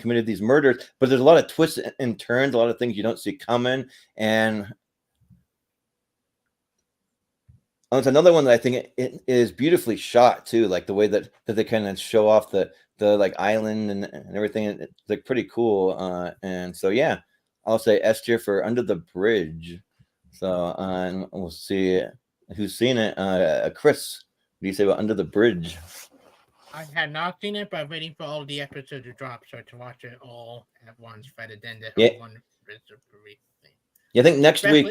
committed these murders. But there's a lot of twists and turns, a lot of things you don't see coming, and it's another one that I think it is beautifully shot too, like the way that they kind of show off the like island and everything. It's like pretty cool. And so yeah, I'll say S tier for Under the Bridge. So and we'll see who's seen it. Chris, what do you say about Under the Bridge? I had not seen it, but I'm waiting for all the episodes to drop so to watch it all at once rather than the one thing. Yeah, I think next week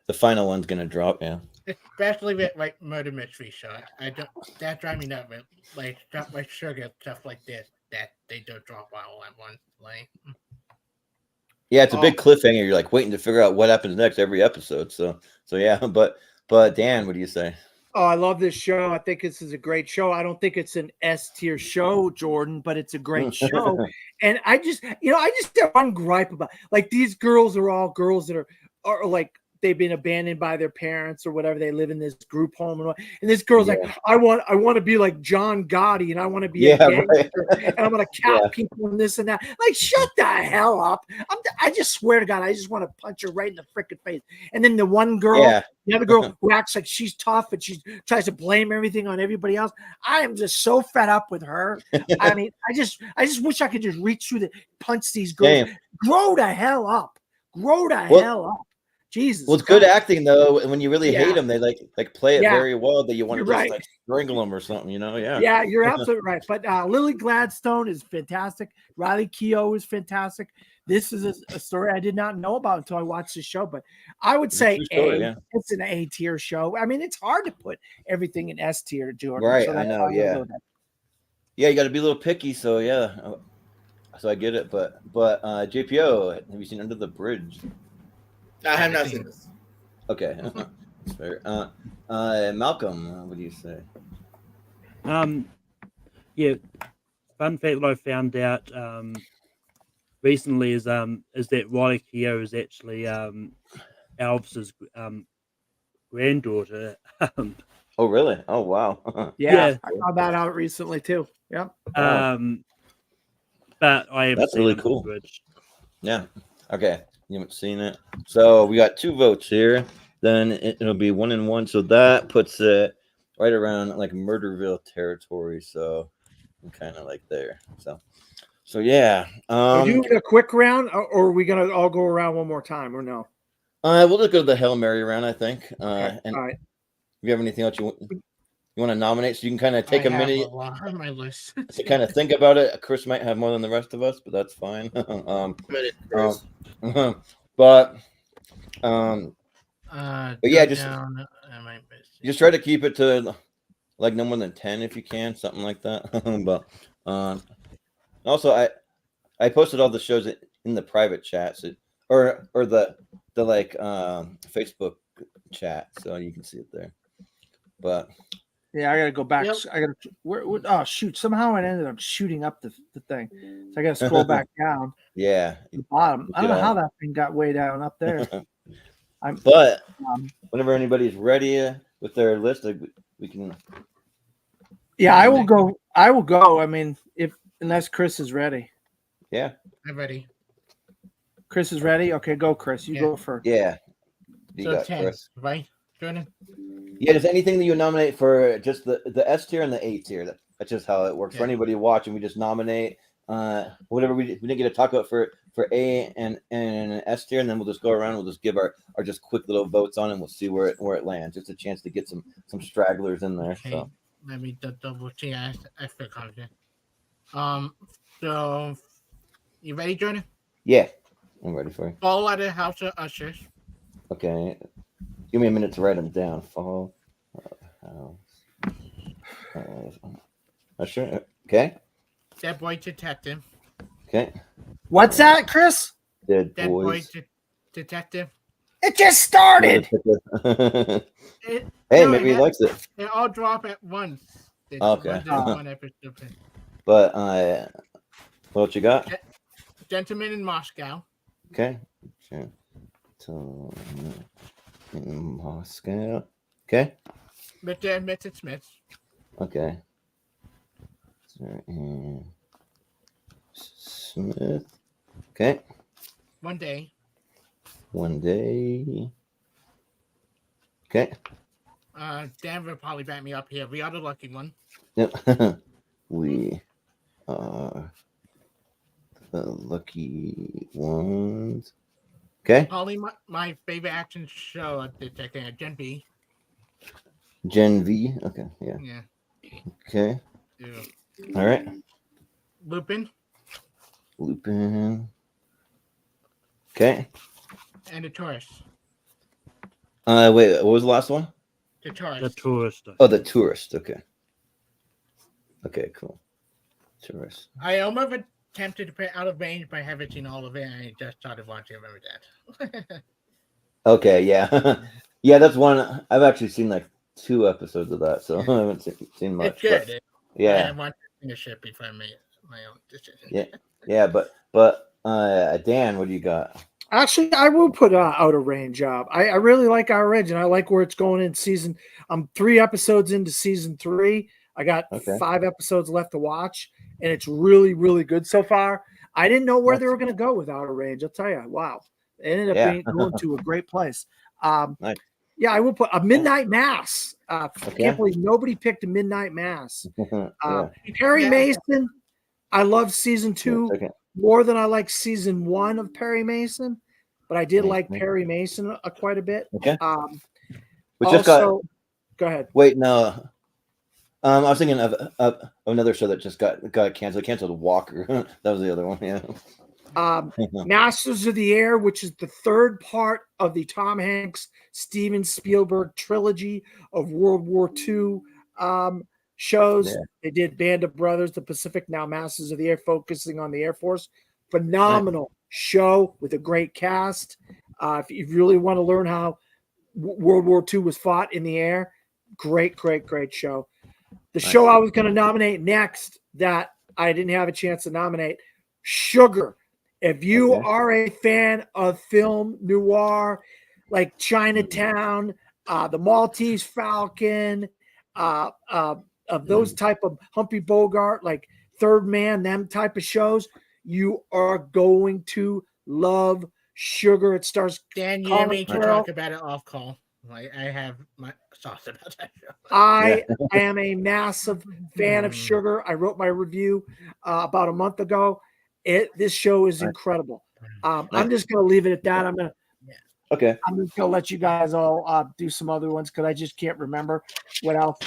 the final one's gonna drop. Yeah, especially with like murder mystery show. I don't that drives me nuts. Like stuff like Sugar, stuff like this that they don't drop all at once. Like, yeah, it's a big cliffhanger. You're like waiting to figure out what happens next every episode. So yeah, but Dan, what do you say? Oh, I love this show. I think this is a great show. I don't think it's an S tier show, Jordan, but it's a great show. And I just have one gripe about like these girls are all girls that are like they've been abandoned by their parents or whatever. They live in this group home and this girl's like, I want to be like John Gotti and I want to be a gangster and I'm gonna count people and this and that. Like, shut the hell up! I just swear to God, I just want to punch her right in the freaking face. And then the one girl, the other girl who acts like she's tough and she tries to blame everything on everybody else. I am just so fed up with her. I mean, I just wish I could just reach through punch these girls. Grow the hell up. Grow the hell up. Jesus. Well, it's good acting though. And when you really hate them, they like play it very well. That you want to just like strangle them or something, you know? Yeah. Yeah, you're absolutely right. But Lily Gladstone is fantastic. Riley Keough is fantastic. This is a story I did not know about until I watched the show. But I would say it's an A tier show. I mean, it's hard to put everything in S tier, Jordan. Right. So I know. Yeah. Yeah, you got to be a little picky. So yeah. So I get it. But JPO, have you seen Under the Bridge? I have not seen this. Okay. That's fair. Malcolm, what do you say? Yeah, fun fact that I found out recently is that Riley Keough is actually Alves' granddaughter. Oh really? Oh wow. Yeah, I found that out recently too. Yep. But I have that's seen really cool. Yeah. Okay. You haven't seen it. So we got 2 votes here. Then it'll be 1 and 1. So that puts it right around like Murderville territory. So I'm kind of like there. So yeah. Are you doing a quick round, or are we gonna all go around one more time, or no? We'll just go to the Hail Mary round, I think. Okay. And all right. if you have anything else you want to nominate, so you can kind of take a minute on my list to kind of think about it. Chris might have more than the rest of us, but that's fine. But yeah, just try to keep it to like no more than 10 if you can, something like that. But also I posted all the shows in the private chats or the like Facebook chat, so you can see it there. But yeah, I gotta go back. I gotta. Oh shoot! Somehow it ended up shooting up the thing, so I gotta scroll back down. Yeah, to the bottom. I don't know how that thing got way down up there. But whenever anybody's ready with their list, we can. Yeah, I will go. I will go. I mean, unless Chris is ready. Yeah, I'm ready. Chris is ready. Okay, go, Chris. You go first. Yeah. You got 10, Chris. Right, Jordan? Yeah, just anything that you nominate for just the S tier and the A tier. That's just how it works. For anybody watching, we just nominate whatever we didn't get to talk about for A and S tier, and then we'll just go around. We'll just give our just quick little votes on it, and we'll see where it lands. Just a chance to get some stragglers in there. Okay. So Let me double check. I forgot it. So you ready, Jordan? Yeah, I'm ready for you. Fall out of House of Ushers. Okay. Give me a minute to write them down. Fall House. Usher. Okay. Dead Boy Detective. Okay. What's that, Chris? Dead Boy Detective. It just started. Hey, maybe he likes it. They all drop at once. Okay. One episode. But what else you got? Gentleman in Moscow. Okay. Sure. In Moscow. Okay. Mrs. Smith. Okay. Smith. Okay. One day. Okay. Dan will probably back me up here. We are the lucky one. Yep. We are the lucky ones. Okay. Probably my favorite action show at the decade, Gen V. Gen V. Okay. Yeah. Yeah. Okay. Yeah. All right. Lupin. Okay. And the Tourist. Wait. What was the last one? The Tourist. The Tourist. Oh, the Tourist. Okay. Okay. Cool. Tourist. I almost attempted to put Out of Range, but I haven't seen all of it. And I just started watching. Remember that? Okay. Yeah. Yeah. That's one. I've actually seen like 2 episodes of that, so I haven't seen much. It's good. But, yeah. I want to finish it before I make my own decision. Yeah. Yeah. But Dan, what do you got? Actually, I will put Outer Range up. I really like Outer Range, and I like where it's going in season. I'm 3 episodes into season 3. I got 5 episodes left to watch, and it's really, really good so far. I didn't know where they were going to go with Outer Range. I'll tell you, wow, it ended up going to a great place. Nice. Yeah, I will put a Midnight Mass. I can't believe nobody picked a Midnight Mass. Perry Mason, I love season 2 more than I like season 1 of Perry Mason, but I did like Perry Mason quite a bit. Okay. We also, just got. Go ahead. Wait, no. I was thinking of another show that just got canceled. Canceled Walker. That was the other one. Yeah. Masters of the Air, which is the 3rd part of the Tom Hanks, Steven Spielberg trilogy of World War II shows. Yeah. They did Band of Brothers, The Pacific, now Masters of the Air, focusing on the Air Force. Phenomenal show with a great cast. If you really want to learn how World War II was fought in the air, great show. The show I was going to nominate next that I didn't have a chance to nominate, Sugar. If you are a fan of film noir, like Chinatown, The Maltese Falcon, of those type of Humphrey Bogart, like Third Man, them type of shows, you are going to love Sugar. It stars Dan, you and me can talk about it off call. I have my thoughts about that show. I am a massive fan of Sugar. I wrote my review about a month ago. This show is incredible. I'm just going to leave it at that. I'm just going to let you guys all do some other ones because I just can't remember what else.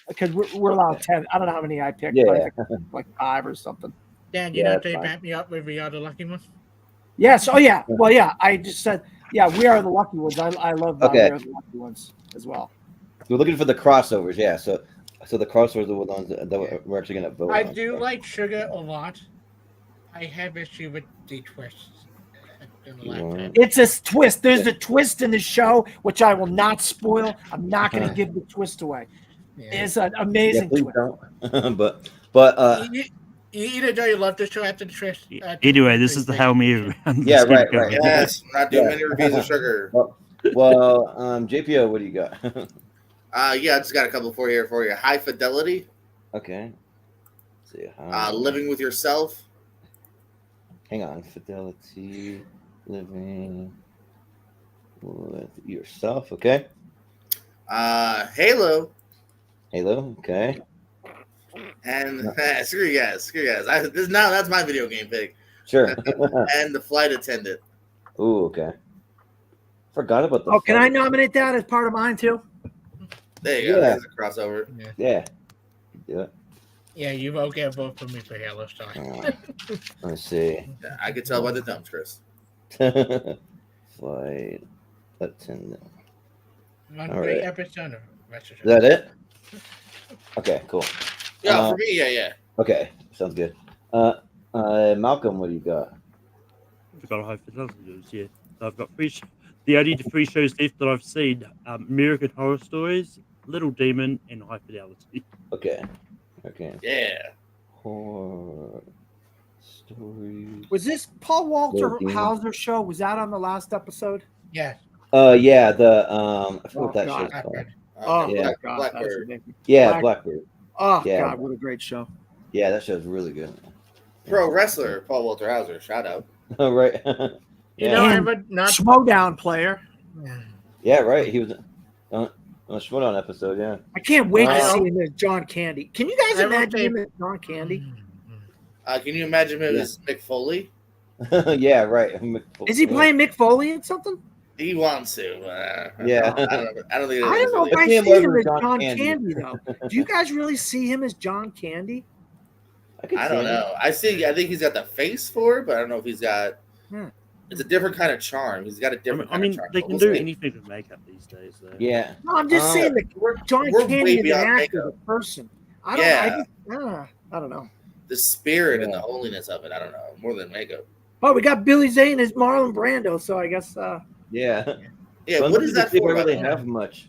Because we're allowed 10. I don't know how many I picked, but I think like 5 or something. Dan, you know they back me up with the other lucky ones? Yes. Oh, yeah. Well, yeah. I just said, yeah, we are the lucky ones. I love we are the lucky ones as well. We're looking for the crossovers. Yeah. So the crossovers are the ones that we're actually going to vote on. I do like Sugar a lot. I have issue with the twists. It's a twist. There's a twist in the show, which I will not spoil. I'm not going to give the twist away. Yeah. It's an amazing twist. Don't. but either do you love the show after the twist? Anyway, this is the Hail Mary. Yeah, right. Yes, we're not doing many reviews of Sugar. Well, JPO, what do you got? Yeah, I just got a couple for you. High Fidelity. Okay. Let's see. Living with Yourself. Hang on. Fidelity. Living with Yourself. Okay. Halo. Okay. And screw you guys. That's my video game pick. Sure. And The Flight Attendant. Ooh, okay. Forgot about that. Oh, can I nominate that as part of mine too? There you go. There's a crossover. Yeah. Do it. Yeah, you won't get a vote for me for Halo Star. Let's see. Yeah, I could tell by the thumbs, Chris. Flight Attendant. One great episode of Is that it? Okay, cool. Yeah, for me, yeah. Okay, sounds good. Malcolm, what do you got? I've got High Fidelity. Yeah, I've got the only 3 shows left that I've seen: American Horror Stories, Little Demon, and High Fidelity. Okay. Yeah. Horror Stories. Was this Paul Walter Hauser show? Was that on the last episode? Yeah. Yeah. I forgot what that show's called. Oh yeah. God, Blackbird. Blackbird. Oh yeah. God, what a great show. Yeah, that show's really good. Pro wrestler Paul Walter Hauser. Shout out. Oh, right. You know, I would not Schmodown player. Yeah, right. He was. On the Schmigadoon episode, yeah. I can't wait to see him as John Candy. Can you guys imagine him as John Candy? Can you imagine him as Mick Foley? Yeah, right. Is he playing Mick Foley in something? He wants to. Yeah. I don't think. I don't know if I him see him over as John John Candy. Candy though. Do you guys really see him as John Candy? I don't know. I think he's got the face for it, but I don't know if he's got. It's a different kind of charm. He's got a different. I mean, kind of charm. they can do anything with makeup these days, though. Yeah. No, I'm just saying that John we're Candy way is an beyond actor, makeup. a person. I don't know. The spirit and the holiness of it. I don't know. More than makeup. Oh, we got Billy Zane as Marlon Brando, so I guess. Yeah. Yeah. So What is that They for? really have much.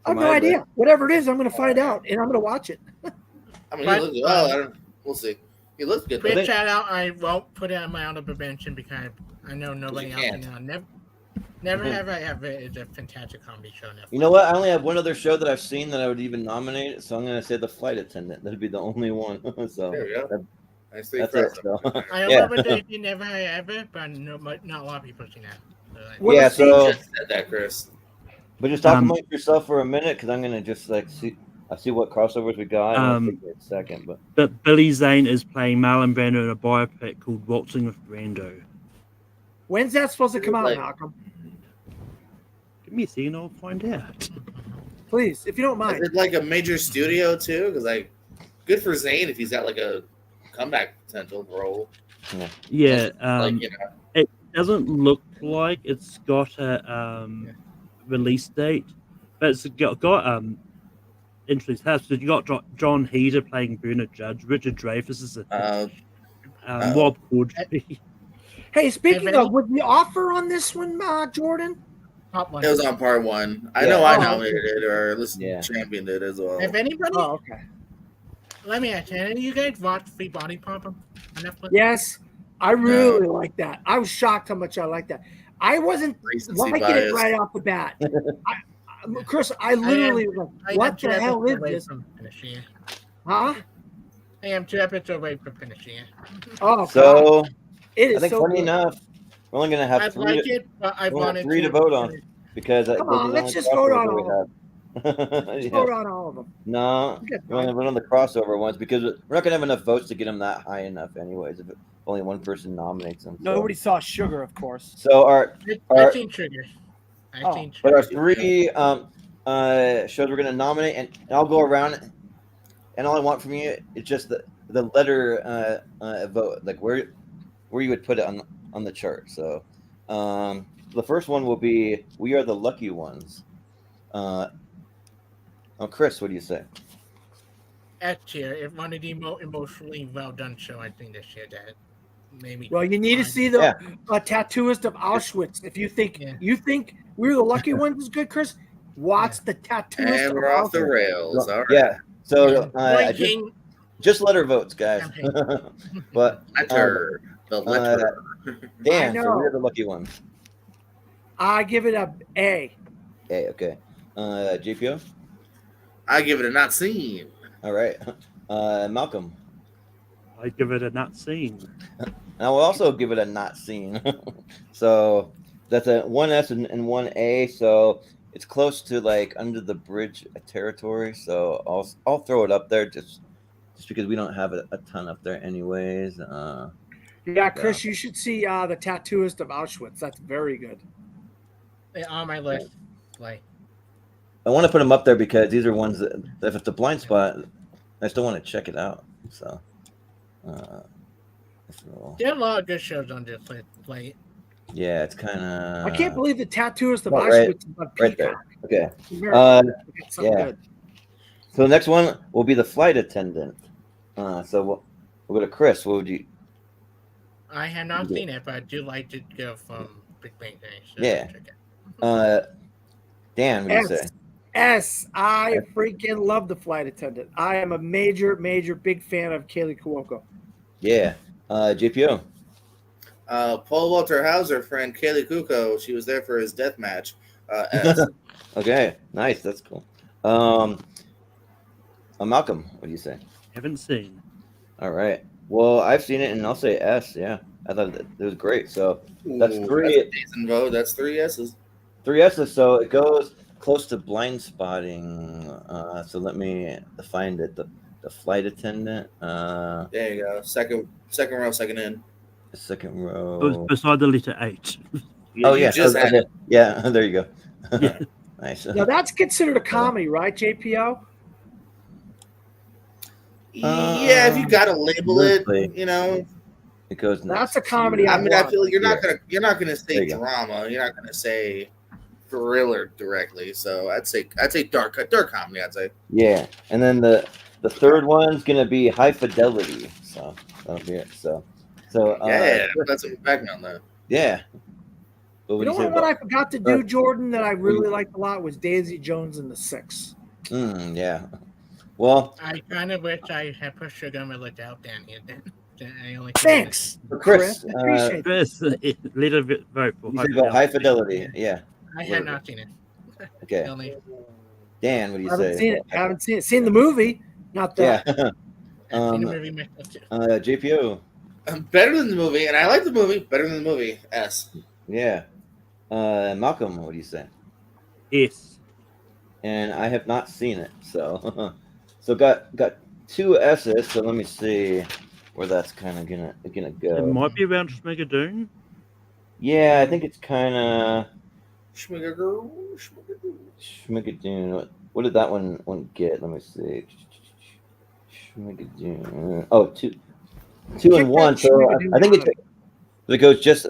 I have no idea. Whatever it is, I'm going to find out, and I'm going to watch it. I mean, he looks well. I don't. We'll see. He looks good. Quick shout out. I won't put it on my honorable mention because I know nobody else can. Never ever is a fantastic comedy show. You know what? I only have one other show that I've seen that I would even nominate, so I'm going to say The Flight Attendant. That'd be the only one. So there you go. that's it. So. I remember you never ever, but not a lot of people seen that. So yeah, so said that, Chris. But just talk amongst yourself for a minute, because I'm going to just see what crossovers we got. I'll take it in a second, but Billy Zane is playing Marlon Brando in a biopic called Waltzing with Brando. When's that supposed to come out, Malcolm? Give me a second, I'll find out. Please, if you don't mind. Is it like a major studio too? Because good for Zane if he's got like a comeback potential role. Yeah, like, it doesn't look like it's got a release date, but it's got interesting stuff. So you got John Heder playing Bernard Judge, Richard Dreyfuss is Rob Corddry. Hey, speaking of, was the offer on this one, Jordan? It was on part one. I know I nominated it, or at least championed it as well. If anybody, okay. Let me ask you, any of you guys watch Free Body Pump on Netflix? Yes, I really like that. I was shocked how much I liked that. I wasn't liking it right off the bat. Chris, I literally was like, what the hell is this? Huh? I am 2 episodes away from finishing it. Oh, so God. It is I think so funny good. enough, we're only going to have I like it, but I wanted three to vote on because come on, let's just vote on all of them. Let's vote on all of them. No, we're going to run on the crossover ones because we're not going to have enough votes to get them that high enough, anyways. If only one person nominates them. Nobody saw Sugar, of course. So our I've seen Sugar. But our 3 shows we're going to nominate, and I'll go around, and all I want from you is just the letter vote, like where you would put it on the chart. So the first one will be We Are the Lucky Ones. Chris, what do you say? S tier, if one of the more emotionally well done show, I think this year that maybe. Well, you need to see the Tattooist of Auschwitz. If you think We're the Lucky Ones is good, Chris, watch the Tattooist. And we're off the rails. All right. Yeah. So just letter votes, guys. But letter. The letter. Dan, so we're the lucky ones. I give it a A. A, okay. JPO? I give it a not seen. All right. Malcolm? I give it a not seen. I will also give it a not seen. So that's a 1S and 1A. So it's close to like under the bridge territory. So I'll throw it up there just because we don't have a ton up there anyways. Yeah, Chris, you should see the Tattooist of Auschwitz. That's very good. On my list. Like, I want to put them up there because these are ones that if it's a blind spot, I still want to check it out. So, there are a lot of good shows on this plate. Yeah, it's kind of. I can't believe the Tattooist of Auschwitz is on right there. Okay. Yeah. Good. So the next one will be The Flight Attendant. So we'll go to Chris. What would you? I have not seen it, but I do like to go from Big Bang Theory. So yeah. Dan, what do you say? S. I freaking love The Flight Attendant. I am a major big fan of Kaylee Cuoco. Yeah. JPO. Paul Walter Hauser friend Kaylee Cuoco. She was there for his death match. S. Okay, nice. That's cool. Malcolm, what do you say? Haven't seen. All right. Well, I've seen it, and I'll say S. Yeah, I thought it was great. So that's 3. That's a decent vote. That's 3 S's. 3 S's. So it goes close to blind spotting. So let me find it. The flight attendant. There you go. Second row, second in. The second row. It was beside the letter H. Oh yeah, just had it. Yeah. There you go. Yeah. Nice. Now that's considered a comedy, right, JPO? Yeah, if you gotta label it, it goes. That's a comedy. I mean, I feel like you're not gonna There say you go. drama. You're not gonna say thriller directly. So I'd say dark comedy. I'd say. Yeah, and then the third one's gonna be high fidelity. So that'll be it. So Yeah, that's a background though. yeah. But You know what I forgot to do, Jordan, that I really liked a lot was Daisy Jones and the Six. Yeah. Well, I kind of wish I had put Shogun looked out down here. Thanks, Chris. Appreciate Chris, little bit vote for You said about high fidelity. Yeah. I had not seen it. Okay. Dan, what do you haven't say? seen it. Haven't seen it. Seen the movie, not that. Yeah. JPO. Better than the movie, and I like the movie better than the movie. S. Yeah. Malcolm, what do you say? Yes. And I have not seen it, so got 2 S's. So let me see where that's kind of gonna go. It might be around Schmigadoon. Yeah, I think it's kind of Schmigadoon. What did that one get? Let me see. Schmigadoon. Oh, 2 and 1. So I think it goes just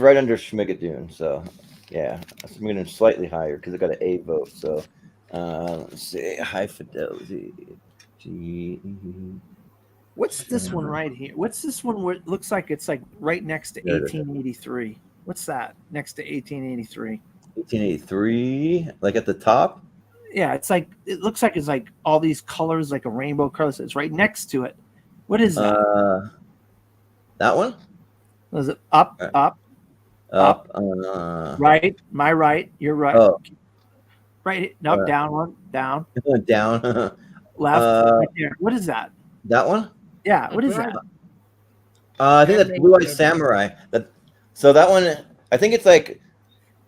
right under Schmigadoon. So yeah, Schmigadoon slightly higher because it got an A vote. So let's see, high fidelity. What's this one right here? What's this one where it looks like it's like right next to 1883? What's that next to 1883? 1883, like at the top. Yeah, it looks like it's like all these colors, like a rainbow colors. It's right next to it. What is that? That one? Was it up? Right, my right. You're right. Oh. Right. No, down one. Down. Down. Left. Right there. What is that? That one? Yeah. What is that? I think that's Blue Eyed Samurai. So that one, I think it's like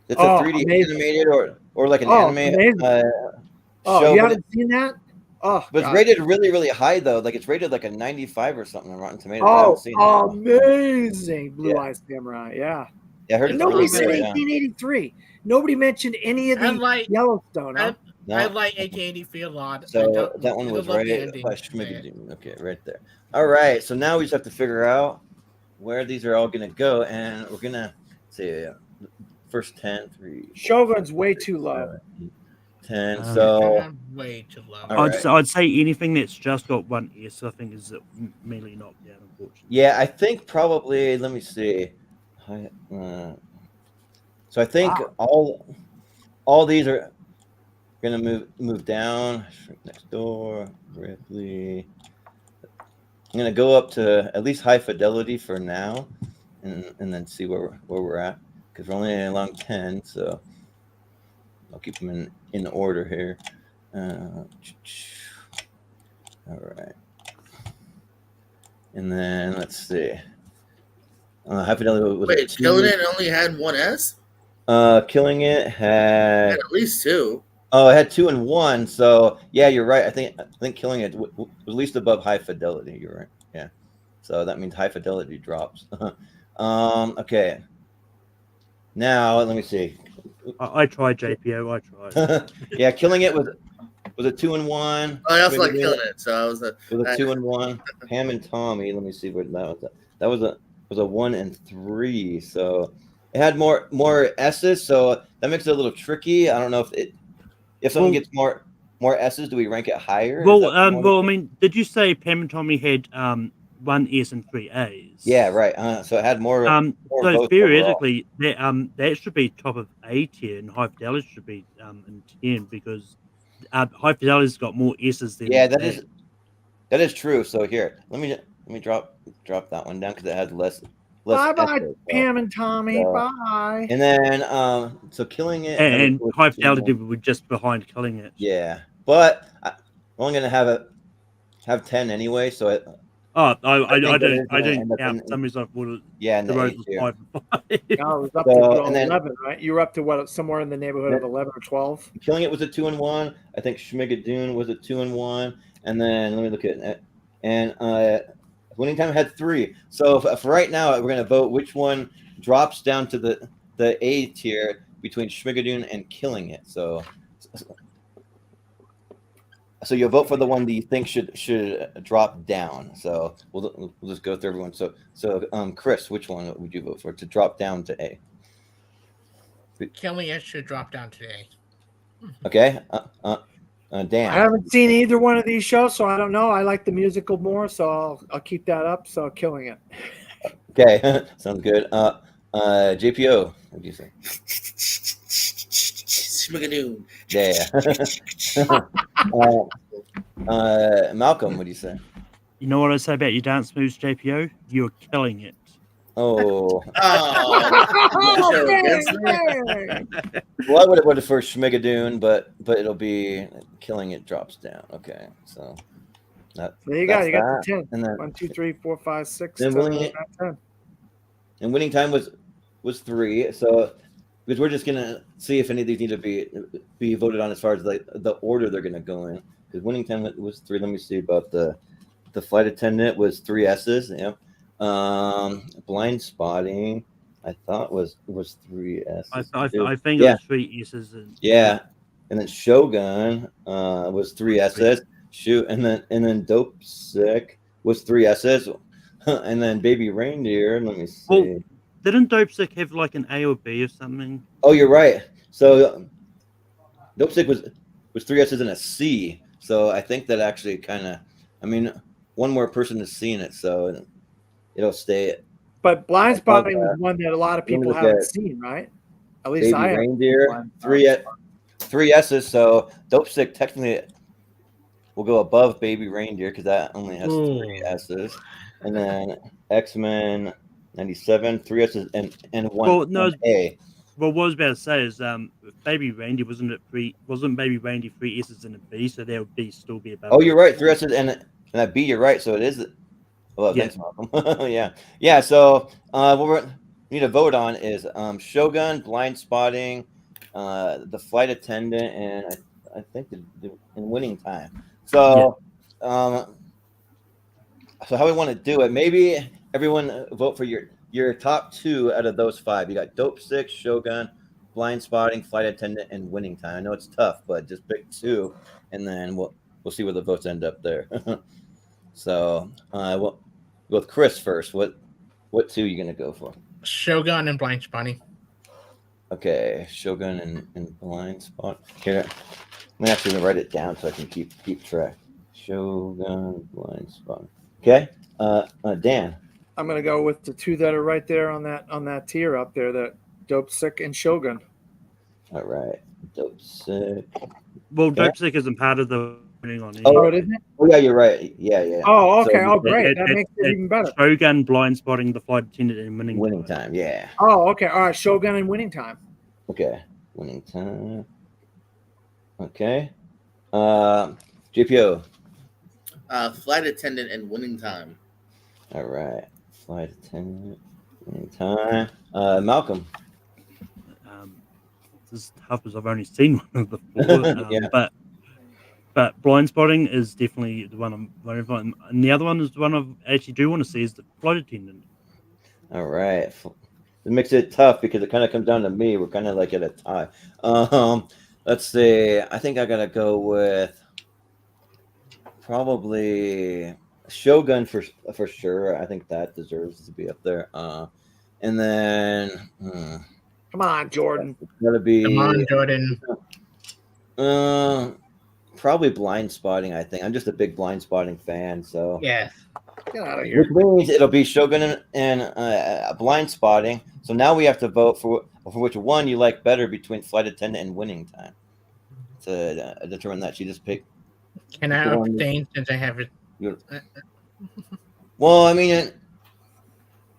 a 3D animated or like an anime. Show, you haven't seen that? Oh, but it's rated really, really high though. Like it's rated like a 95 or something on Rotten Tomatoes. I Oh, haven't seen it. amazing! Blue Eyed Samurai. Yeah. Yeah, I heard And it's nobody really said good, yeah. 1883. Nobody mentioned any of the Yellowstone. Huh? I like 1883 a lot. So that one was rated by Schmigadoon. Okay, right there. All right, so now we just have to figure out where these are all going to go, and we're going to say first 10, 3. Shogun's way too low. 10. So way too low. I'd say anything that's just got 1 S, I think, is mainly knocked down, unfortunately. Yeah, I think probably. Let me see. So I think all these are gonna move down. Next door, Ripley. I'm gonna go up to at least high fidelity for now, and then see where we're at because we're only along 10. So I'll keep them in order here. All right, and then let's see. High fidelity was Wait, Killing It only had 1 S? Killing It had at least 2. Oh, it had 2 and 1. So yeah, you're right. I think Killing It was at least above high fidelity. You're right. Yeah. So that means high fidelity drops. Okay. Now let me see. I tried JPO. I tried. Yeah, Killing It was a 2 and 1. Oh, I also like Killing It. So I was it was a 2 and 1. Pam and Tommy. Let me see where that was. That was a 1 and 3. So it had more S's. So that makes it a little tricky. I don't know if someone gets more S's, do we rank it higher? Well, I mean, did you say Pam and Tommy had 1 S and 3 A's? Yeah, right. So it had more. So votes theoretically, that should be top of A tier, and High Fidelity should be in 10 because High Fidelity's got more S's than. Yeah, that is true. So here, let me drop that one down because it has less. Bye bye, Pam and Tommy. Bye. And then so Killing It and High Fidelity were just behind Killing It. Yeah, but I'm only gonna have 10 anyway. So Oh, I think that it's I gonna didn't end up count. in- Some reason I would Yeah, in the the road A was tier. 5 and 5. No, it was up So, to and then 11, right? You were up to what? Somewhere in the neighborhood of 11 or 12. Killing It was a 2-1. I think Schmigadoon was a 2-1. And then let me look at it. And Winning Time had 3. So for right now, we're gonna vote which one drops down to the A tier between Schmigadoon and Killing It. So you'll vote for the one that you think should drop down. So we'll just go through everyone. So Chris, which one would you vote for to drop down to A? Killing It should drop down today. Okay. Dan. I haven't seen either one of these shows, so I don't know. I like the musical more, so I'll keep that up. So Killing It. Okay, sounds good. JPO, what do you say? Schmigadoon. Yeah. Malcolm, what do you say? You know what I say about your dance moves, JPO? You're killing it. Oh. Oh, Well, I would have voted for Schmigadoon, but it'll be Killing It drops down. Okay, so there you go. You got the 10. And then 1, 2, 3, 4, 5, 6, then 7, Winning 8, 9, 10. And Winning Time was 3. So because we're just gonna see if any of these need to be voted on as far as like the order they're gonna go in. Because Winning Time was 3. Let me see about the Flight Attendant was 3 S's. Yeah. Blindspotting, I thought was 3 S's. I think it was 3 S's. Yeah, and then Shogun was 3 S's. And then Dopesick was 3 S's. And then Baby Reindeer. Let me see. Well, didn't Dopesick have like an A or B or something? Oh, you're right. So Dopesick was 3 S's and a C. So I think that actually kind of, I mean, one more person has seen it, so it'll stay. But Blindspotting was one that a lot of people haven't seen, right? At least Baby I have. Reindeer, 3 S's. So Dopesick technically will go above Baby Reindeer because that only has 3 S's. And then X-Men 97, 3 S's and 1 A. Well, what I was about to say is, Baby Reindeer wasn't Baby Reindeer 3 S's and a B, so there would still be above. Oh, you're right, 3 S's and a B. You're right. So it is. Well, yeah. Thanks, Malcolm. yeah. So what we need to vote on is Shogun, Blindspotting, the Flight Attendant, and I think in Winning Time. So so how we want to do it? Maybe everyone vote for your top 2 out of those 5. You got Dopesick, Shogun, Blindspotting, Flight Attendant, and Winning Time. I know it's tough, but just pick 2, and then we'll see where the votes end up there. So we'll go with Chris first. What 2 are you gonna go for? Shogun and Blindspotting. Okay, Shogun and Blindspot. Here, I'm actually gonna write it down so I can keep track. Shogun, Blindspot. Okay, Dan. I'm gonna go with the 2 that are right there on that tier up there. That Dopesick and Shogun. All right, Dopesick. Well, Dopesick isn't part of the winning on here. Oh, isn't it? Oh yeah, you're right. Yeah. Oh, okay. So, Great. That makes it even better. Shogun, Blindspotting, the Flight Attendant, and Winning Time. Yeah. Oh, okay. All right. Shogun and Winning Time. Okay, Winning Time. Okay. JPO. Flight Attendant and Winning Time. All right. Flight Attendant, Winning Time. Malcolm. This is tough as I've only seen one of the 4. But Blindspotting is definitely the one I'm voting for, and the other one is the one I actually do want to see is the Flight Attendant. All right. It makes it tough because it kind of comes down to me. We're kind of like at a tie. Let's see. I think I gotta go with probably Shogun for sure. I think that deserves to be up there. And then come on, Jordan. It's gotta be. Come on, Jordan. Probably Blindspotting. I think I'm just a big Blindspotting fan. So yeah. Get out of here. Which means it'll be Shogun and Blindspotting. So now we have to vote for which one you like better between Flight Attendant and Winning Time to determine that. You just pick. Can I abstain since I have it? Well, I mean,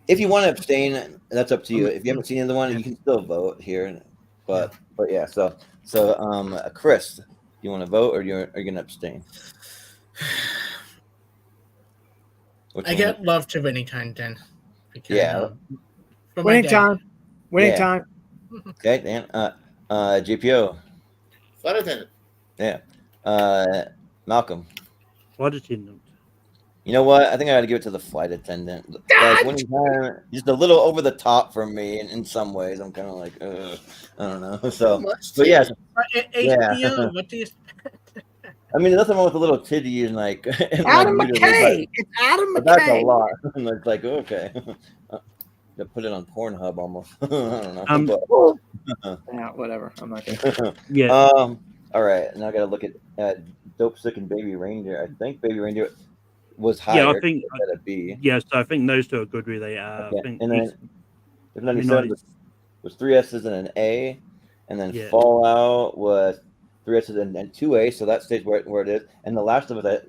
if you want to abstain, that's up to you. If you haven't seen the other one, you can still vote here. But yeah. So Chris, you want to vote or are you going to abstain? I get love to winning time then. Because, Yeah. Winning time. Winning time. Okay, Dan. GPO. Flight attendant. Yeah. Malcolm. Flight attendant. You know what? I think I got to give it to the flight attendant. Like, winning time, just a little over the top for me in some ways. I'm kind of like, I don't know. So, but yeah. HBO, what do you expect? I mean, nothing wrong with a little titty and like Adam McKay. It's Adam but that's a McKay. lot. It's like, okay. To put it on Pornhub almost. I don't know. Yeah, whatever. I'm not gonna. Yeah. All right. Now I got to look at Dopesick and Baby Reindeer. I think Baby Reindeer was higher. Yeah, I think. At a B. Yeah, so I think those two are good where they are. Okay. I think And then 97 was 3 S's and an A, and then Fallout was 3 S's and 2 A's. So that stays where it is. And The Last of Us, I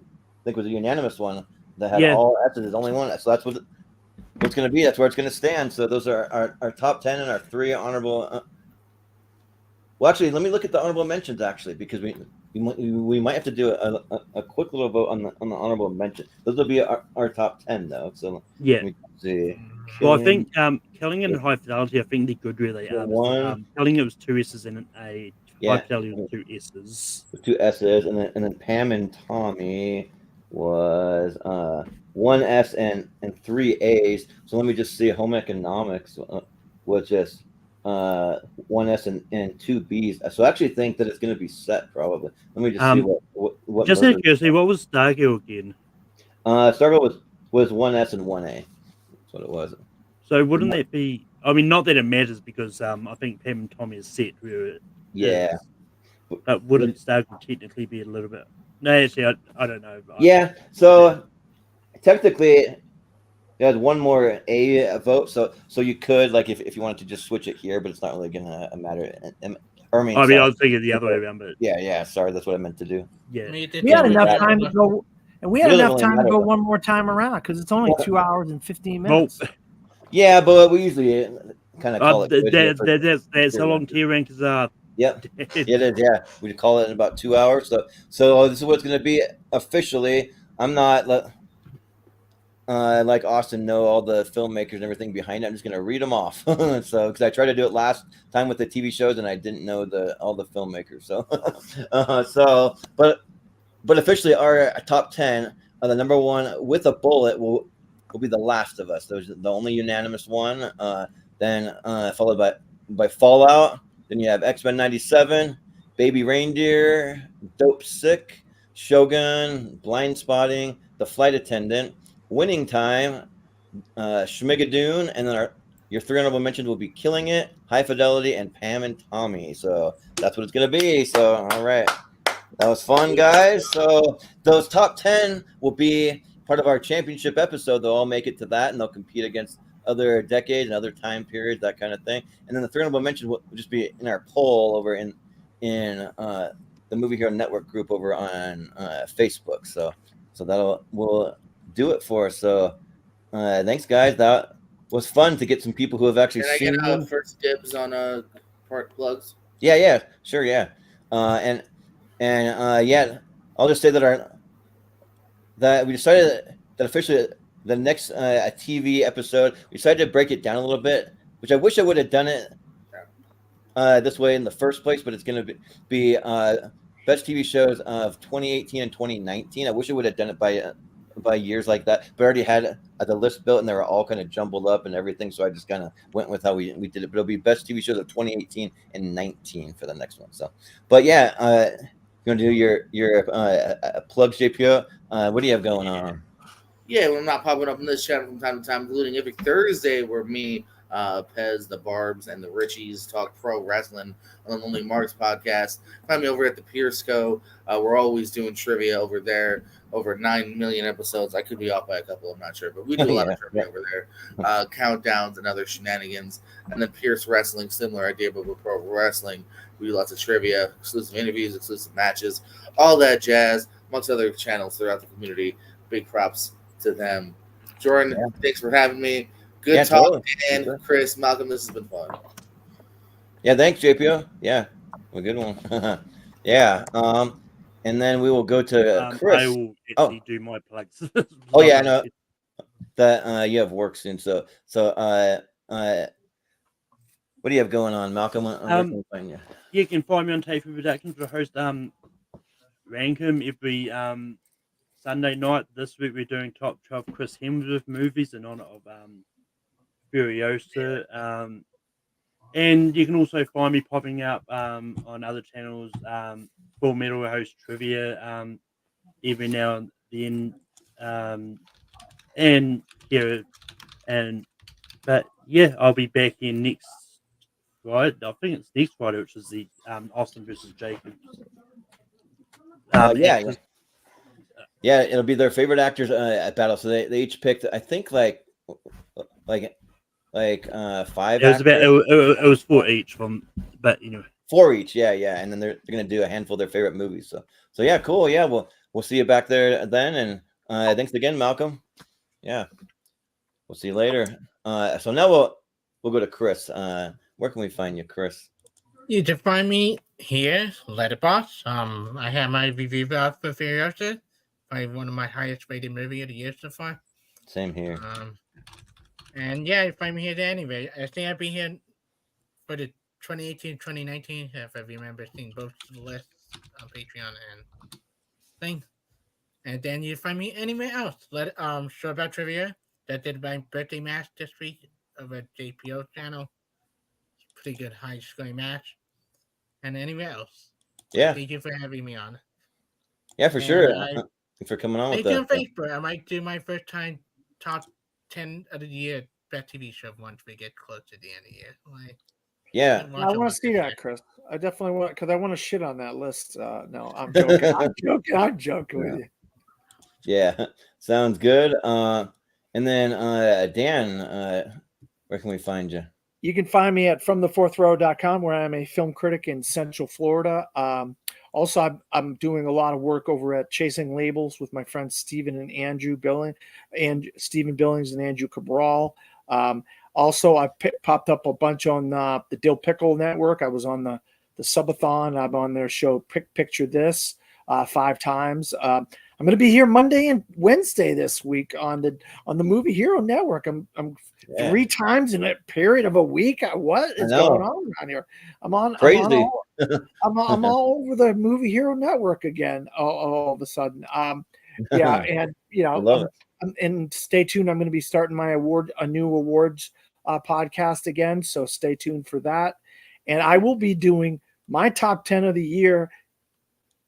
think, was a unanimous one that had all S's. There's only one. So that's what's going to be. That's where it's going to stand. So those are our top 10 and our 3 honorable. Well, actually, let me look at the honorable mentions actually, because we might have to do a quick little vote on the honorable mention. Those will be our top 10 though. So yeah. Let me see. Well, I think Killing and High Fidelity, I think they're good where they are. Killing, it was 2 S's and an A. High Fidelity was 2 S's. 2 S's, and then Pam and Tommy was 1 S and 3 A's. So let me just see. Home economics was just 1 S and 2 B's. So I actually think that it's going to be set probably. Let me just see what. Just out of curiosity, what was Stargirl again? Stargirl was 1 S and 1 A. That's what it was. So wouldn't that be? I mean, not that it matters because I think Pam and Tommy is set where it is. But wouldn't Stargirl technically be a little bit? No, actually, I don't know. Yeah. So technically, you had one more A vote, so you could, like, if you wanted to just switch it here, but it's not really gonna matter. I was thinking the other way around, but yeah. Sorry, that's what I meant to do. Yeah, we had enough time to go, and we had enough time to go one more time around because it's only 2 hours and 15 minutes. Yeah, but we usually kind of call it. That's how long tier rankings are. Yep, it is. Yeah, we call it in about 2 hours. So this is what it's going to be officially. I'm not like Austin know all the filmmakers and everything behind it. I'm just going to read them off. So because I tried to do it last time with the TV shows and I didn't know all the filmmakers. So but officially our top 10 the number 1 with a bullet will be The Last of Us. Those the only unanimous one. Then followed by Fallout. Then you have X-Men 97, Baby Reindeer, Dopesick, Shogun, Blindspotting, The Flight Attendant, Winning Time, Schmigadoon, and then your 3 honorable mentions will be Killing It, High Fidelity, and Pam and Tommy. So that's what it's going to be. So, all right. That was fun, guys. So those top 10 will be part of our championship episode. They'll all make it to that, and they'll compete against other decades and other time periods, that kind of thing. And then the 3 honorable mentions will just be in our poll over in the Movie Hero Network group over on Facebook. So we'll do it for us. So thanks, guys. That was fun to get some people who have actually seen. Can I get first dibs on part plugs? Yeah, sure, yeah. And I'll just say that we decided that officially the next TV episode, we decided to break it down a little bit, which I wish I would have done it this way in the first place, but it's going to be best TV shows of 2018 and 2019. I wish I would have done it by years like that, but I already had the list built and they were all kind of jumbled up and everything, so I just kind of went with how we did it. But it'll be best TV shows of 2018 and 19 for the next one. So, but yeah, you want to do your plugs, JPO? What do you have going on? Yeah, well, I'm not popping up in this channel from time to time, including every Thursday where me, Pez, the Barbs, and the Richies talk pro wrestling on the Lonely Marks podcast. Find me over at the Piersco. We're always doing trivia over there. Over 9 million episodes. I could be off by a couple, I'm not sure, but we do a lot of trivia over there. Countdowns and other shenanigans. And then Pierce Wrestling, similar idea, but with pro wrestling. We do lots of trivia, exclusive interviews, exclusive matches, all that jazz, amongst other channels throughout the community. Big props to them. Jordan, thanks for having me. Good talk. Totally. And Chris, Malcolm, this has been fun. Yeah, thanks, JPO. Yeah, a good one. Yeah. And then we will go to Chris. I will actually do my plugs. Oh yeah, I know. that you have work soon. So what do you have going on, Malcolm? Where can we find you? You can find me on Tape Productions. I host Rankum every Sunday night. This week we're doing top 12 Chris Hemsworth movies in honor of Furiosa. And you can also find me popping up on other channels. Full Metal host trivia every now and then. And yeah, but yeah, I'll be back in next Friday. I think it's next Friday, which is the Austin versus Jacobs. Yeah, it'll be their favorite actors at battle. So they each picked, I think, like 5. It was 4 each but 4 each. Yeah, and then they're gonna do a handful of their favorite movies. So yeah, cool. Yeah, we'll see you back there then. And thanks again, Malcolm. Yeah, we'll see you later. So now we'll go to Chris. Where can we find you, Chris? You can find me here, Letterboxd. I have my review out for Furiosa, probably one of my highest rated movies of the year so far. Same here. And yeah, you find me here anyway. I think I'll be here for the 2018-2019, if I remember seeing both lists on Patreon and thing. And then you find me anywhere else. Show About Trivia that did my birthday match this week over at JPO channel. Pretty good high scoring match. And anywhere else. Yeah. Thank you for having me on. Yeah, for sure. Thanks for coming on with that. On Facebook. I might do my first time top 10 of the year best TV show once we get close to the end of the year. Yeah. I want to see that, Chris. I definitely want, because I want to shit on that list. No, I'm joking. I'm joking with you. Yeah, sounds good. And then Dan, where can we find you? You can find me at fromthefourthrow.com, where I'm a film critic in Central Florida. Also, I'm doing a lot of work over at Chasing Labels with my friends Stephen and Andrew Billings, and Stephen Billings and Andrew Cabral. Also, I popped up a bunch on the Dill Pickle Network. I was on the Subathon. I'm on their show Picture This 5 times. I'm going to be here Monday and Wednesday this week on the Movie Hero Network. I'm 3 times in a period of a week. What is going on around here? I'm crazy. I'm all over the Movie Hero Network again. All of a sudden. Yeah, and I love it. And stay tuned. I'm going to be starting my a new awards podcast again. So stay tuned for that. And I will be doing my top 10 of the year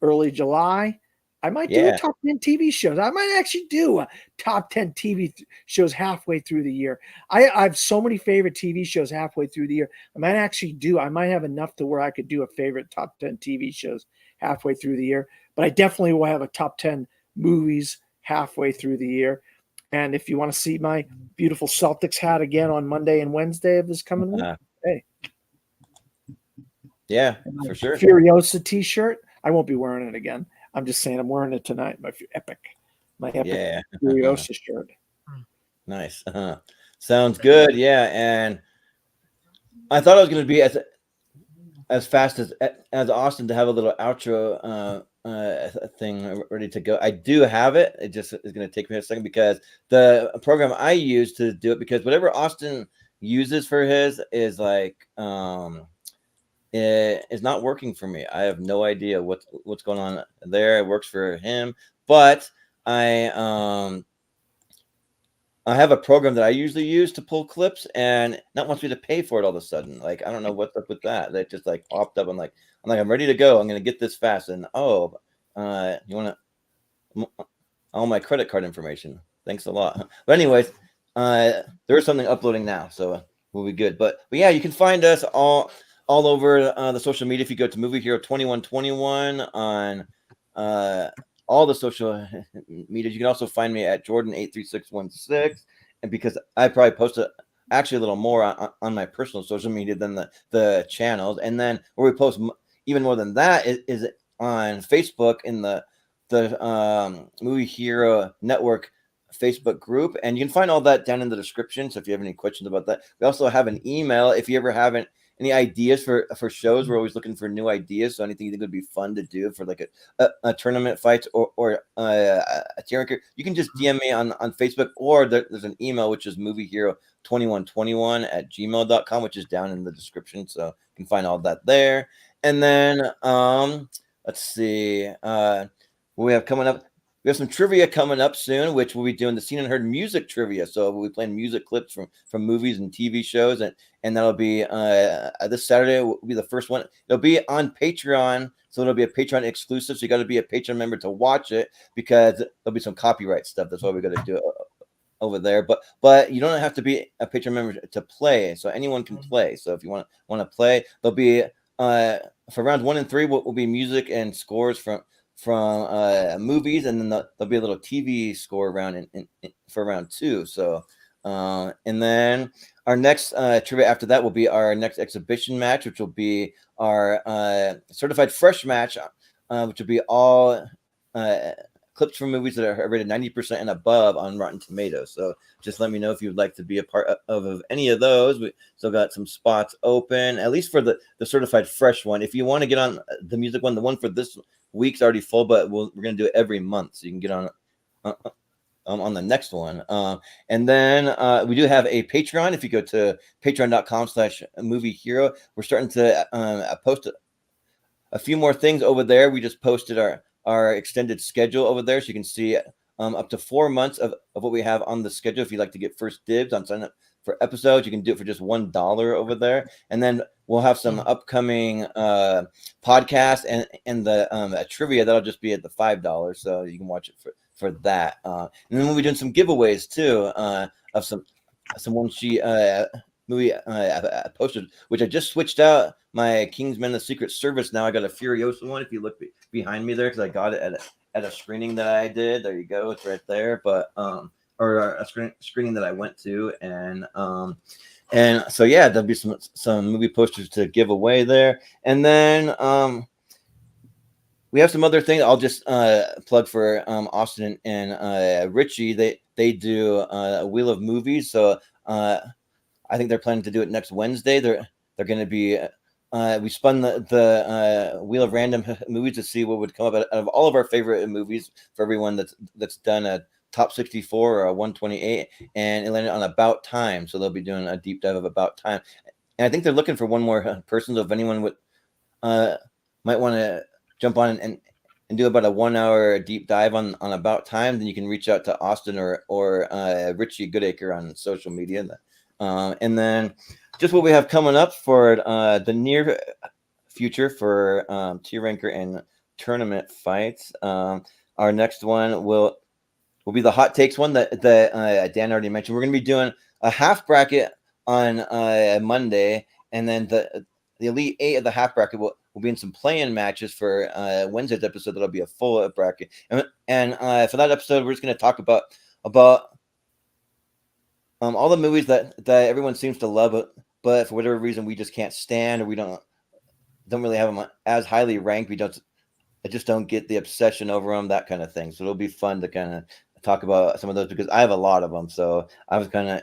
early July. I might do a top 10 TV shows. I might actually do a top 10 TV shows halfway through the year. I have so many favorite TV shows halfway through the year. I might have enough to where I could do a favorite top 10 TV shows halfway through the year. But I definitely will have a top 10 movies halfway through the year. And if you want to see my beautiful Celtics hat again on Monday and Wednesday of this coming week, hey. Yeah, for sure. Furiosa t-shirt. I won't be wearing it again. I'm just saying I'm wearing it tonight. My epic Furiosa shirt. Nice. Sounds good. Yeah, and I thought I was going to be as fast as Austin to have a little outro thing ready to go. I do have it. It just is going to take me a second because the program I use to do it, because whatever Austin uses for his is like is not working for me. I have no idea what's going on there. It works for him, but I have a program that I usually use to pull clips, and not wants me to pay for it all of a sudden. Like, I don't know what's up with that. That just like popped up. I'm I'm ready to go. I'm gonna get this fast. And you want all my credit card information? Thanks a lot. But anyways, there is something uploading now, so we'll be good. But yeah, you can find us all over the social media if you go to Movie Hero 2121 on all the social media. You can also find me at Jordan83616, and because I probably post actually a little more on my personal social media than the channels, and then where we post even more than that is on Facebook in the Movie Hero Network Facebook group, and you can find all that down in the description. So if you have any questions about that, we also have an email if you ever haven't any ideas for shows? We're always looking for new ideas. So anything you think would be fun to do for like a tournament fight or a tier ranker, you can just DM me on Facebook, or there's an email which is moviehero2121@gmail.com, which is down in the description. So you can find all that there. And then let's see, we have coming up. We have some trivia coming up soon, which we'll be doing the Seen and Heard music trivia. So we'll be playing music clips from movies and TV shows, and that'll be this Saturday will be the first one. It'll be on Patreon, so it'll be a Patreon exclusive. So you got to be a Patreon member to watch it, because there'll be some copyright stuff. That's why we got to do it over there. But you don't have to be a Patreon member to play. So anyone can play. So if you want to play, there'll be for rounds 1 and 3 will be music and scores from movies, and then there'll be a little TV score round for round 2. So and then our next trivia after that will be our next exhibition match, which will be our certified fresh match, which will be all clips from movies that are rated 90% and above on Rotten Tomatoes. So just let me know if you'd like to be a part of any of those. We still got some spots open, at least for the certified fresh one. If you want to get on the music one, the one for this week's already full, but we're going to do it every month, so you can get on the next one. And then we do have a Patreon. If you go to patreon.com/moviehero, we're starting to post a few more things over there. We just posted our extended schedule over there, so you can see up to 4 months of what we have on the schedule. If you'd like to get first dibs on sign up for episodes, you can do it for just $1 over there. And then we'll have some upcoming podcasts and the trivia that'll just be at the $5, so you can watch it for that. And then we'll be doing some giveaways too of some ones she movie I posted, which I just switched out my Kingsman the Secret Service. Now I got a Furiosa one. If you look behind me there, because I got it at a screening that I did. There you go, it's right there. But or a screening that I went to, and so yeah, there'll be some movie posters to give away there. And then we have some other things. I'll just plug for Austin and Richie. They do a Wheel of Movies. So I think they're planning to do it next Wednesday. They're going to be. We spun the wheel of random movies to see what would come up out of all of our favorite movies for everyone that's done a top 64 or a 128, and it landed on About Time. So they'll be doing a deep dive of About Time, and I think they're looking for one more person. So if anyone would might want to jump on and do about a 1 hour deep dive on About Time, then you can reach out to Austin or Richie Goodacre on social media. And then just what we have coming up for the near future for tier ranker and tournament fights. Our next one will be the hot takes one that Dan already mentioned. We're going to be doing a half bracket on Monday, and then the Elite 8 of the half bracket will be in some play-in matches for Wednesday's episode. That'll be a full bracket, and for that episode, we're just going to talk about all the movies that everyone seems to love, but for whatever reason we just can't stand, or we don't really have them as highly ranked. I just don't get the obsession over them, that kind of thing. So it'll be fun to kind of talk about some of those, because I have a lot of them. So I was kind of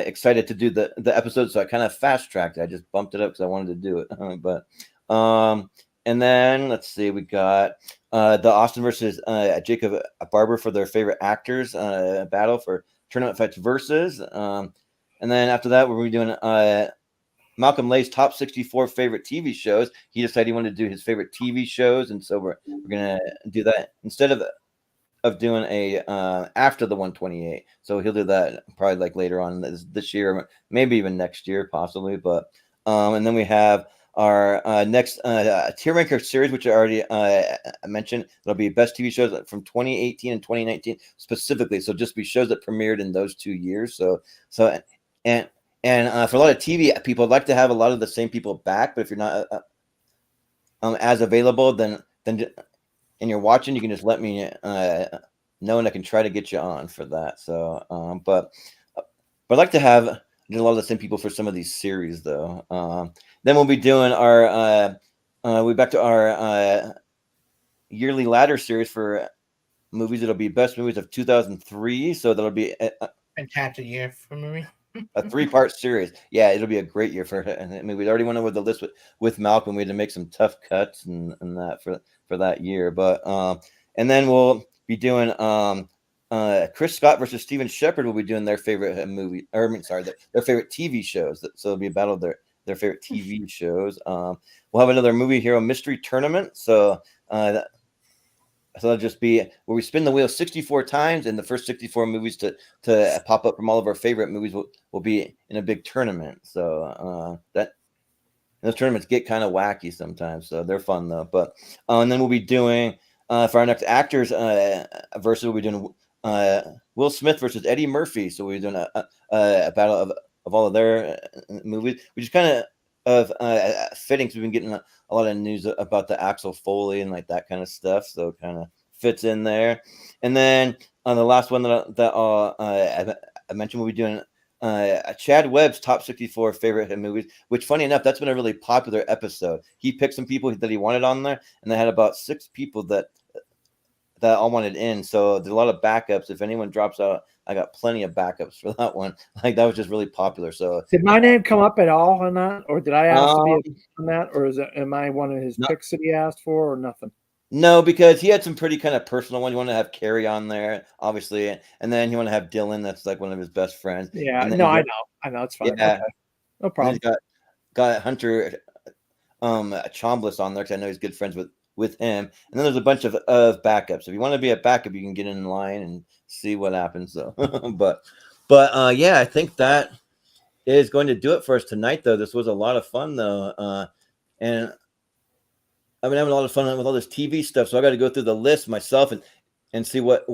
excited to do the episode, so I kind of fast tracked it. I just bumped it up because I wanted to do it. But and then let's see, we got the Austin versus Jacob Barber for their favorite actors battle for tournament fights versus. And then after that, we're doing Malcolm Lay's top 64 favorite TV shows. He decided he wanted to do his favorite TV shows, and so we're gonna do that instead of doing a after the 128. So he'll do that probably like later on this year, maybe even next year, possibly. But and then we have our next tier ranker series, which I already mentioned. It'll be best TV shows from 2018 and 2019 specifically. So just be shows that premiered in those 2 years. So and for a lot of TV people, I'd like to have a lot of the same people back. But if you're not as available, then and you're watching, you can just let me know, and I can try to get you on for that. So but I'd like to have a lot of the same people for some of these series, though. Then we'll be doing our we'll be back to our yearly ladder series for movies. It'll be best movies of 2003. So that'll be fantastic year for movie. a 3-part series. Yeah, it'll be a great year for it. I mean, we already went over the list with Malcolm. We had to make some tough cuts and that for that year. But and then we'll be doing Chris Scott versus Steven Shepard will be doing their favorite movie, or I mean, sorry, their favorite TV shows. So it'll be a battle of their favorite TV shows. We'll have another movie hero mystery tournament. So so it'll just be where we spin the wheel 64 times, and the first 64 movies to pop up from all of our favorite movies will be in a big tournament. So that those tournaments get kind of wacky sometimes, so they're fun though. But and then we'll be doing for our next actors versus we'll be doing Will Smith versus Eddie Murphy. So we're doing a battle of all of their movies, which is kind of fitting because we've been getting a lot of news about the Axel Foley and like that kind of stuff. So it kind of fits in there. And then on the last one that I mentioned, we'll be doing Chad Webb's top 64 favorite movies, which funny enough, that's been a really popular episode. He picked some people that he wanted on there, and they had about 6 people that all wanted in. So there's a lot of backups. If anyone drops out, I got plenty of backups for that one. Like that was just really popular. So did my name come up at all on that, or did I ask to be on that, or am I one of his picks that he asked for, or nothing? No, because he had some pretty kind of personal ones. You want to have Carrie on there, obviously, and then you want to have Dylan. That's like one of his best friends. Yeah, no, I know, it's fine. Yeah, okay. No problem. Got Hunter Chombliss on there because I know he's good friends with him. And then there's a bunch of backups. If you want to be a backup, you can get in line and see what happens. So, but yeah, I think that is going to do it for us tonight. Though this was a lot of fun, though, and I've been having a lot of fun with all this TV stuff. So I got to go through the list myself and see what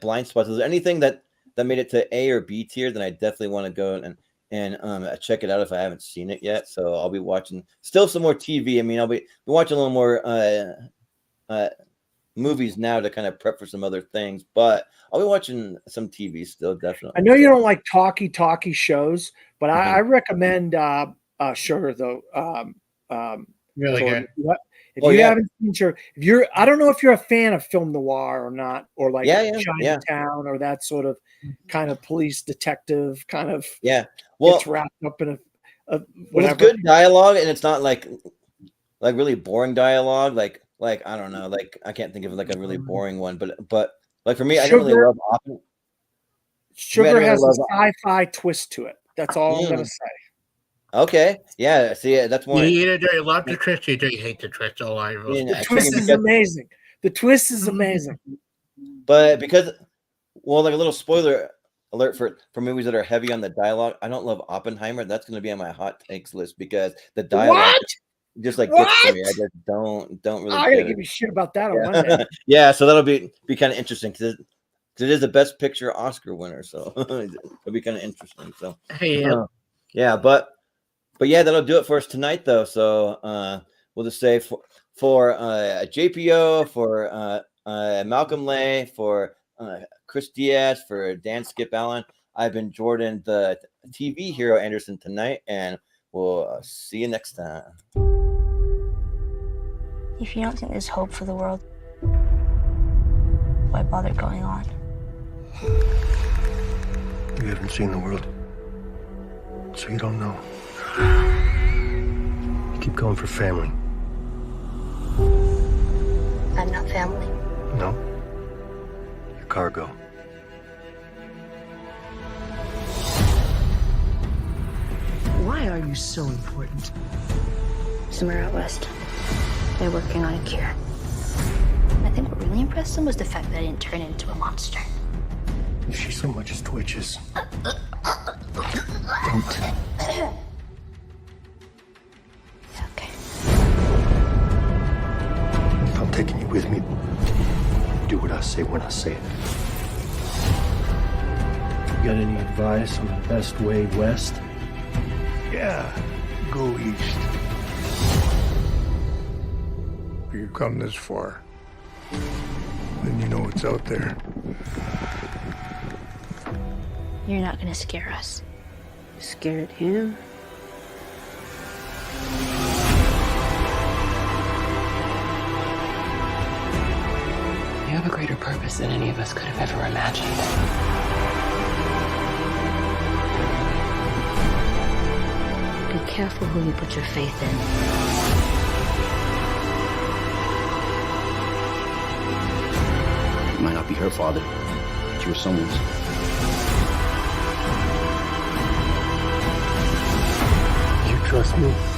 blind spots. Is there anything that made it to A or B tier? Then I definitely want to go and check it out if I haven't seen it yet. So I'll be watching still some more TV. I mean, I'll be watching a little more movies now to kind of prep for some other things, but I'll be watching some TV still, definitely. I know you don't like talky shows, but I recommend Sugar though. Really good. If you haven't seen Sugar, I don't know if you're a fan of film noir or not, or like Chinatown or that sort of kind of police detective kind of gets wrapped up in a whatever. It's good dialogue, and it's not like really boring dialogue. Like I don't know, like I can't think of like a really boring one, but like for me, I don't really love Oppenheimer. Sugar has a sci-fi twist to it. That's all I'm gonna say. Okay, yeah. See, that's more. You either love the twist, or you hate the twist. All I really. The twist is amazing. The twist is amazing. But because, well, like a little spoiler alert for movies that are heavy on the dialogue, I don't love Oppenheimer. That's going to be on my hot takes list because the dialogue just like gets to me. I just don't really. I gotta give you shit about that on Monday. Yeah, so that'll be kind of interesting because it is the Best Picture Oscar winner, so it'll be kind of interesting. So yeah, but yeah, that'll do it for us tonight, though. So we'll just say for JPO, for Malcolm Lay, for Chris Diaz, for Dan Skip Allen, I've been Jordan, the TV hero Anderson tonight, and we'll see you next time. If you don't think there's hope for the world, why bother going on? You haven't seen the world, so you don't know. You keep going for family. I'm not family. No. You're cargo. Why are you so important? Somewhere out west, they're working on a cure. I think what really impressed them was the fact that I didn't turn into a monster. If she so much as twitches, don't. Okay. If I'm taking you with me, do what I say when I say it. You got any advice on the best way west? Yeah, go east. If you come this far, then you know what's out there. You're not gonna scare us. Scared him? You have a greater purpose than any of us could have ever imagined. careful who you put your faith in. It might not be her father, but you were someone's. You trust me?